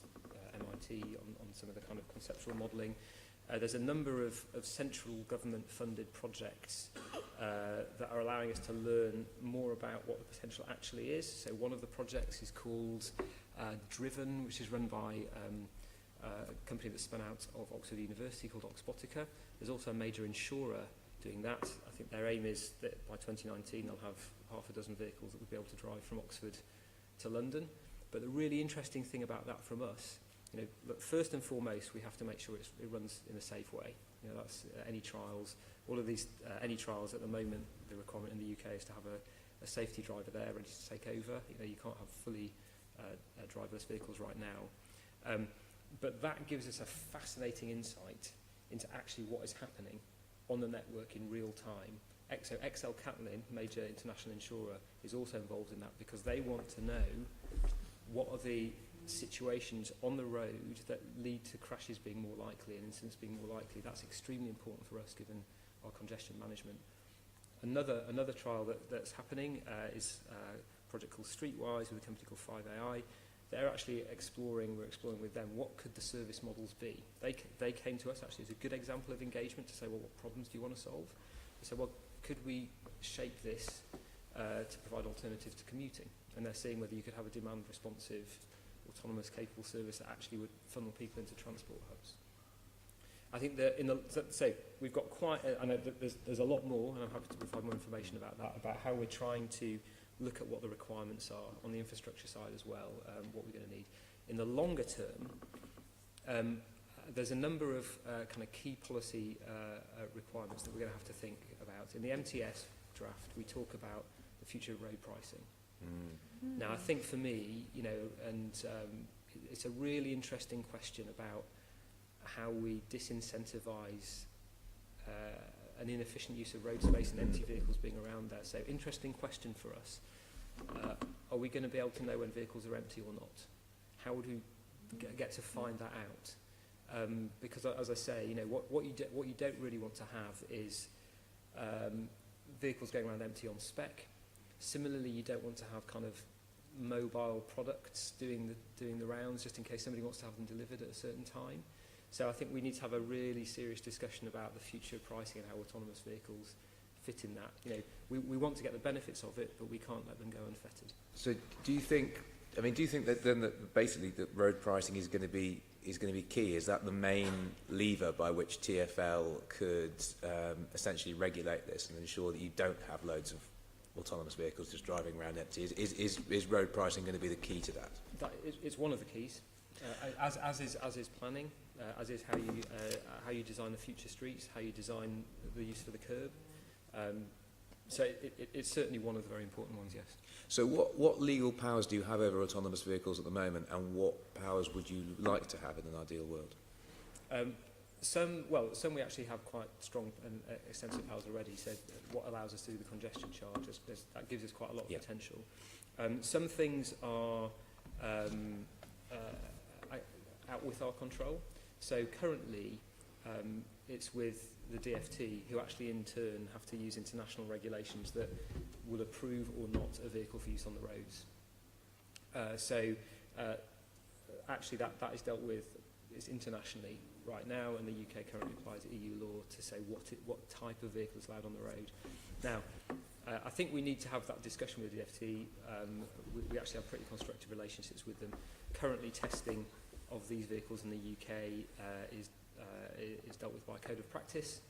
MIT on some of the kind of conceptual modelling. There's a number of central government-funded projects that are allowing us to learn more about what the potential actually is. So one of the projects is called Driven, which is run by a company that's spun out of Oxford University called Oxbotica. There's also a major insurer doing that. I think their aim is that by 2019 they'll have half a dozen vehicles that will be able to drive from Oxford to London. But the really interesting thing about that from us, you know, look, first and foremost, we have to make sure it runs in a safe way. You know, that's any trials. All of these any trials at the moment, the requirement in the UK is to have a safety driver there ready to take over. You know, you can't have fully driverless vehicles right now. But that gives us a fascinating insight into actually what is happening on the network in real time. So XL Catlin, major international insurer, is also involved in that because they want to know what are the situations on the road that lead to crashes being more likely and incidents being more likely. That's extremely important for us given our congestion management. Another trial that's happening is a project called Streetwise with a company called 5AI. They're actually we're exploring with them, what could the service models be? They came to us actually as a good example of engagement to say, well, what problems do you want to solve? They said, well, could we shape this to provide alternatives to commuting? And they're seeing whether you could have a demand responsive, autonomous capable service that actually would funnel people into transport hubs. I think that so we've got I know that there's a lot more, and I'm happy to provide more information about that, about how we're trying to look at what the requirements are on the infrastructure side as well, what we're going to need. In the longer term, there's a number of kind of key policy requirements that we're going to have to think about. In the MTS draft, we talk about the future of road pricing. Now, I think for me, you know, and it's a really interesting question about how we disincentivise an inefficient use of road space and empty vehicles being around there. So interesting question for us. Are we going to be able to know when vehicles are empty or not? How would we get to find that out? Because as I say, you know, what you don't really want to have is vehicles going around empty on spec. Similarly, you don't want to have kind of mobile products doing the rounds just in case somebody wants to have them delivered at a certain time. So I think we need to have a really serious discussion about the future of pricing and how autonomous vehicles fit in that. You know, we want to get the benefits of it, but we can't let them go unfettered. So do you think that then that basically that road pricing is going to be key? Is that the main lever by which TfL could essentially regulate this and ensure that you don't have loads of autonomous vehicles just driving around empty? Is road pricing going to be the key to that? It's one of the keys, as is planning, as is how you design the future streets, how you design the use of the curb. So it's certainly one of the very important ones, yes. So what legal powers do you have over autonomous vehicles at the moment, and what powers would you like to have in an ideal world? Some we actually have quite strong and extensive powers already. So what allows us to do the congestion charge, that gives us quite a lot of potential. Some things are out with our control. So currently it's with the DFT, who actually in turn have to use international regulations that will approve or not a vehicle for use on the roads. Actually that is dealt with internationally right now, and the UK currently applies EU law to say what type of vehicle is allowed on the road. Now, I think we need to have that discussion with the DFT. We actually have pretty constructive relationships with them. Currently, testing of these vehicles in the UK is dealt with by Code of Practice.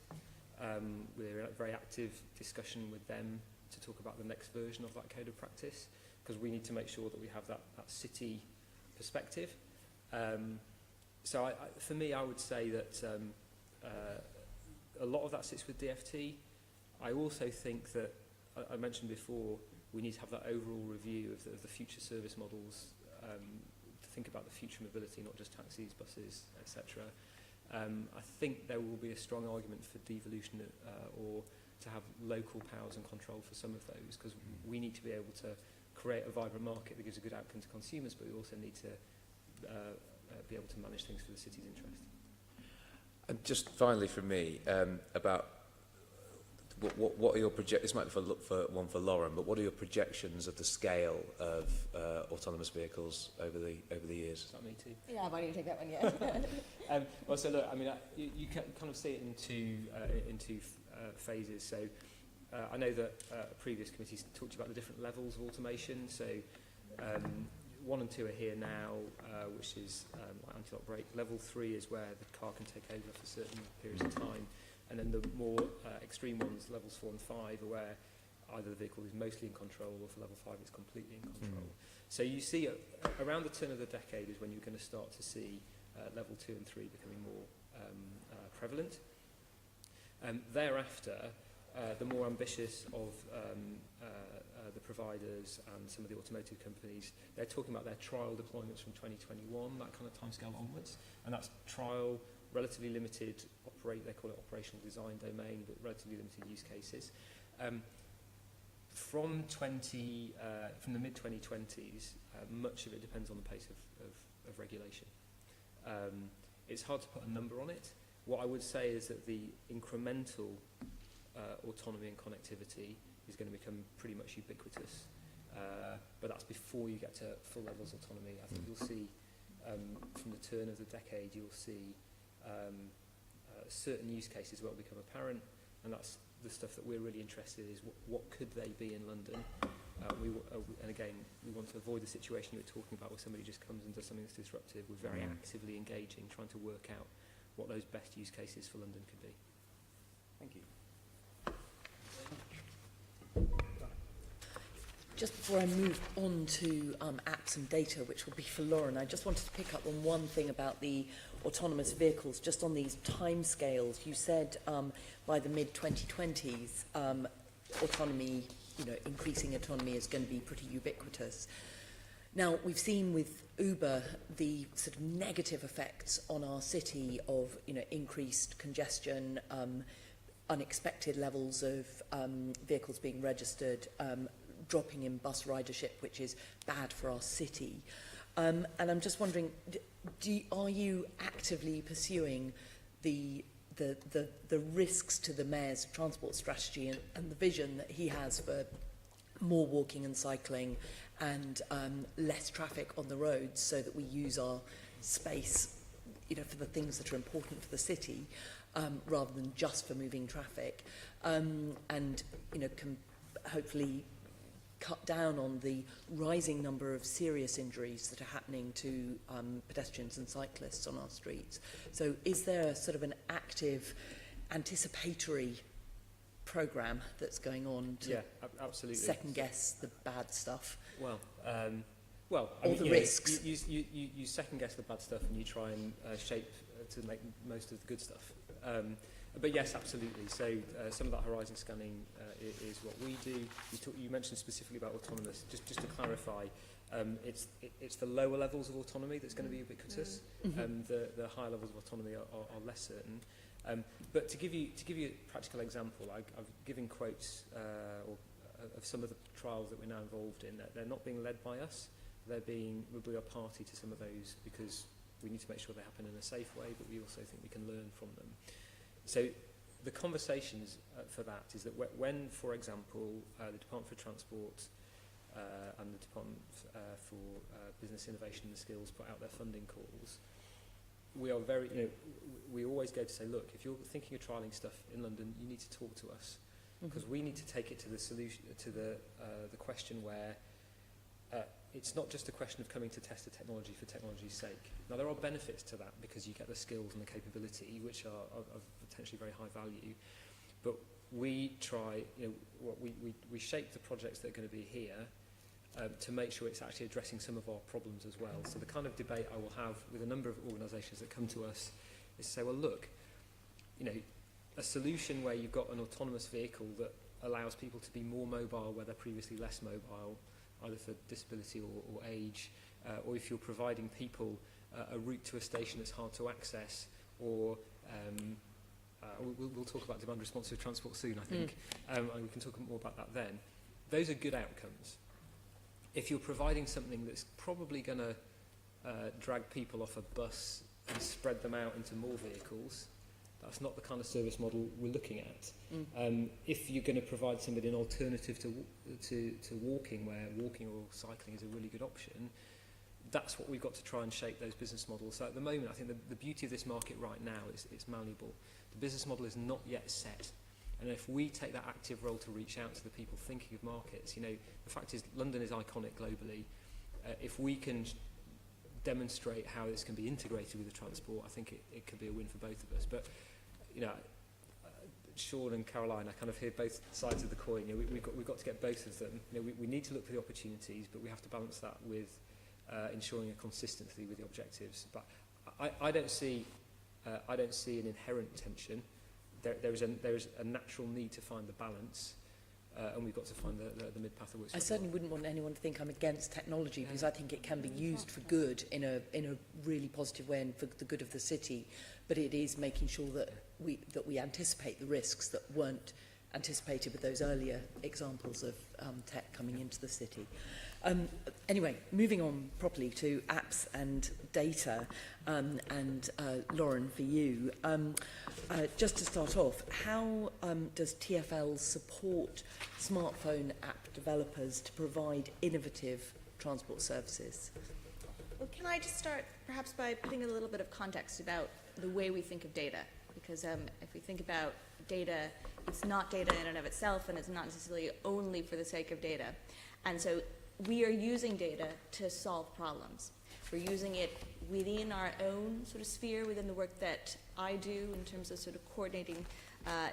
We're in a very active discussion with them to talk about the next version of that Code of Practice, because we need to make sure that we have that city perspective. So for me, I would say that a lot of that sits with DFT. I also think that, I mentioned before, we need to have that overall review of the future service models, to think about the future mobility, not just taxis, buses, etc. I think there will be a strong argument for devolution or to have local powers and control for some of those, because we need to be able to create a vibrant market that gives a good outcome to consumers, but we also need to be able to manage things for the city's interest. And just finally from me, about what are your this might be one for Lauren, but what are your projections of the scale of autonomous vehicles over the years? Is that me too? Yeah, why don't you take that one, yeah. Well, so look, I mean, you can kind of see it into phases. So I know that previous committees talked about the different levels of automation. So 1 and 2 are here now, which is like anti-lock brake. Level 3 is where the car can take over for certain periods of time. And then the more extreme ones, levels 4 and 5, are where either the vehicle is mostly in control, or for level 5 it's completely in control. So you see around the turn of the decade is when you're going to start to see level 2 and 3 becoming more prevalent. Thereafter, the more ambitious of the providers and some of the automotive companies, they're talking about their trial deployments from 2021, that kind of timescale onwards, and that's trial, relatively limited, they call it operational design domain, but relatively limited use cases. From the mid-2020s, much of it depends on the pace of regulation. It's hard to put a number on it. What I would say is that the incremental autonomy and connectivity is going to become pretty much ubiquitous, but that's before you get to full levels of autonomy. I think you'll see, from the turn of the decade, you'll see certain use cases where it will become apparent, and that's the stuff that we're really interested in, is what could they be in London. And again, we want to avoid the situation you were talking about where somebody just comes and does something that's disruptive. We're very actively engaging, trying to work out what those best use cases for London could be. Thank you. Just before I move on to apps and data, which will be for Lauren, I just wanted to pick up on one thing about the autonomous vehicles, just on these timescales. You said by the mid-2020s, autonomy, increasing autonomy is going to be pretty ubiquitous. Now, we've seen with Uber the sort of negative effects on our city of, you know, increased congestion, unexpected levels of vehicles being registered, dropping in bus ridership, which is bad for our city. And I'm just wondering, are you actively pursuing the risks to the mayor's transport strategy and the vision that he has for more walking and cycling and less traffic on the roads, so that we use our space, you know, for the things that are important for the city, rather than just for moving traffic, and, you know, can hopefully cut down on the rising number of serious injuries that are happening to pedestrians and cyclists on our streets. So is there sort of an active anticipatory programme that's going on to absolutely. second guess the bad stuff? Well, or the risks. You second guess the bad stuff and you try and shape to make most of the good stuff. But yes, absolutely. So some of that horizon scanning is what we do. You mentioned specifically about autonomous. Just to clarify, it's the lower levels of autonomy that's going to be ubiquitous. The higher levels of autonomy are less certain. But to give you a practical example, I've given quotes of some of the trials that we're now involved in. They're not being led by us. We'll be a party to some of those because we need to make sure they happen in a safe way, but we also think we can learn from them. So the conversations for that is that when, for example, the Department for Transport and the Department for Business Innovation and Skills put out their funding calls, we are very, you know, we always go to say, look, if you're thinking of trialling stuff in London, you need to talk to us, because we need to take it to the solution, to the question where it's not just a question of coming to test the technology for technology's sake. Now, there are benefits to that because you get the skills and the capability, which are of potentially very high value. But we try, you know, we shape the projects that are going to be here to make sure it's actually addressing some of our problems as well. So the kind of debate I will have with a number of organisations that come to us is to say, well, look, you know, a solution where you've got an autonomous vehicle that allows people to be more mobile where they're previously less mobile, either for disability or age, or if you're providing people a route to a station that's hard to access, or we'll talk about demand responsive transport soon, I think, and we can talk more about that then. Those are good outcomes. If you're providing something that's probably going to drag people off a bus and spread them out into more vehicles, that's not the kind of service model we're looking at. If you're going to provide somebody an alternative to walking, where walking or cycling is a really good option, that's what we've got to try and shape those business models. So at the moment, I think the beauty of this market right now is it's malleable. The business model is not yet set. And if we take that active role to reach out to the people thinking of markets, you know, the fact is London is iconic globally. If we can demonstrate how this can be integrated with the transport, I think it could be a win for both of us. But, you know, Sean and Caroline, I kind of hear both sides of the coin. You know, we've got to get both of them. You know, we need to look for the opportunities, but we have to balance that with ensuring a consistency with the objectives. But I don't see an inherent tension. There is a natural need to find the balance, and we've got to find the mid-path that works. I certainly wouldn't want anyone to think I'm against technology, because I think it can be used for good in a really positive way and for the good of the city. But it is making sure that we anticipate the risks that weren't anticipated with those earlier examples of tech coming into the city. Anyway, moving on properly to apps and data, and Lauren, for you, just to start off, how does TfL support smartphone app developers to provide innovative transport services? Well, can I just start perhaps by putting a little bit of context about the way we think of data? Because if we think about data, it's not data in and of itself, and it's not necessarily only for the sake of data. And so we are using data to solve problems. We're using it within our own sort of sphere, within the work that I do in terms of sort of coordinating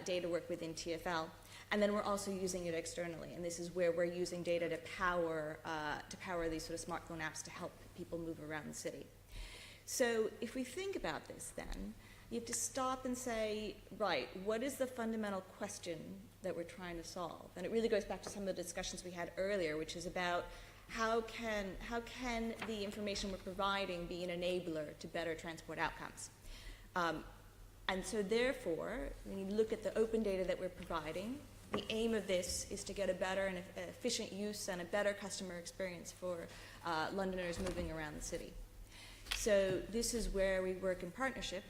data work within TfL. And then we're also using it externally. And this is where we're using data to power these sort of smartphone apps to help people move around the city. So if we think about this then, you have to stop and say, right, what is the fundamental question that we're trying to solve? And it really goes back to some of the discussions we had earlier, which is about how can the information we're providing be an enabler to better transport outcomes? And so therefore, when you look at the open data that we're providing, the aim of this is to get a better and efficient use and a better customer experience for Londoners moving around the city. So this is where we work in partnership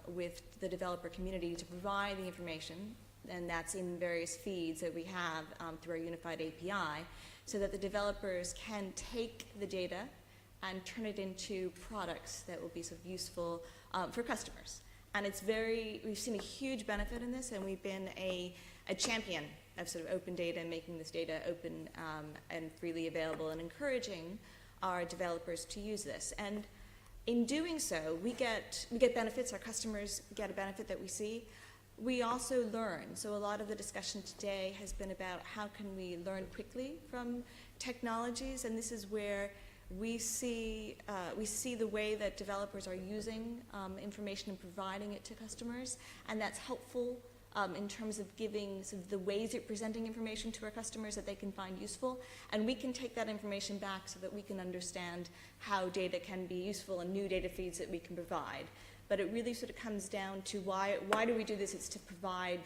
with the developer community to provide the information, and that's in various feeds that we have through our unified API, so that the developers can take the data and turn it into products that will be sort of useful for customers. And we've seen a huge benefit in this, and we've been a champion of sort of open data and making this data open and freely available and encouraging our developers to use this. And in doing so, we get benefits, our customers get a benefit that we see. We also learn. So a lot of the discussion today has been about how can we learn quickly from technologies, and this is where we see the way that developers are using information and providing it to customers, and that's helpful in terms of giving sort of the ways you're presenting information to our customers that they can find useful, and we can take that information back so that we can understand how data can be useful and new data feeds that we can provide. But it really sort of comes down to why do we do this? It's to provide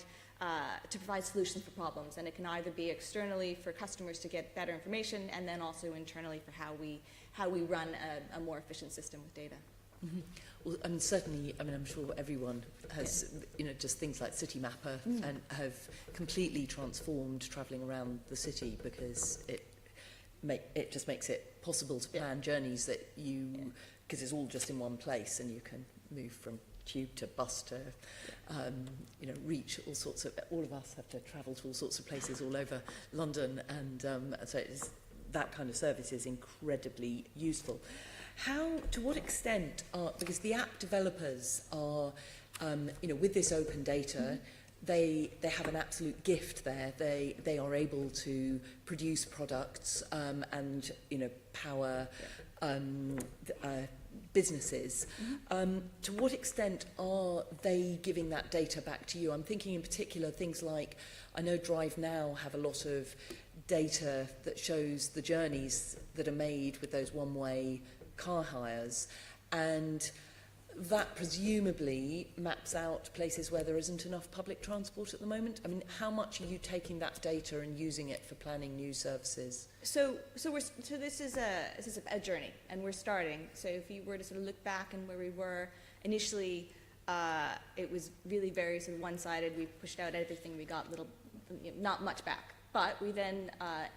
solutions for problems, and it can either be externally for customers to get better information, and then also internally for how we run a more efficient system with data. Mm-hmm. Well, I mean, certainly, I mean, I'm sure everyone has, you know, just things like City Mapper and have completely transformed travelling around the city, because it just makes it possible to plan journeys that because it's all just in one place, and you can move from tube to bus to, you know, reach all of us have to travel to all sorts of places all over London, and so that kind of service is incredibly useful. To what extent because the app developers are, you know, with this open data, they have an absolute gift there. They are able to produce products and, you know, power businesses. To what extent are they giving that data back to you? I'm thinking in particular things like, I know Drive Now have a lot of data that shows the journeys that are made with those one-way car hires, and that presumably maps out places where there isn't enough public transport at the moment. I mean, how much are you taking that data and using it for planning new services? So this is a journey, and we're starting. So if you were to sort of look back and where we were initially, it was really very sort of one-sided. We pushed out everything, we got not much back. But we then,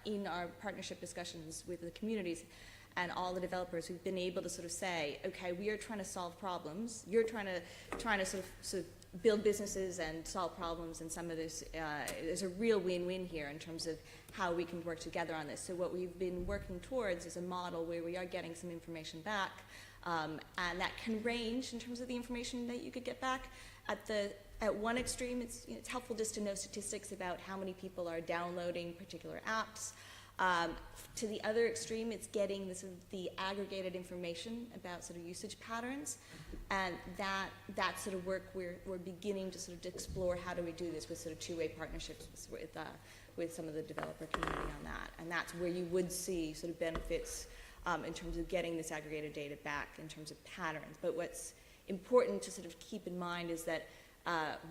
in our partnership discussions with the communities and all the developers, we've been able to sort of say, okay, we are trying to solve problems. You're trying to sort of build businesses and solve problems, and some of this, there's a real win-win here in terms of how we can work together on this. So what we've been working towards is a model where we are getting some information back, and that can range in terms of the information that you could get back. At one extreme, it's helpful just to know statistics about how many people are downloading particular apps. To the other extreme, it's getting the aggregated information about sort of usage patterns, and that sort of work we're beginning to sort of explore. How do we do this with sort of two-way partnerships with some of the developer community on that, and that's where you would see sort of benefits in terms of getting this aggregated data back in terms of patterns. But what's important to sort of keep in mind is that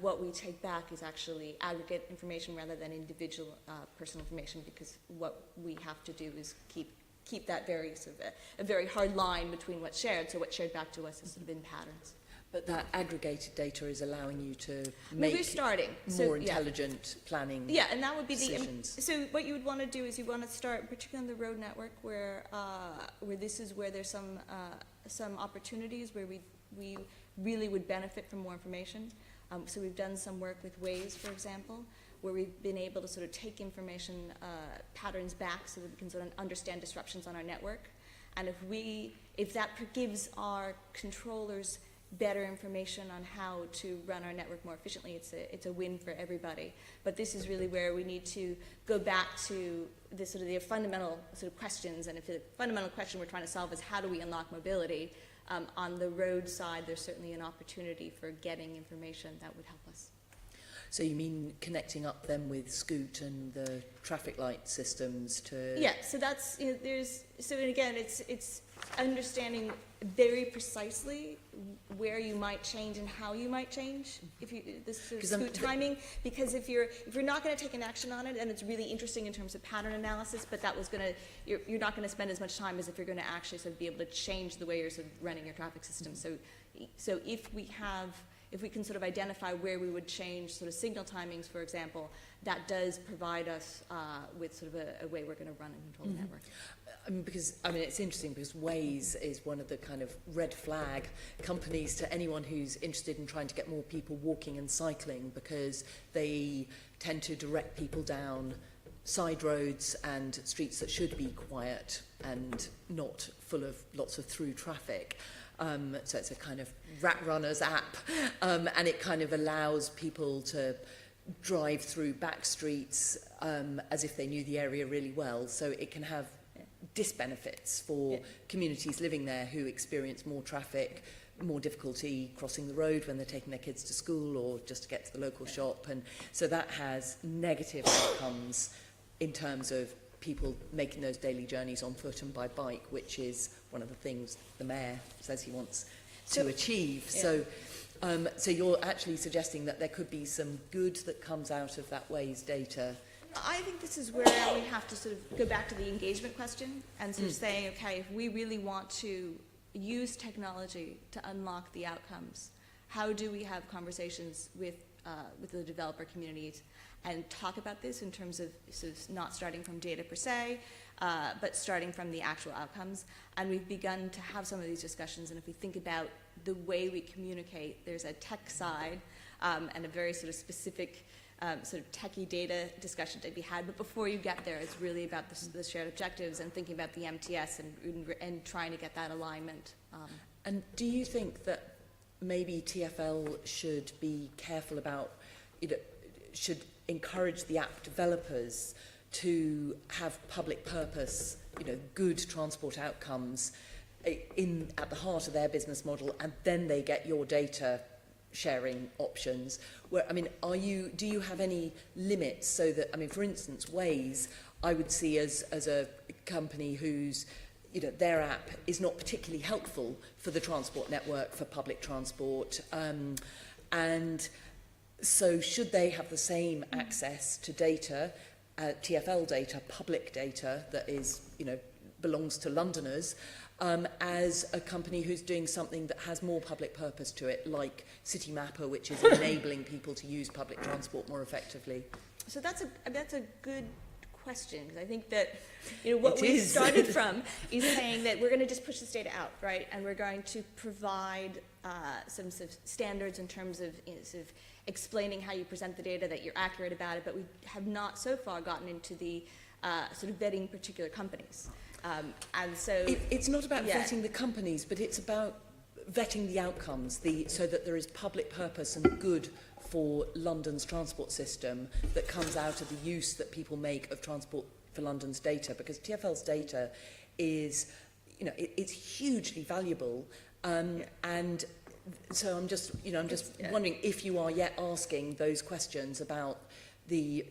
what we take back is actually aggregate information rather than individual personal information, because what we have to do is keep that very sort of a very hard line between what's shared. So what's shared back to us is sort of in patterns. But that aggregated data is allowing you to make more intelligent planning. Yeah, and that would be decisions. So what you would want to do is you want to start, particularly on the road network, where this is where there's some opportunities where we really would benefit from more information. So we've done some work with RAeS, for example, where we've been able to sort of take information patterns back so that we can sort of understand disruptions on our network. And if that gives our controllers better information on how to run our network more efficiently, it's a win for everybody. But this is really where we need to go back to the sort of the fundamental sort of questions. And if the fundamental question we're trying to solve is how do we unlock mobility, on the road side, there's certainly an opportunity for getting information that would help us. So you mean connecting up them with Scoot and the traffic light systems to... Yeah, so that's, you know, so again, it's understanding very precisely where you might change and how you might change, if you, this sort of Scoot timing, because if you're not going to take an action on it, and it's really interesting in terms of pattern analysis, but that was going to, you're not going to spend as much time as if you're going to actually sort of be able to change the way you're sort of running your traffic system. So if we can sort of identify where we would change sort of signal timings, for example, that does provide us with sort of a way we're going to run and control the network. Because, I mean, it's interesting because RAeS is one of the kind of red flag companies to anyone who's interested in trying to get more people walking and cycling, because they tend to direct people down side roads and streets that should be quiet and not full of lots of through traffic. So it's a kind of rat runners app, and it kind of allows people to drive through back streets as if they knew the area really well. So it can have disbenefits for communities living there who experience more traffic, more difficulty crossing the road when they're taking their kids to school or just to get to the local shop. And so that has negative outcomes in terms of people making those daily journeys on foot and by bike, which is one of the things the mayor says he wants to achieve. So you're actually suggesting that there could be some good that comes out of that RAeS data. I think this is where we have to sort of go back to the engagement question and sort of say, okay, if we really want to use technology to unlock the outcomes, how do we have conversations with the developer communities and talk about this in terms of sort of not starting from data per se, but starting from the actual outcomes. And we've begun to have some of these discussions, and if we think about the way we communicate, there's a tech side and a very sort of specific sort of techie data discussion to be had, but before you get there, it's really about the shared objectives and thinking about the MTS and trying to get that alignment. And do you think that maybe TfL should be careful about, should encourage the app developers to have public purpose, good transport outcomes at the heart of their business model, and then they get your data sharing options? Where, I mean, do you have any limits so that, I mean, for instance, RAeS, I would see as a company whose, their app is not particularly helpful for the transport network, for public transport, and so should they have the same access to data, TfL data, public data that is, belongs to Londoners, as a company who's doing something that has more public purpose to it, like City Mapper, which is enabling people to use public transport more effectively? So that's a good question, because I think that what we started from is saying that we're going to just push this data out, right? And we're going to provide some sort of standards in terms of sort of explaining how you present the data, that you're accurate about it, but we have not so far gotten into the sort of vetting particular companies. And so it's not about vetting the companies, but it's about vetting the outcomes, so that there is public purpose and good for London's transport system that comes out of the use that people make of Transport for London's data, because TfL's data is, it's hugely valuable, and so I'm just wondering if you are yet asking those questions about the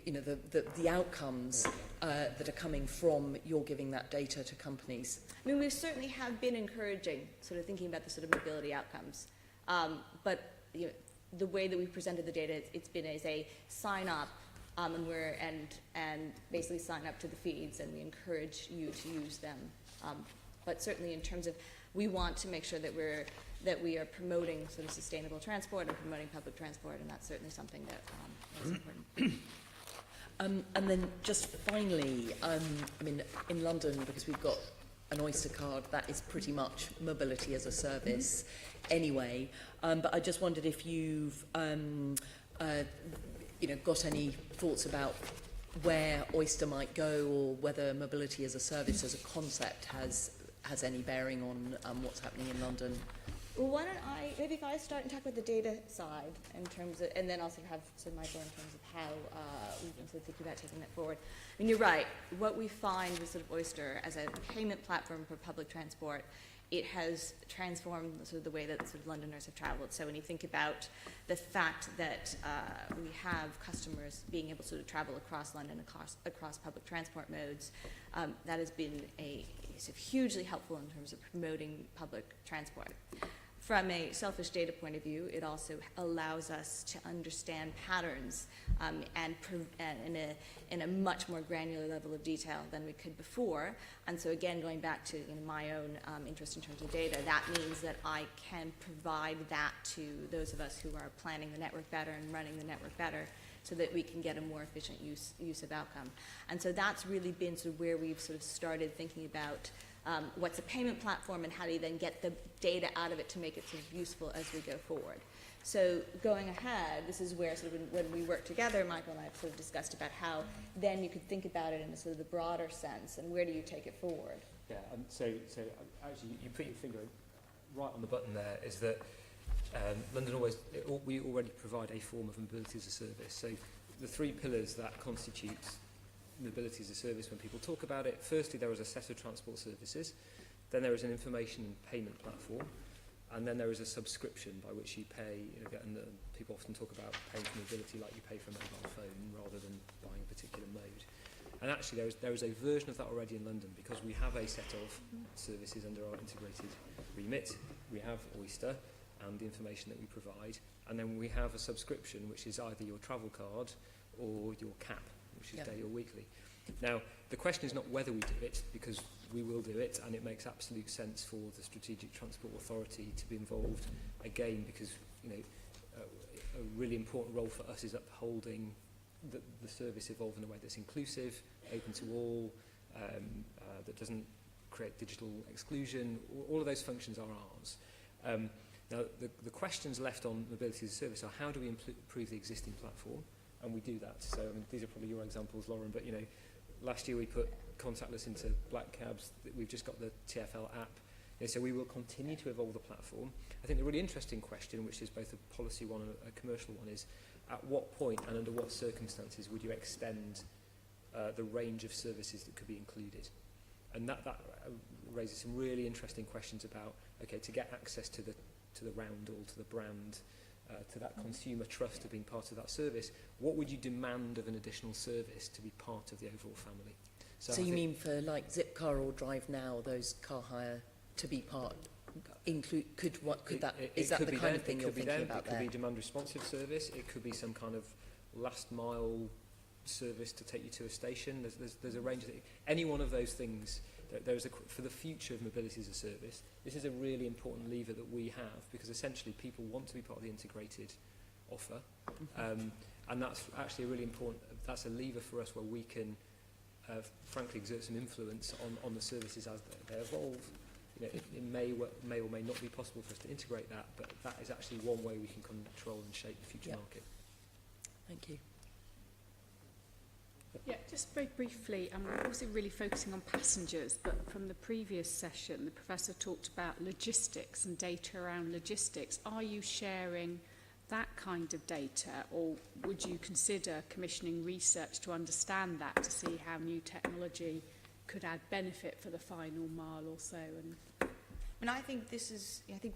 outcomes that are coming from your giving that data to companies. I mean, we certainly have been encouraging sort of thinking about the sort of mobility outcomes, but the way that we've presented the data, it's been as a sign up, and basically sign up to the feeds, and we encourage you to use them. But certainly in terms of, we want to make sure that we are promoting sort of sustainable transport and promoting public transport, and that's certainly something that is important. And then just finally, I mean, in London, because we've got an Oyster card, that is pretty much mobility as a service anyway. But I just wondered if you've, got any thoughts about where Oyster might go, or whether mobility as a service as a concept has any bearing on what's happening in London. Well, why don't maybe if I start and talk about the data side in terms of, and then also have Michael in terms of how we can sort of think about taking that forward. I mean, you're right. What we find with sort of Oyster as a payment platform for public transport it has transformed sort of the way that sort of Londoners have traveled. So when you think about the fact that we have customers being able to sort of travel across London, across public transport modes, that has been sort of hugely helpful in terms of promoting public transport. From a selfish data point of view, it also allows us to understand patterns and in a much more granular level of detail than we could before. And so again, going back to my own interest in terms of data, that means that I can provide that to those of us who are planning the network better and running the network better, so that we can get a more efficient use of outcome. And so that's really been sort of where we've sort of started thinking about what's a payment platform and how do you then get the data out of it to make it sort of useful as we go forward. So going ahead, this is where sort of when we work together, Michael and I have sort of discussed about how then you could think about it in a sort of the broader sense and where do you take it forward. Yeah, so actually you put your finger right on the button there, is that we already provide a form of mobility as a service. So the three pillars that constitute mobility as a service when people talk about it, firstly there is a set of transport services, then there is an information and payment platform, and then there is a subscription by which you pay, and people often talk about paying for mobility like you pay for a mobile phone rather than buying a particular mode. And actually there is a version of that already in London, because we have a set of services under our integrated remit. We have Oyster and the information that we provide, and then we have a subscription which is either your travel card or your cap, which is daily or weekly. Now, the question is not whether we do it, because we will do it, and it makes absolute sense for the Strategic Transport Authority to be involved, again, because a really important role for us is upholding the service evolve in a way that's inclusive, open to all, that doesn't create digital exclusion. All of those functions are ours. Now, the questions left on mobility as a service are how do we improve the existing platform? And we do that. So these are probably your examples, Lauren, but last year we put contactless into black cabs. We've just got the TfL app. So we will continue to evolve the platform. I think the really interesting question, which is both a policy one and a commercial one, is at what point and under what circumstances would you extend the range of services that could be included? And that raises some really interesting questions about, okay, to get access to the round or to the brand, to that consumer trust of being part of that service, what would you demand of an additional service to be part of the overall family? So you mean for like Zipcar or Drive Now, those car hire to be part, is that the kind of thing you're thinking about there? It could be demand responsive service, it could be some kind of last mile service to take you to a station. There's a range of things. Any one of those things, for the future of mobility as a service, this is a really important lever that we have, because essentially people want to be part of the integrated offer, and that's actually a really important, that's a lever for us where we can frankly exert some influence on the services as they evolve. It may or may not be possible for us to integrate that, but that is actually one way we can control and shape the future market. Thank you. Yeah, just very briefly, we're obviously really focusing on passengers, but from the previous session, the professor talked about logistics and data around logistics. Are you sharing that kind of data, or would you consider commissioning research to understand that, to see how new technology could add benefit for the final mile or so? And I think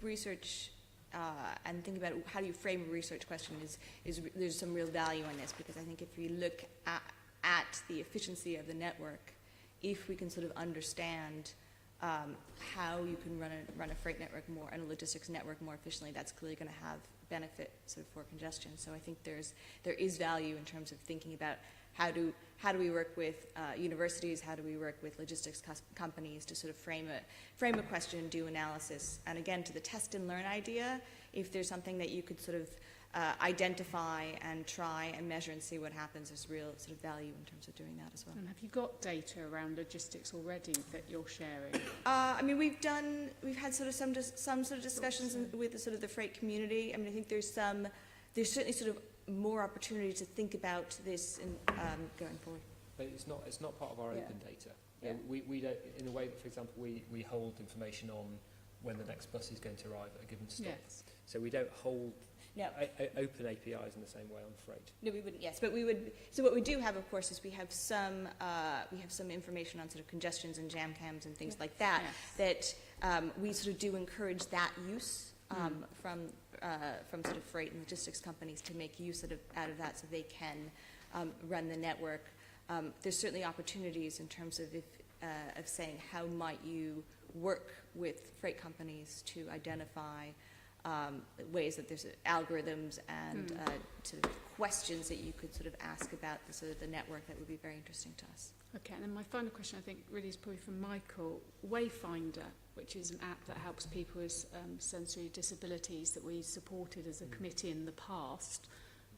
research and think about how do you frame a research question is there's some real value in this, because I think if we look at the efficiency of the network, if we can sort of understand how you can run a freight network and a logistics network more efficiently, that's clearly going to have benefit sort of for congestion. So I think there is value in terms of thinking about how do we work with universities, how do we work with logistics companies to sort of frame a question, do analysis, and again to the test and learn idea, if there's something that you could sort of identify and try and measure and see what happens, there's real sort of value in terms of doing that as well. And have you got data around logistics already that you're sharing? I mean, we've had sort of some sort of discussions with the sort of the freight community. I mean, I think there's certainly sort of more opportunity to think about this going forward. But it's not part of our open data. Yeah. We don't, in a way that, for example, we hold information on when the next bus is going to arrive at a given stop. Yes. So we don't hold Now, open APIs in the same way, I'm afraid. no, we wouldn't. Yes, but we would. So what we do have, of course, is we have some information on sort of congestions and jam cams and things like that. Yes. That we sort of do encourage that use from sort of freight and logistics companies to make use out of that, so they can run the network. There's certainly opportunities in terms of saying how might you work with freight companies to identify ways that there's algorithms and sort of questions that you could sort of ask about the sort of the network that would be very interesting to us. Okay, and then my final question, I think, really is probably from Michael. Wayfinder, which is an app that helps people with sensory disabilities that we supported as a committee in the past,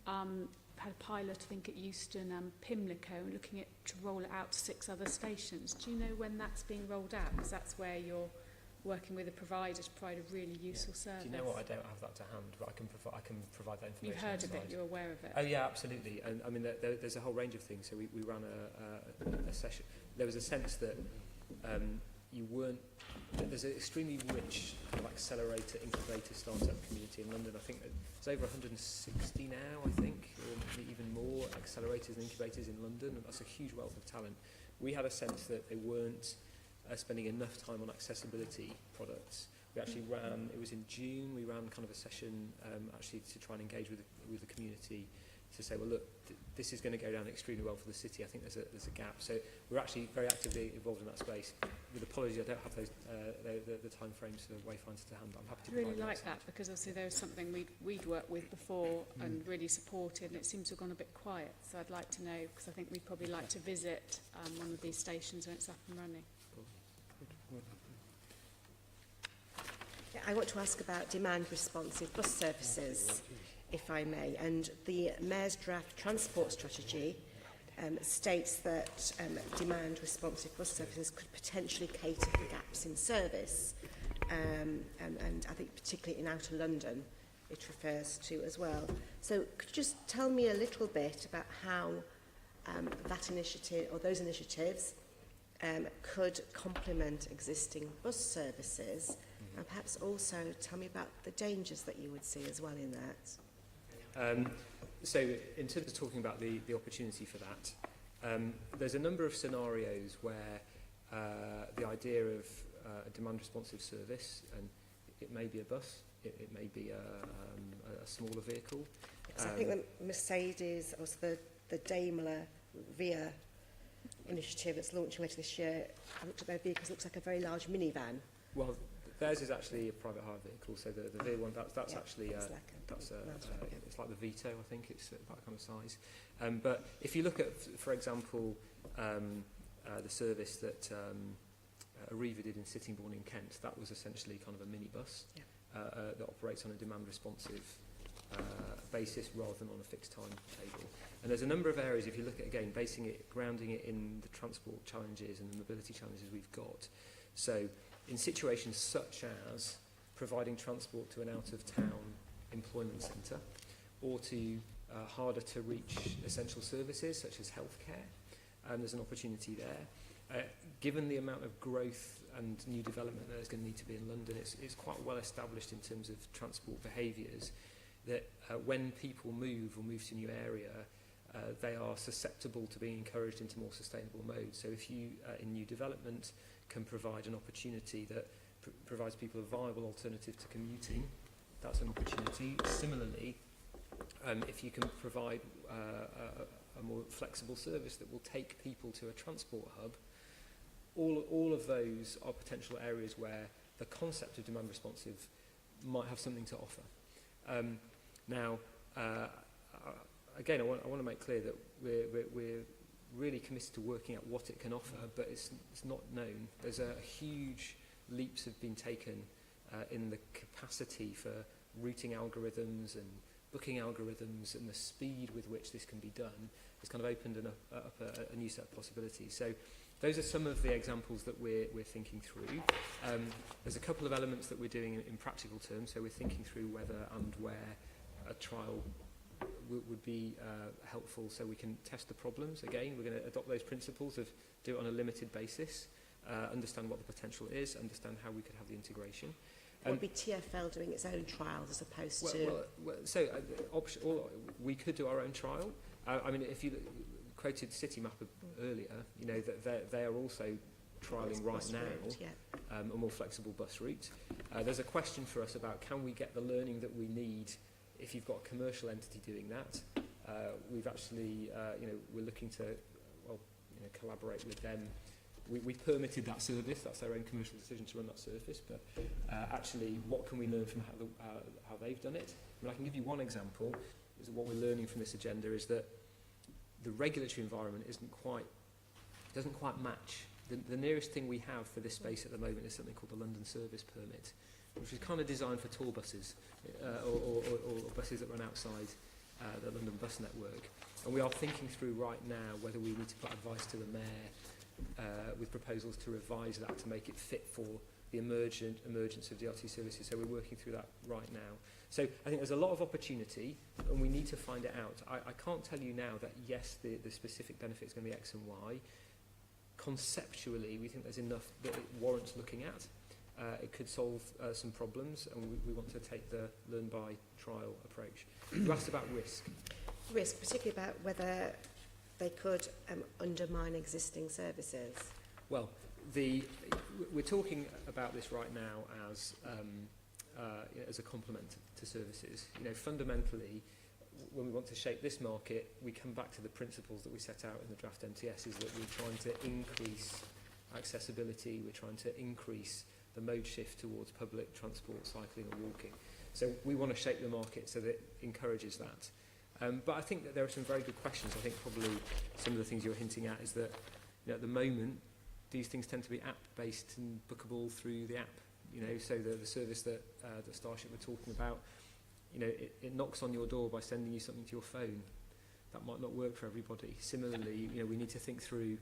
had a pilot, I think, at Euston and Pimlico, looking to roll it out to 6 other stations. Do you know when that's being rolled out? Because that's where you're working with a provider to provide a really useful service. Do you know what? I don't have that to hand, but I can provide that information. You've heard of it, you're aware of it. Oh yeah, absolutely. And I mean, there's a whole range of things. So we ran a session. There was a sense that you weren't. There's an extremely rich kind of accelerator, incubator, startup community in London. I think it's over 160 now, I think, or maybe even more accelerators and incubators in London. And that's a huge wealth of talent. We had a sense that they weren't spending enough time on accessibility products. We actually ran, it was in June, we ran kind of a session actually to try and engage with the community to say, well, look, this is going to go down extremely well for the city. I think there's a gap. So we're actually very actively involved in that space. With apologies, I don't have those the time frames for Wayfinders to hand. I'm happy to I really provide like that, because obviously there was something we'd worked with before and really supported, and it seems to have gone a bit quiet. So I'd like to know, because I think we'd probably like to visit one of these stations when it's up and running. Yeah, I want to ask about demand responsive bus services, if I may. And the Mayor's draft transport strategy states that demand responsive bus services could potentially cater for gaps in service. And I think particularly in outer London it refers to as well. So could you just tell me a little bit about how that initiative or those initiatives could complement existing bus services, and perhaps also tell me about the dangers that you would see as well in that. So in terms of talking about the opportunity for that, there's a number of scenarios where the idea of a demand responsive service, and it may be a bus, it may be a smaller vehicle. Because I think the Mercedes, or the Daimler VIA initiative that's launching later this year, I looked at their vehicles, it looks like a very large minivan. Well, theirs is actually a private hire vehicle, so the VIA one, that's Yeah, actually, it's like it's like the Vito, I think, it's that kind of size. But if you look at, for example, the service that Arriva did in Sittingbourne in Kent, that was essentially kind of a minibus that operates on a demand responsive basis rather than on a fixed timetable. And there's a number of areas, if you look at, again, grounding it in the transport challenges and the mobility challenges we've got. So in situations such as providing transport to an out-of-town employment centre, or to harder to reach essential services such as healthcare, there's an opportunity there. Given the amount of growth and new development there's going to need to be in London, it's quite well established in terms of transport behaviours that when people move to a new area, they are susceptible to being encouraged into more sustainable modes. So if you, in new development, can provide an opportunity that provides people a viable alternative to commuting, that's an opportunity. Similarly, if you can provide a more flexible service that will take people to a transport hub, all of those are potential areas where the concept of demand responsive might have something to offer. Now, again, I want to make clear that we're really committed to working out what it can offer, but it's not known. There's huge leaps have been taken in the capacity for routing algorithms and booking algorithms, and the speed with which this can be done has kind of opened up a new set of possibilities. So those are some of the examples that we're thinking through. There's a couple of elements that we're doing in practical terms, so we're thinking through whether and where a trial would be helpful, so we can test the problems. Again, we're going to adopt those principles of do it on a limited basis, understand what the potential is, understand how we could have the integration. Would be TfL doing its own trials as opposed to... We could do our own trial. I mean, if you quoted Citymap earlier, you know, that they are also trialling right now a more flexible bus route. There's a question for us about can we get the learning that we need if you've got a commercial entity doing that. We've actually, you know, we're looking to, well, you know, collaborate with them. We permitted that service, that's their own commercial decision to run that service, but actually what can we learn from how they've done it? I mean, I can give you one example, is that what we're learning from this agenda is that the regulatory environment doesn't quite match. The nearest thing we have for this space at the moment is something called the London Service Permit, which is kind of designed for tour buses or buses that run outside the London bus network. And we are thinking through right now whether we need to put advice to the Mayor with proposals to revise that to make it fit for the emergence of DRT services. So we're working through that right now. So I think there's a lot of opportunity and we need to find it out. I can't tell you now that yes, the specific benefit is going to be X and Y. Conceptually, we think there's enough that it warrants looking at. It could solve some problems, and we want to take the learn by trial approach. You asked about risk. Risk, particularly about whether they could undermine existing services. Well, we're talking about this right now as a complement to services. You know, fundamentally, when we want to shape this market, we come back to the principles that we set out in the draft MTS, is that we're trying to increase accessibility, we're trying to increase the mode shift towards public transport, cycling and walking. So we want to shape the market so that it encourages that. But I think that there are some very good questions. I think probably some of the things you're hinting at is that, you know, at the moment, these things tend to be app-based and bookable through the app. You know, so the service that Starship were talking about, you know, it knocks on your door by sending you something to your phone. That might not work for everybody. Similarly, you know, we need to think through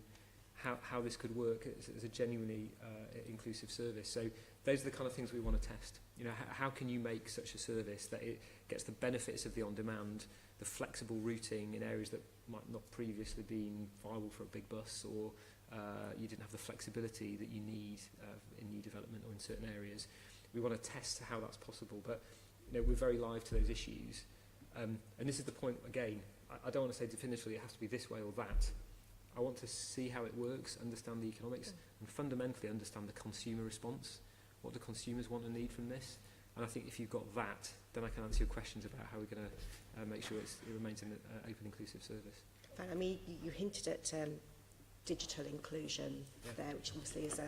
how this could work as a genuinely inclusive service. So those are the kind of things we want to test. You know, how can you make such a service that it gets the benefits of the on-demand, the flexible routing in areas that might not previously been viable for a big bus, or you didn't have the flexibility that you need in new development or in certain areas. We want to test how that's possible, but you know, we're very live to those issues. And this is the point, again, I don't want to say definitively it has to be this way or that. I want to see how it works, understand the economics, and fundamentally understand the consumer response. What do consumers want and need from this? And I think if you've got that, then I can answer your questions about how we're going to make sure it remains an open, inclusive service. I mean, you hinted at digital inclusion there, which obviously is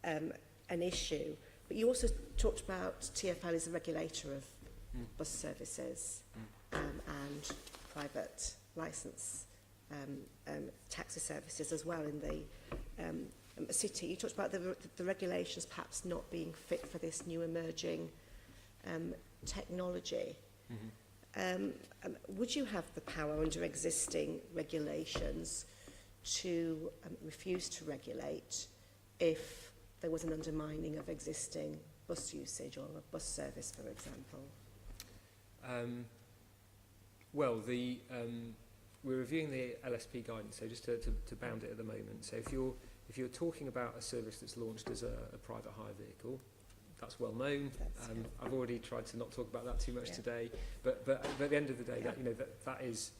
an issue. But you also talked about TfL as a regulator of bus services and private licence taxi services as well in the city. You talked about the regulations perhaps not being fit for this new emerging technology. Would you have the power under existing regulations to refuse to regulate if there was an undermining of existing bus usage or a bus service, for example? Well, we're reviewing the LSP guidance, so just to bound it at the moment. So if you're talking about a service that's launched as a private hire vehicle, that's well known. I've already tried to not talk about that too much today, but at the end of the day, that, you know, that is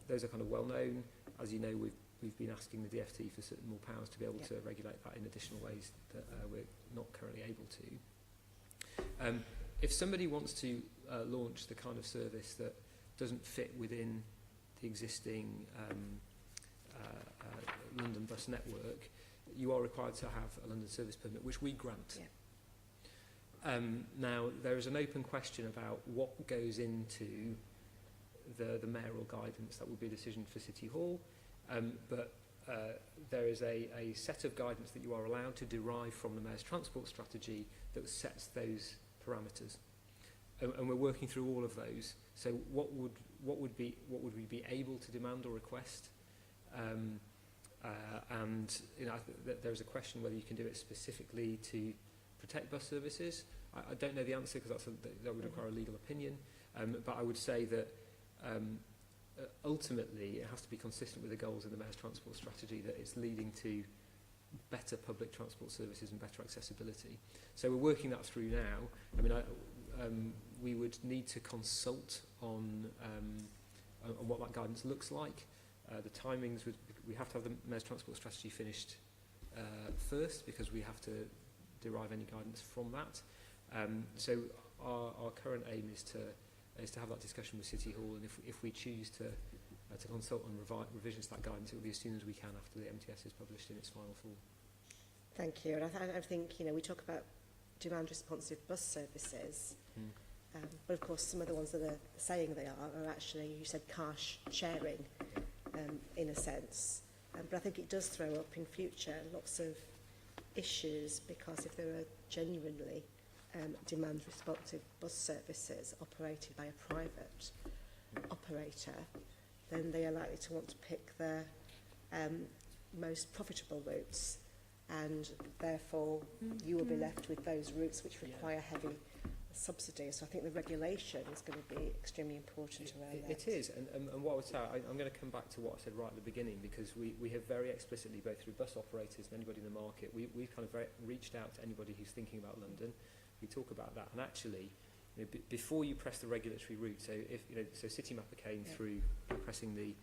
those are kind of well known. As you know, we've been asking the DfT for certain more powers to be able to regulate that in additional ways that we're not currently able to. If somebody wants to launch the kind of service that doesn't fit within the existing London bus network, you are required to have a London service permit, which we grant. Now, there is an open question about what goes into the mayoral guidance. That would be a decision for City Hall, but there is a set of guidance that you are allowed to derive from the mayor's transport strategy that sets those parameters, and we're working through all of those. So what would we be able to demand or request? And you know, there's a question whether you can do it specifically to protect bus services. I don't know the answer because that would require a legal opinion. But I would say that ultimately it has to be consistent with the goals of the mayor's transport strategy, that it's leading to better public transport services and better accessibility. So we're working that through now. I mean, we would need to consult on what that guidance looks like. The timings, we have to have the Mayor's Transport Strategy finished first, because we have to derive any guidance from that. So our current aim is to have that discussion with City Hall, and if we choose to consult on revisions to that guidance, it will be as soon as we can after the MTS is published in its final form. Thank you. And I think, we talk about demand-responsive bus services, but of course some of the ones that are saying they are actually, you said, car sharing, in a sense. But I think it does throw up in future lots of issues, because if there are genuinely demand-responsive bus services operated by a private operator, then they are likely to want to pick the most profitable routes, and therefore you will be left with those routes which require heavy subsidies. So I think the regulation is going to be extremely important around that. It is, and what I would say, I'm going to come back to what I said right at the beginning, because we have very explicitly, both through bus operators and anybody in the market, we've kind of reached out to anybody who's thinking about London. We talk about that, and actually, before you press the regulatory route, so if so Citymapper came through pressing the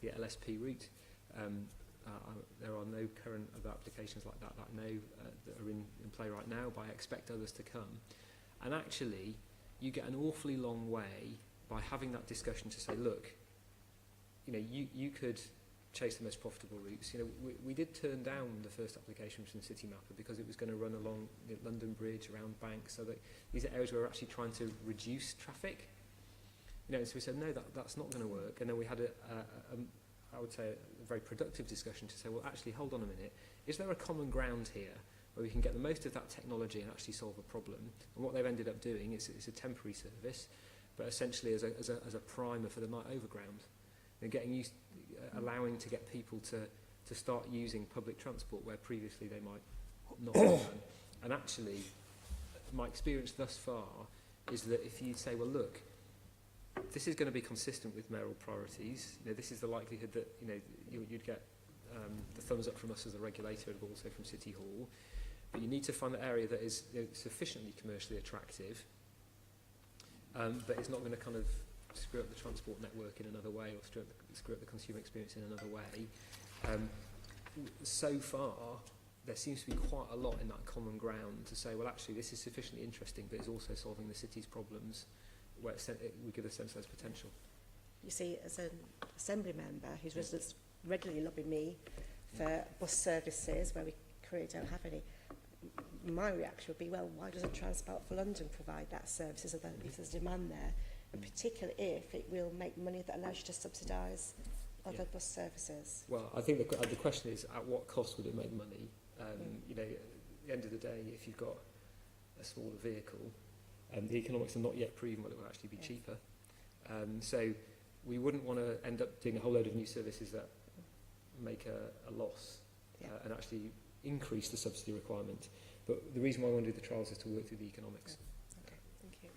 LSP route. There are no current other applications like that that are in play right now, but I expect others to come. And actually, you get an awfully long way by having that discussion to say, look, you could chase the most profitable routes. We did turn down the first application from Citymapper because it was going to run along London Bridge, around Banks, so that these are areas where we're actually trying to reduce traffic. So we said, no, that's not going to work. And then we had I would say, a very productive discussion to say, well, actually, hold on a minute. Is there a common ground here where we can get the most of that technology and actually solve a problem? And what they've ended up doing is it's a temporary service, but essentially as a primer for the night overground. And getting used, allowing to get people to start using public transport where previously they might not have done. And actually, my experience thus far is that if you say, well, look, this is going to be consistent with mayoral priorities. This is the likelihood that you'd get the thumbs up from us as a regulator, but also from City Hall. But you need to find an area that is sufficiently commercially attractive, but it's not going to kind of screw up the transport network in another way, or screw up the consumer experience in another way. So far, there seems to be quite a lot in that common ground to say, well, actually, this is sufficiently interesting, but it's also solving the city's problems, where it would give a sense of potential. You see, as an assembly member whose residents regularly lobby me for bus services where we currently don't have any, my reaction would be, well, why doesn't Transport for London provide that service if there's demand there, and particularly if it will make money that allows you to subsidise other bus services? Well, I think the question is, at what cost would it make money? At the end of the day, if you've got a smaller vehicle, the economics are not yet proven whether it will actually be cheaper. So we wouldn't want to end up doing a whole load of new services that make a loss and actually increase the subsidy requirement. But the reason why I want to do the trials is to work through the economics. Okay, thank you.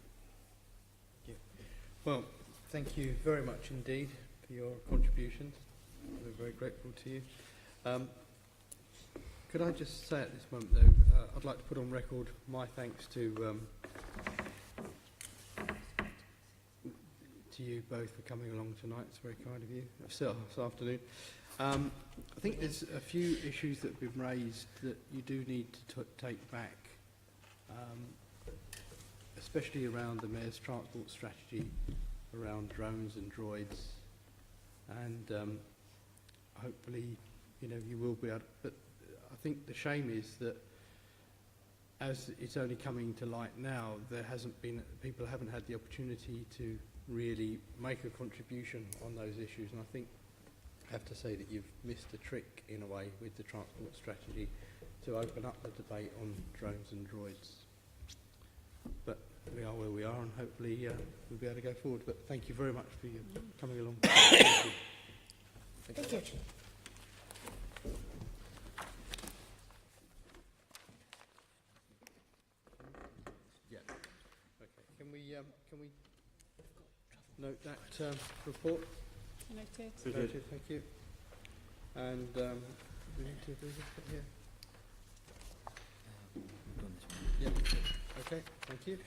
Yeah. Well, thank you very much indeed for your contributions. We're very grateful to you. Could I just say at this moment, though, I'd like to put on record my thanks to you both for coming along tonight. It's very kind of you. This afternoon. I think there's a few issues that have been raised that you do need to take back, especially around the Mayor's transport strategy, around drones and droids, and hopefully, you will be able to, but I think the shame is that as it's only coming to light now, people haven't had the opportunity to really make a contribution on those issues, and I think I have to say that you've missed a trick in a way with the transport strategy to open up the debate on drones and droids. But we are where we are, and hopefully we'll be able to go forward. But thank you very much for you coming along. Thank you. Thank you. Yeah. Okay. Can we note that report? Noted. Noted. Thank you. And we need to do this bit here. Okay, thank you.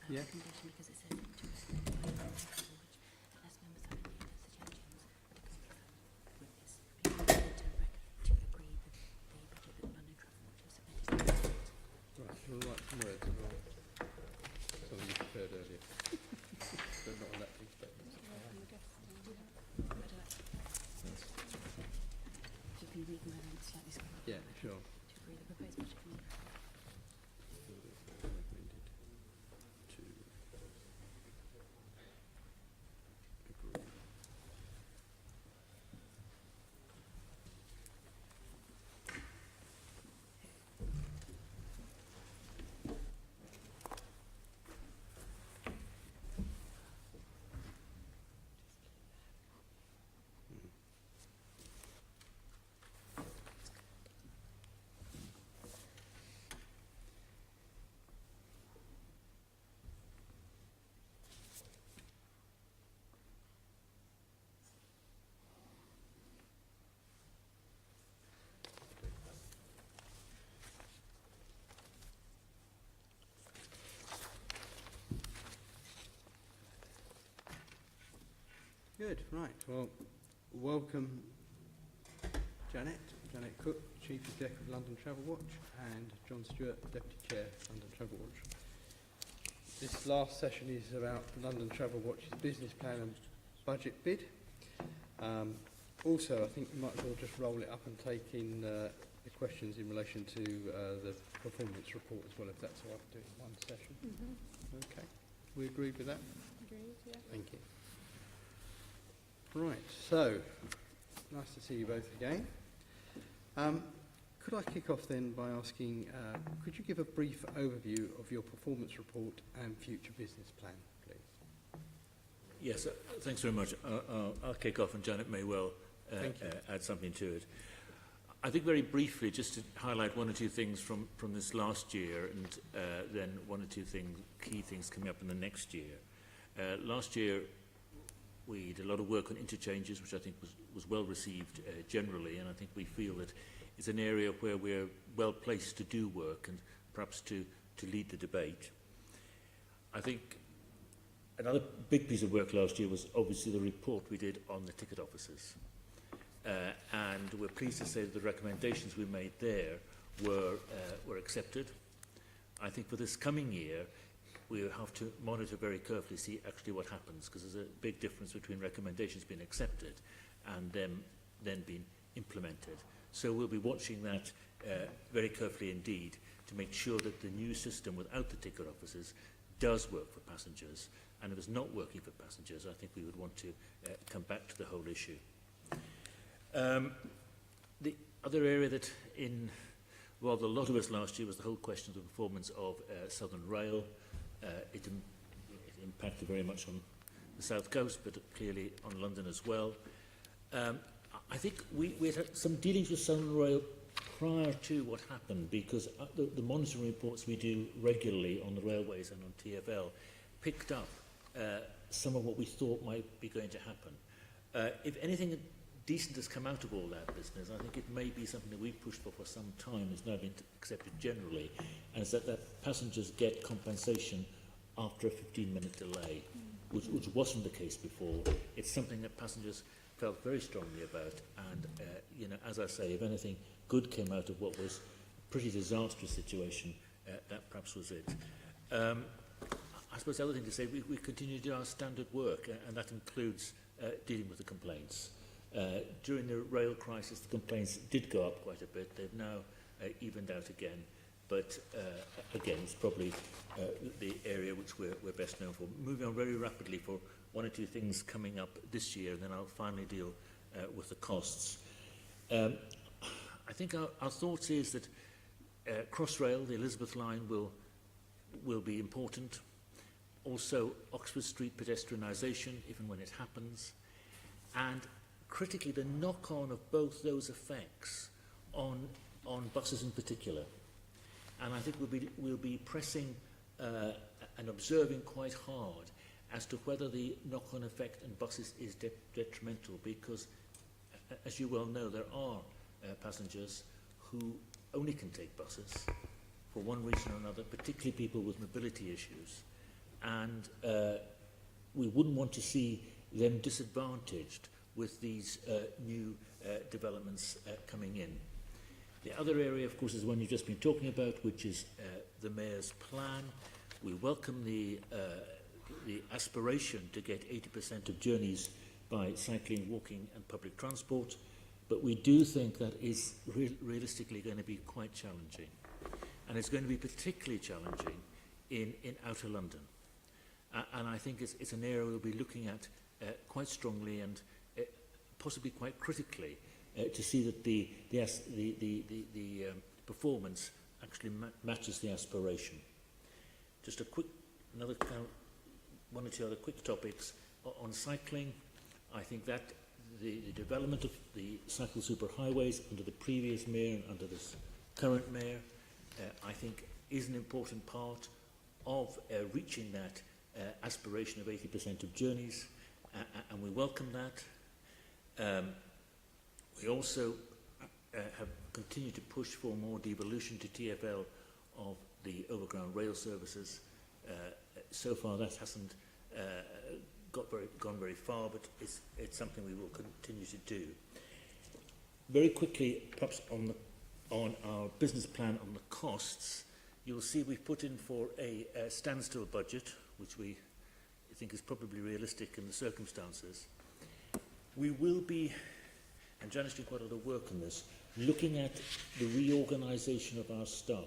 Yeah. Right, we'll write some words as well. Something you prepared earlier. But not on that piece of paper. Yeah, sure. Good, right. Well, welcome Janet Cook, Chief Exec of London Travel Watch, and John Stewart, Deputy Chair, London Travel Watch. This last session is about London Travel Watch's business plan and budget bid. Also, I think we might as well just roll it up and take in the questions in relation to the performance report as well, if that's all right to do it in one session. Okay, we agreed with that? Agreed, yeah. Thank you. Right, so, nice to see you both again. Could I kick off then by asking, could you give a brief overview of your performance report and future business plan, please? Yes, thanks very much. I'll kick off and Janet may well add something to it. I think very briefly, just to highlight one or two things from this last year and then one or two key things coming up in the next year. Last year, we did a lot of work on interchanges, which I think was well received generally, and I think we feel that it's an area where we're well placed to do work and perhaps to lead the debate. I think another big piece of work last year was obviously the report we did on the ticket offices. And we're pleased to say that the recommendations we made there were accepted. I think for this coming year, we have to monitor very carefully, see actually what happens, because there's a big difference between recommendations being accepted and them then being implemented. So we'll be watching that very carefully indeed to make sure that the new system without the ticket offices does work for passengers. And if it's not working for passengers, I think we would want to come back to the whole issue. The other area that involved a lot of us last year was the whole question of the performance of Southern Rail. It impacted very much on the South Coast, but clearly on London as well. I think we had some dealings with Southern Rail prior to what happened, because the monitoring reports we do regularly on the railways and on TfL picked up some of what we thought might be going to happen. If anything decent has come out of all that business, I think it may be something that we've pushed for some time, has now been accepted generally, and it's that passengers get compensation after a 15-minute delay, which wasn't the case before. It's something that passengers felt very strongly about, and you know, as I say, if anything good came out of what was a pretty disastrous situation, that perhaps was it. I suppose the other thing to say, we continue to do our standard work, and that includes dealing with the complaints. During the rail crisis, the complaints did go up quite a bit. They've now evened out again. But again, it's probably the area which we're best known for. Moving on very rapidly for one or two things coming up this year, and then I'll finally deal with the costs. I think our thoughts is that Crossrail, the Elizabeth line, will be important. Also, Oxford Street pedestrianisation, even when it happens. And critically, the knock-on of both those effects on buses in particular. And I think we'll be pressing and observing quite hard as to whether the knock-on effect on buses is detrimental, because as you well know, there are passengers who only can take buses for one reason or another, particularly people with mobility issues. And we wouldn't want to see them disadvantaged with these new developments coming in. The other area, of course, is the one you've just been talking about, which is the Mayor's plan. We welcome the aspiration to get 80% of journeys by cycling, walking and public transport, but we do think that is realistically going to be quite challenging. And it's going to be particularly challenging in outer London. And I think it's an area we'll be looking at quite strongly and possibly quite critically to see that the performance actually matches the aspiration. Just one or two other quick topics on cycling. I think that the development of the cycle superhighways under the previous mayor and under this current mayor, I think, is an important part of reaching that aspiration of 80% of journeys, and we welcome that. We also have continued to push for more devolution to TfL of the overground rail services. So far that hasn't gone very far, but it's something we will continue to do. Very quickly, perhaps on our business plan on the costs, you'll see we've put in for a standstill budget, which we think is probably realistic in the circumstances. We will be, and Janet's doing quite a lot of work on this, looking at the reorganisation of our staff.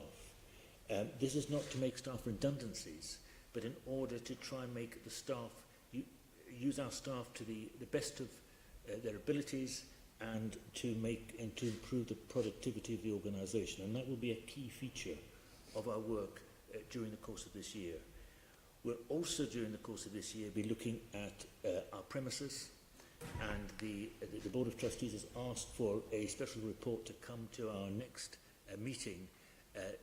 This is not to make staff redundancies, but in order to try and make the staff, use our staff to the best of their abilities and to improve the productivity of the organisation. And that will be a key feature of our work during the course of this year. We'll also, during the course of this year, be looking at our premises, and the Board of Trustees has asked for a special report to come to our next meeting,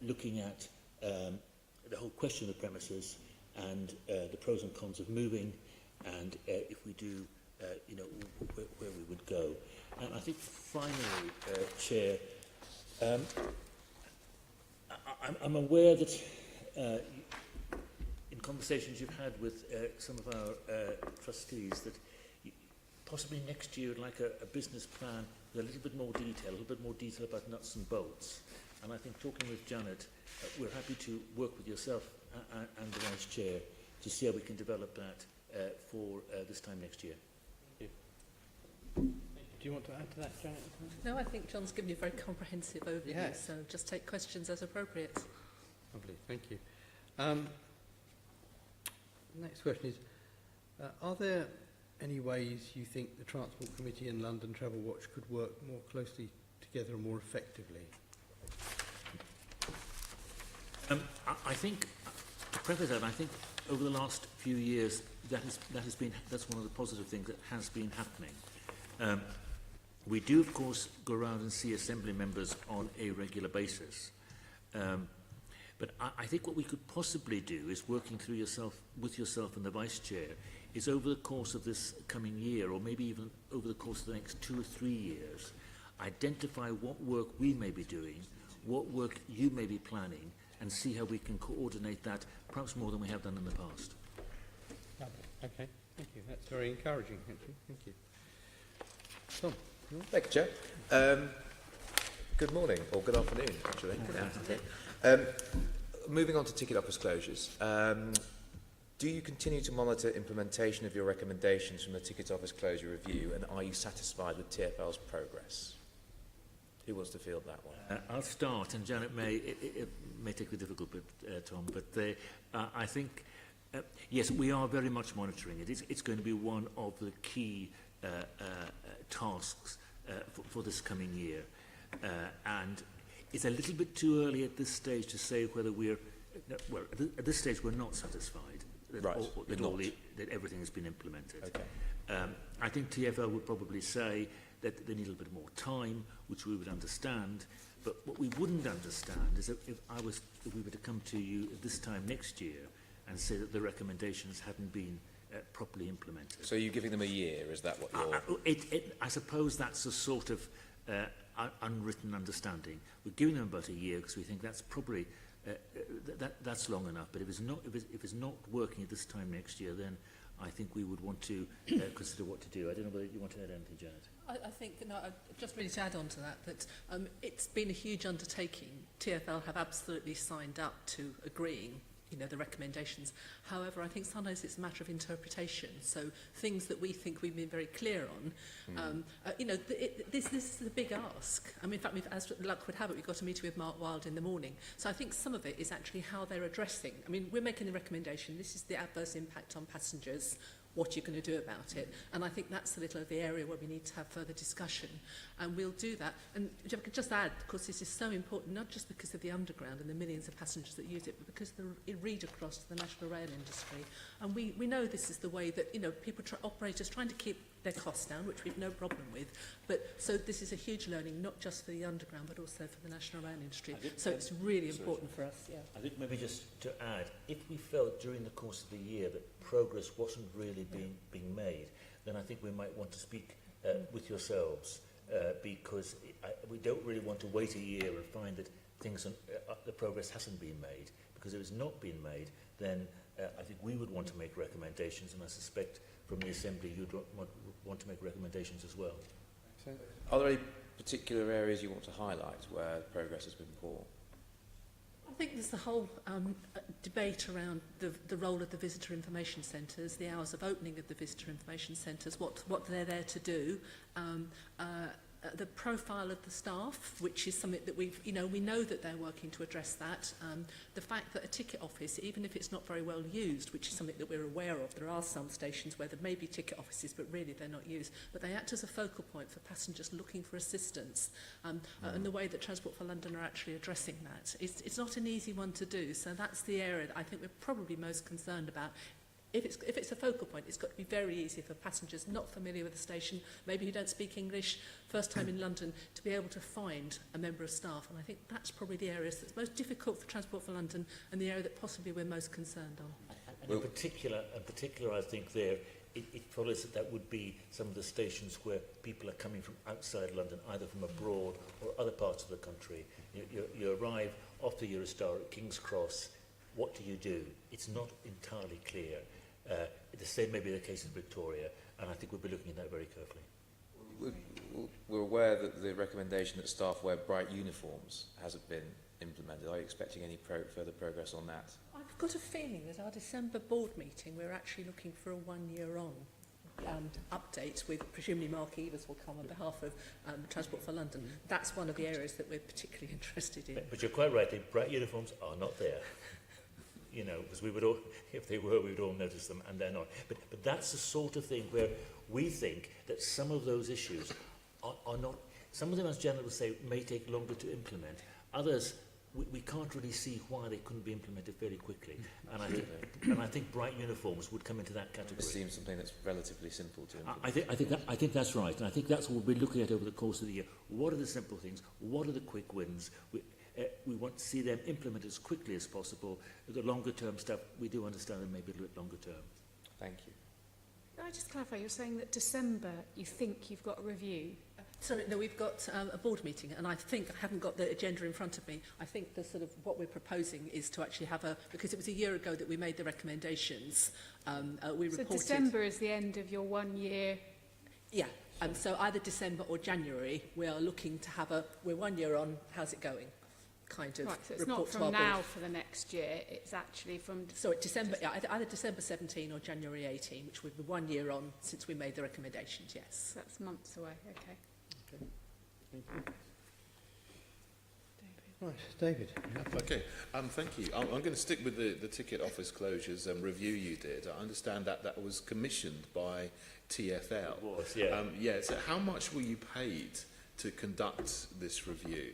looking at the whole question of the premises and the pros and cons of moving, and if we do, where we would go. And I think finally, Chair, I'm aware that in conversations you've had with some of our trustees that possibly next year you'd like a business plan with a little bit more detail about nuts and bolts. And I think talking with Janet, we're happy to work with yourself and the Vice Chair to see how we can develop that for this time next year. Thank you. Do you want to add to that, Janet? No, I think John's given you a very comprehensive overview, Yes. so just take questions as appropriate. Lovely, thank you. Next question is, are there any ways you think the Transport Committee and London Travel Watch could work more closely together and more effectively? I think, to preface that, I think over the last few years that's one of the positive things that has been happening. We do, of course, go around and see Assembly members on a regular basis. But I think what we could possibly do is working with yourself and the Vice Chair is over the course of this coming year, or maybe even over the course of the next 2 or 3 years, identify what work we may be doing, what work you may be planning, and see how we can coordinate that, perhaps more than we have done in the past. Okay, thank you. That's very encouraging, actually. Thank you. Tom? Thank you, Chair. Good morning, or good afternoon, actually. Moving on to ticket office closures. Do you continue to monitor implementation of your recommendations from the ticket office closure review, and are you satisfied with TfL's progress? Who wants to field that one? I'll start, and Janet may, it may take the difficult bit, Tom, but I think, yes, we are very much monitoring it. It's going to be one of the key tasks for this coming year. And it's a little bit too early at this stage to say whether we're, well, at this stage we're not satisfied that, Right, that everything has been implemented. Okay. I think TfL would probably say that they need a little bit more time, which we would understand. But what we wouldn't understand is if we were to come to you at this time next year and say that the recommendations hadn't been properly implemented. So are you giving them a year? Is that what you're... I suppose that's a sort of unwritten understanding. We're giving them about a year because we think that's probably that's long enough. But if it's not working at this time next year, then I think we would want to consider what to do. I don't know whether you want to add anything, Janet. I think, no, just really to add on to that it's been a huge undertaking. TfL have absolutely signed up to agreeing, you know, the recommendations. However, I think sometimes it's a matter of interpretation. So things that we think we've been very clear on, you know, this is the big ask. I mean, in fact, as luck would have it, we've got a meeting with Mark Wilde in the morning. So I think some of it is actually how they're addressing. I mean, we're making a recommendation. This is the adverse impact on passengers. What you're going to do about it. And I think that's a little of the area where we need to have further discussion. And we'll do that. And if I could just add, of course, this is so important, not just because of the underground and the millions of passengers that use it, but because of the read across to the national rail industry. And we know this is the way that, you know, people, operators trying to keep their costs down, which we've no problem with. But so this is a huge learning, not just for the underground, but also for the national rail industry. So it's really important for us. Yeah. I think maybe just to add, if we felt during the course of the year that progress wasn't really being made, then I think we might want to speak with yourselves because we don't really want to wait a year and find that things the progress hasn't been made. Because if it's not been made, then I think we would want to make recommendations, and I suspect from the Assembly you'd want to make recommendations as well. Are there any particular areas you want to highlight where progress has been poor? I think there's the whole debate around the role of the visitor information centres, the hours of opening of the visitor information centres, what they're there to do, the profile of the staff, which is something that we know that they're working to address that. The fact that a ticket office, even if it's not very well used, which is something that we're aware of, there are some stations where there may be ticket offices, but really they're not used, but they act as a focal point for passengers looking for assistance. And the way that Transport for London are actually addressing that. It's not an easy one to do, so that's the area that I think we're probably most concerned about. If it's a focal point, it's got to be very easy for passengers not familiar with the station, maybe who don't speak English, first time in London, to be able to find a member of staff. And I think that's probably the area that's most difficult for Transport for London and the area that possibly we're most concerned on. And in particular, I think there, it follows that would be some of the stations where people are coming from outside London, either from abroad or other parts of the country. You arrive off the Eurostar at King's Cross, what do? It's not entirely clear. The same may be the case in Victoria, and I think we'll be looking at that very carefully. We're aware that the recommendation that staff wear bright uniforms hasn't been implemented. Are you expecting any further progress on that? I've got a feeling that our December board meeting, we're actually looking for a 1 year on update with, presumably Mark Evers will come on behalf of Transport for London. That's one of the areas that we're particularly interested in. But you're quite right, the bright uniforms are not there. You know, because we would all, if they were, we would all notice them, and they're not. But that's the sort of thing where we think that some of those issues are not, some of them, as Janet would say, may take longer to implement. Others, we can't really see why they couldn't be implemented fairly quickly. And I think bright uniforms would come into that category. It seems something that's relatively simple to implement. I think that's right, and I think that's what we'll be looking at over the course of the year. What are the simple things? What are the quick wins? We want to see them implemented as quickly as possible. The longer term stuff, we do understand it may be a little bit longer term. Thank you. Can I just clarify, you're saying that December you think you've got a review? Sorry, no, we've got a board meeting, and I think, I haven't got the agenda in front of me, I think the sort of, what we're proposing is to actually have because it was a year ago that we made the recommendations, we reported... So December is the end of your 1 year? Yeah, so either December or January, we are looking to have we're 1 year on, how's it going? Kind of right, so it's report not to from our now board. for the next year, it's actually from... So December, yeah, either December 17 or January 18, which would be 1 year on since we made the recommendations, yes. So that's months away, okay. Okay. Thank you. Right, David. Okay, thank you. I'm going to stick with the ticket office closures review you did. I understand that was commissioned by TfL. It was, yeah. Yeah, so how much were you paid to conduct this review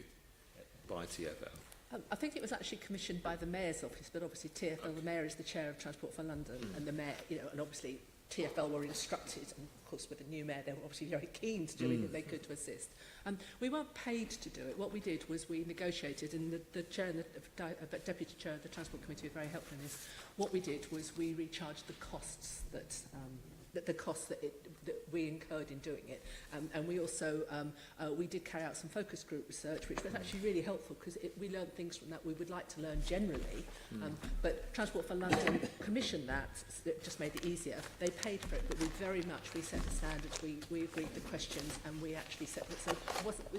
by TfL? I think it was actually commissioned by the Mayor's office, but obviously TfL, the Mayor is the chair of Transport for London, and the Mayor, you know, and obviously TfL were instructed, and of course with the new mayor they were obviously very keen to do anything they could to assist. We weren't paid to do it. What we did was we negotiated, and the chair and the deputy chair of the Transport Committee were very helpful in this. What we did was we recharged the costs that we incurred in doing it, and we also we did carry out some focus group research, which was actually really helpful because we learned things from that we would like to learn generally. But Transport for London commissioned that. It just made it easier. They paid for it, but we set the standards, we agreed the questions, and we actually set it. So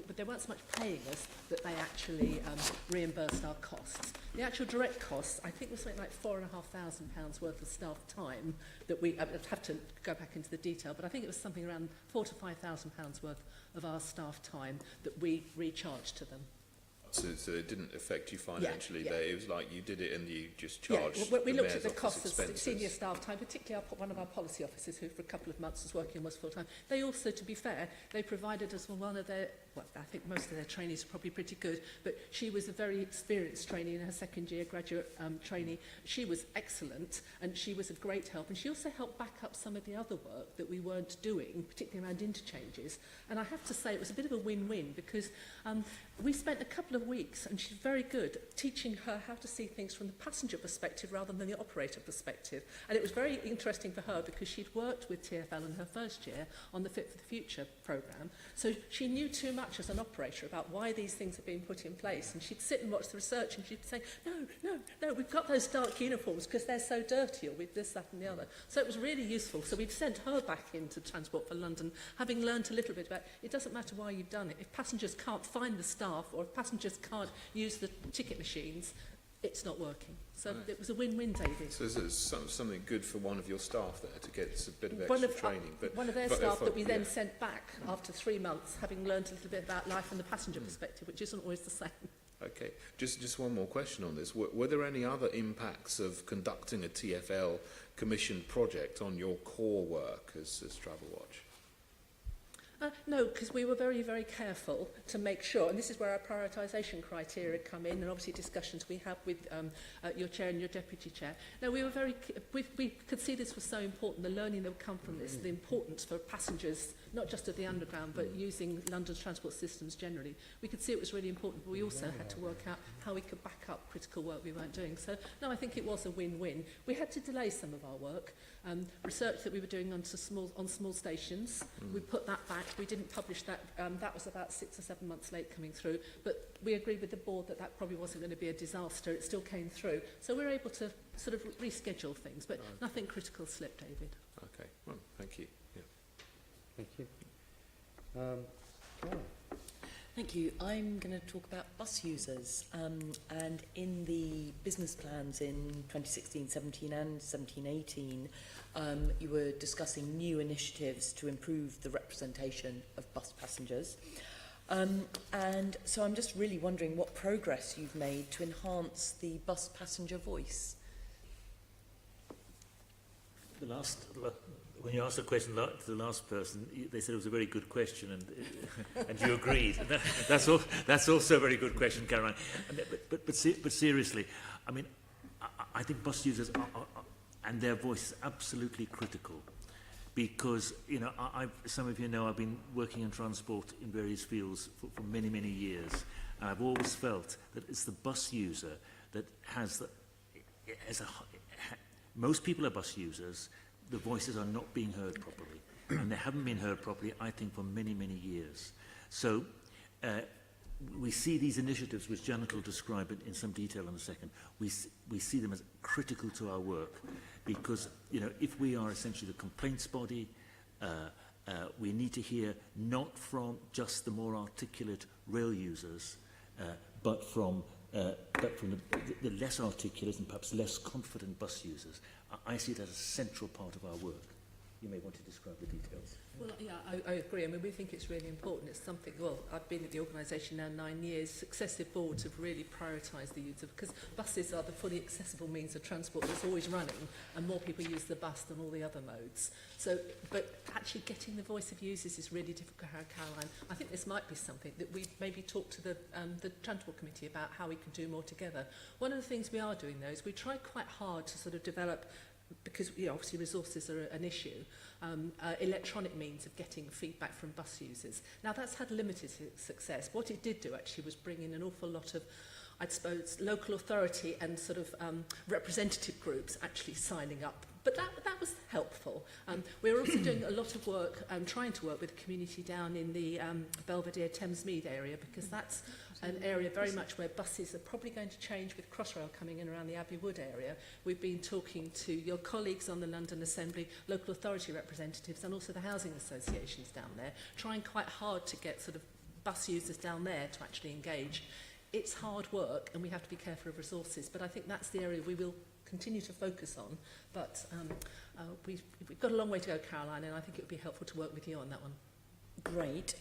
but they weren't so much paying us that they actually reimbursed our costs. The actual direct costs, I think, was something like £4,500 worth of staff time that we I'd have to go back into the detail, but I think it was something around £4,000 to £5,000 worth of our staff time that we recharged to them. So it didn't affect you financially. Yeah. It was like you did it and you just charged. Yeah, we the looked mayor's at the costs office of expenses. senior staff time, particularly one of our policy officers who for a couple of months was working almost full time. They also, to be fair, they provided us with one of their, well, I think most of their trainees are probably pretty good, but she was a very experienced trainee in her second year graduate trainee. She was excellent and she was a great help, and she also helped back up some of the other work that we weren't doing, particularly around interchanges. And I have to say it was a bit of a win-win because we spent a couple of weeks, and she's very good, teaching her how to see things from the passenger perspective rather than the operator perspective. And it was very interesting for her because she'd worked with TfL in her first year on the Fit for the Future programme. So she knew too much as an operator about why these things are being put in place. And she'd sit and watch the research and she'd say, no, we've got those dark uniforms because they're so dirty, or with this, that and the other. So it was really useful. So we've sent her back into Transport for London, having learnt a little bit about it doesn't matter why you've done it. If passengers can't find the staff, or if passengers can't use the ticket machines, it's not working. So it was a win-win, David. So there's something good for one of your staff there to get a bit of One extra of, training. one of their staff that we then sent back after 3 months, having learnt a little bit about life from the passenger perspective, which isn't always the same. Okay, just one more question on this. Were there any other impacts of conducting a TfL commissioned project on your core work as Travelwatch? No, because we were very, very careful to make sure, and this is where our prioritisation criteria come in, and obviously discussions we have with your chair and your deputy chair. No, we were we could see this was so important, the learning that would come from this, the importance for passengers, not just of the underground, but using London's transport systems generally. We could see it was really important, but we also had to work out how we could back up critical work we weren't doing. So, no, I think it was a win-win. We had to delay some of our work. Research that we were doing on small stations, we put that back. We didn't publish that. That was about 6 or 7 months late coming through. But we agreed with the board that that probably wasn't going to be a disaster. It still came through. So we were able to sort of reschedule things, but nothing critical slipped, David. Okay, well, thank you. Yeah. Thank you. Thank you. I'm going to talk about bus users. And in the business plans in 2016-17 and 17-18, you were discussing new initiatives to improve the representation of bus passengers. And so I'm just really wondering what progress you've made to enhance the bus passenger voice. When you asked the question to the last person, they said it was a very good question, and you agreed. That's also a very good question, Caroline. But seriously, I mean, I think bus users are and their voice is absolutely critical, because some of you know I've been working in transport in various fields for many, many years, and I've always felt that it's the bus user that has most people are bus users. The voices are not being heard properly, and they haven't been heard properly, I think, for many, many years. So we see these initiatives, which Janet will describe in some detail in a second. We see them as critical to our work, because if we are essentially the complaints body, we need to hear not from just the more articulate rail users, but from the less articulate and perhaps less confident bus users. I see it as a central part of our work. You may want to describe the details. Well, yeah, I agree. I mean, we think it's really important. It's something, well, I've been at the organisation now 9 years. Successive boards have really prioritised the use of, because buses are the fully accessible means of transport that's always running, and more people use the bus than all the other modes. So, but actually getting the voice of users is really difficult, Caroline. I think this might be something that we maybe talk to the Transport Committee about how we can do more together. One of the things we are doing, though, is we try quite hard to sort of develop because obviously resources are an issue, electronic means of getting feedback from bus users. Now that's had limited success. What it did do actually was bring in an awful lot of, I suppose, local authority and sort of representative groups actually signing up. But that was helpful. We're also doing a lot of work, trying to work with the community down in the Belvedere Thamesmead area, because that's an area very much where buses are probably going to change with Crossrail coming in around the Abbey Wood area. We've been talking to your colleagues on the London Assembly, local authority representatives, and also the housing associations down there, trying quite hard to get sort of bus users down there to actually engage. It's hard work, and we have to be careful of resources, but I think that's the area we will continue to focus on. But we've got a long way to go, Caroline, and I think it would be helpful to work with you on that one. Great.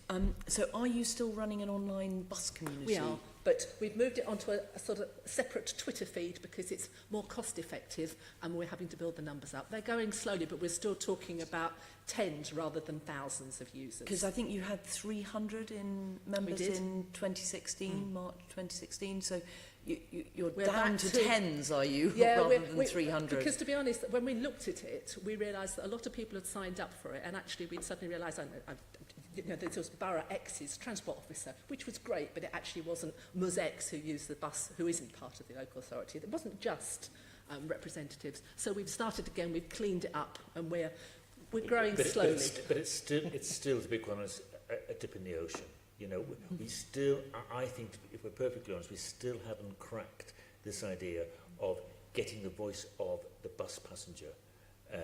So are you still running an online bus community? We are, but we've moved it onto a sort of separate Twitter feed because it's more cost effective and we're having to build the numbers up. They're going slowly, but we're still talking about tens rather than thousands of users. Because I think you had 300 members in 2016, March 2016, so you're We're down back to to tens, are you, yeah, rather than 300? Because to be honest, when we looked at it, we realised that a lot of people had signed up for it, and actually we'd suddenly realised, there was Borough X's transport officer, which was great, but it actually wasn't Ms X who used the bus, who isn't part of the local authority. It wasn't just representatives. So we've started again, we've cleaned it up, and we're growing slowly. But it's still, to be quite honest, a dip in the ocean. You know, we still, I think, if we're perfectly honest, we still haven't cracked this idea of getting the voice of the bus passenger, and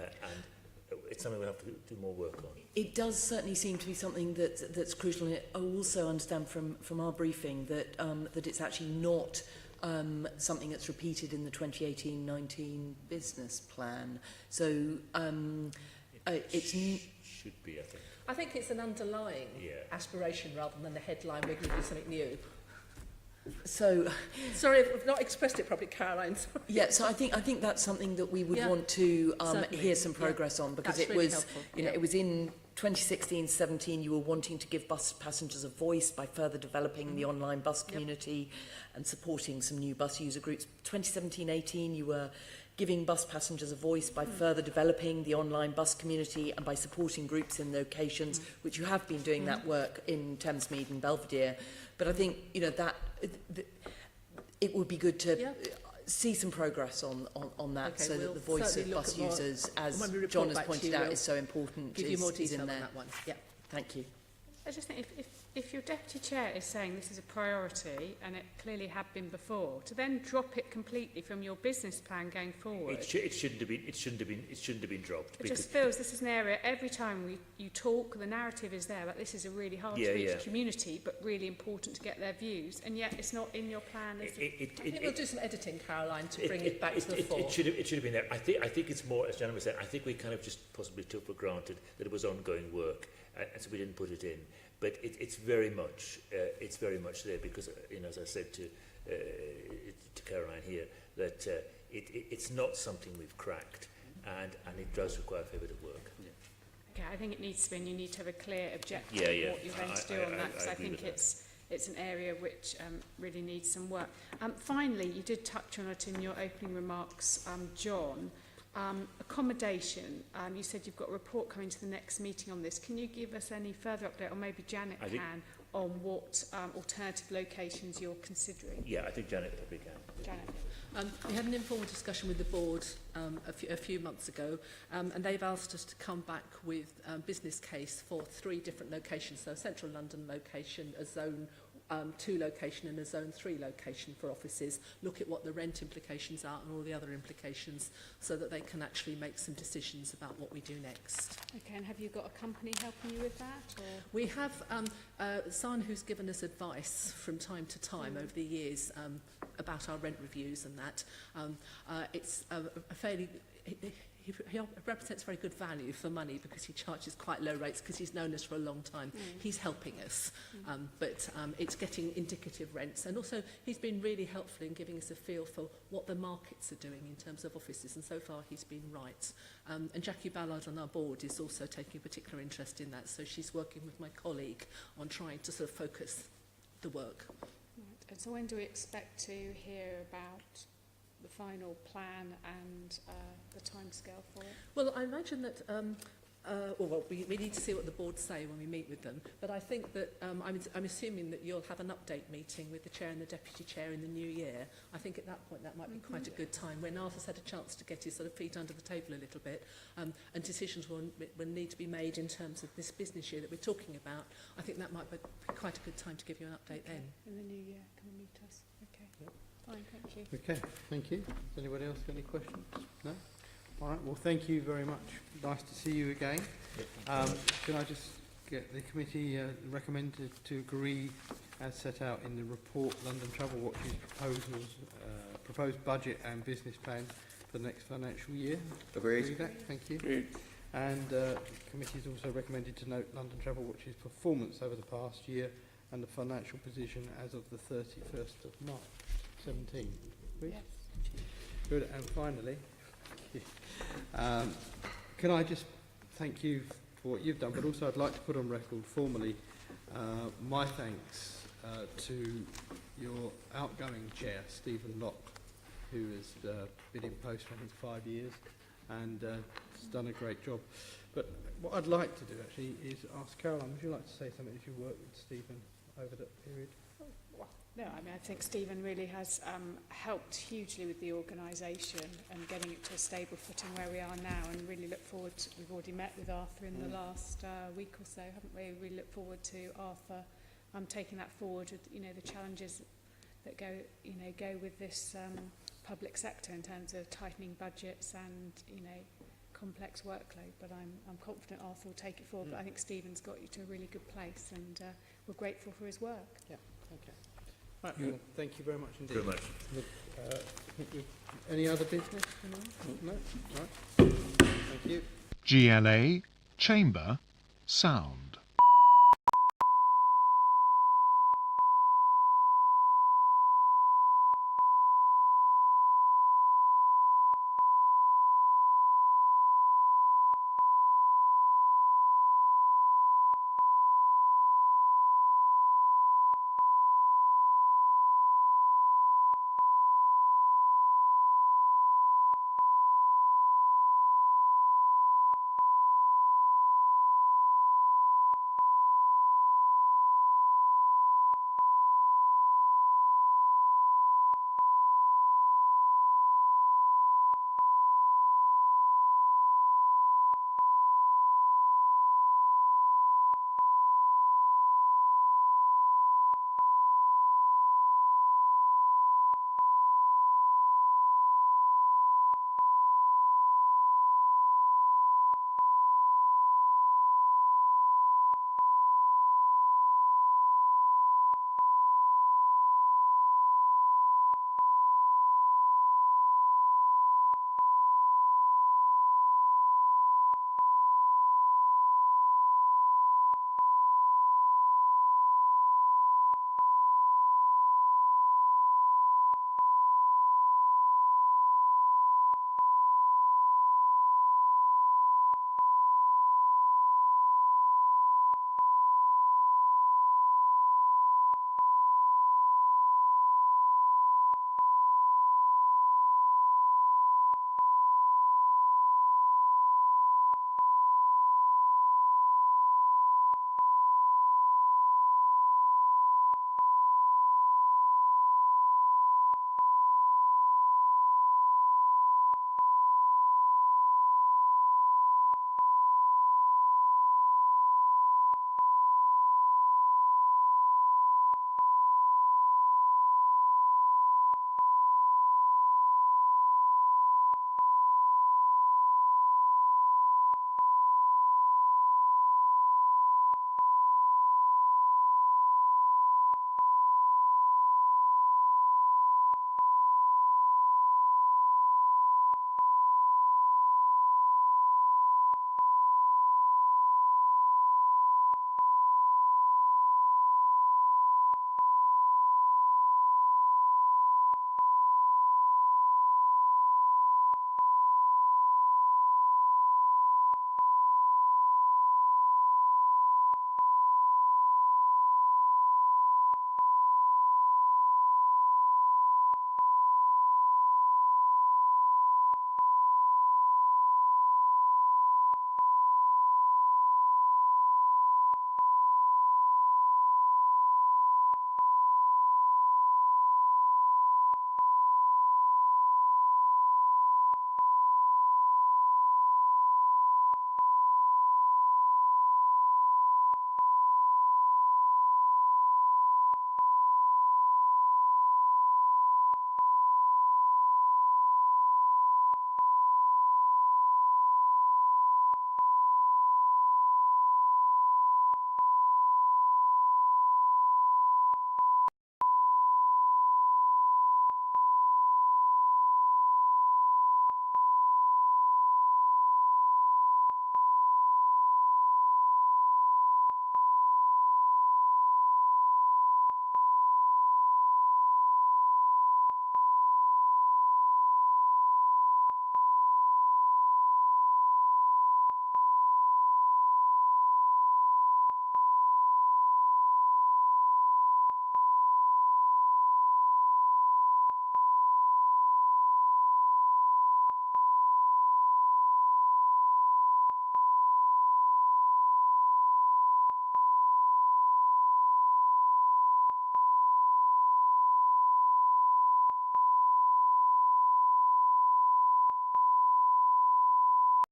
it's something we have to do more work on. It does certainly seem to be something that's crucial. And I also understand from our briefing that that it's actually not something that's repeated in the 2018-19 business plan. So it's should be, I think. I think it's an underlying aspiration rather than the headline, we're going to do something new. So, sorry if I've not expressed it properly, Caroline. Sorry. Yeah, so I think that's something that we would want to hear some progress on, because that's it really was, helpful. it was in 2016-17 you were wanting to give bus passengers a voice by further developing the online bus community and supporting some new bus user groups. 2017-18 you were giving bus passengers a voice by further developing the online bus community and by supporting groups in locations, which you have been doing that work in Thamesmead and Belvedere. But I think, that it would be good to see some progress on that, so that the voice of bus users, as John has pointed out, is so important, give you more is detail in on there. that one. Yeah. Thank you. I just think if your deputy chair is saying this is a priority, and it clearly had been before, to then drop it completely from your business plan going forward, It shouldn't have been dropped. It just feels this is an area, every time you talk, the narrative is there, but this is a really hard to reach community, but really important to get their views, and yet it's not in your plan. I think we'll do some editing, Caroline, to bring it back to the fore. It should have been there. I think it's more, as Jennifer said, I think we kind of just possibly took for granted that it was ongoing work, and so we didn't put it in. But it's very much there, because as I said to Caroline here, that it's not something we've cracked, and it does require a fair bit of work. Okay, I think it needs to be, and you need to have a clear objective Yeah, of what you're going to do on that, because I think it's an area which really needs some work. Finally, you did touch on it in your opening remarks, John. Accommodation, you said you've got a report coming to the next meeting on this. Can you give us any further update, or maybe Janet can, on what alternative locations you're considering? Yeah, I think Janet probably can. Janet. We had an informal discussion with the board a few months ago, and they've asked us to come back with a business case for 3 different locations, so a central London location, a zone 2 location and a zone 3 location for offices, look at what the rent implications are and all the other implications, so that they can actually make some decisions about what we do next. Okay, and have you got a company helping you with that? Or? We have someone who's given us advice from time to time over the years about our rent reviews and that. It's a fairly... He represents very good value for money, because he charges quite low rates, because he's known us for a long time. He's helping us, but it's getting indicative rents. And also, he's been really helpful in giving us a feel for what the markets are doing in terms of offices, and so far he's been right. And Jackie Ballard on our board is also taking a particular interest in that, so she's working with my colleague on trying to sort of focus the work. Right. And so when do we expect to hear about the final plan and the timescale for it? Well, I imagine that, we need to see what the board say when we meet with them, but I think that I'm assuming that you'll have an update meeting with the chair and the deputy chair in the new year. I think at that point that might be quite a good time when Arthur's had a chance to get his sort of feet under the table a little bit, and decisions will need to be made in terms of this business year that we're talking about. I think that might be quite a good time to give you an update then. In the new year, come and meet us. Okay. Yep. Fine, thank you. Okay, thank you. Does anybody else got any questions? No? All right, well, thank you very much. Nice to see you again. Can I just get the committee recommended to agree, as set out in the report, London Travel Watch's proposed budget and business plan for the next financial year? Agreed. Agree that? Thank you. Agreed. And the committee is also recommended to note London Travel Watch's performance over the past year and the financial position as of the 31st of March 17. Agreed? Yes. Good. And finally, can I just thank you for what you've done, but also I'd like to put on record formally my thanks to your outgoing chair, Stephen Locke, who has been in post for I think 5 years and has done a great job. But what I'd like to do actually is ask Caroline, would you like to say something as you worked with Stephen over that period? No, I mean, I think Stephen really has helped hugely with the organisation and getting it to a stable footing where we are now, and really look forward to, we've already met with Arthur in the last week or so, haven't we? We look forward to Arthur taking that forward with, the challenges that go with this public sector in terms of tightening budgets and, complex workload. But I'm confident Arthur will take it forward. But I think Stephen's got you to a really good place, and we're grateful for his work. Yeah, okay. Right, well, thank you very much indeed. Very much. Any other business? No? Right. Thank you. GLA Chamber Sound.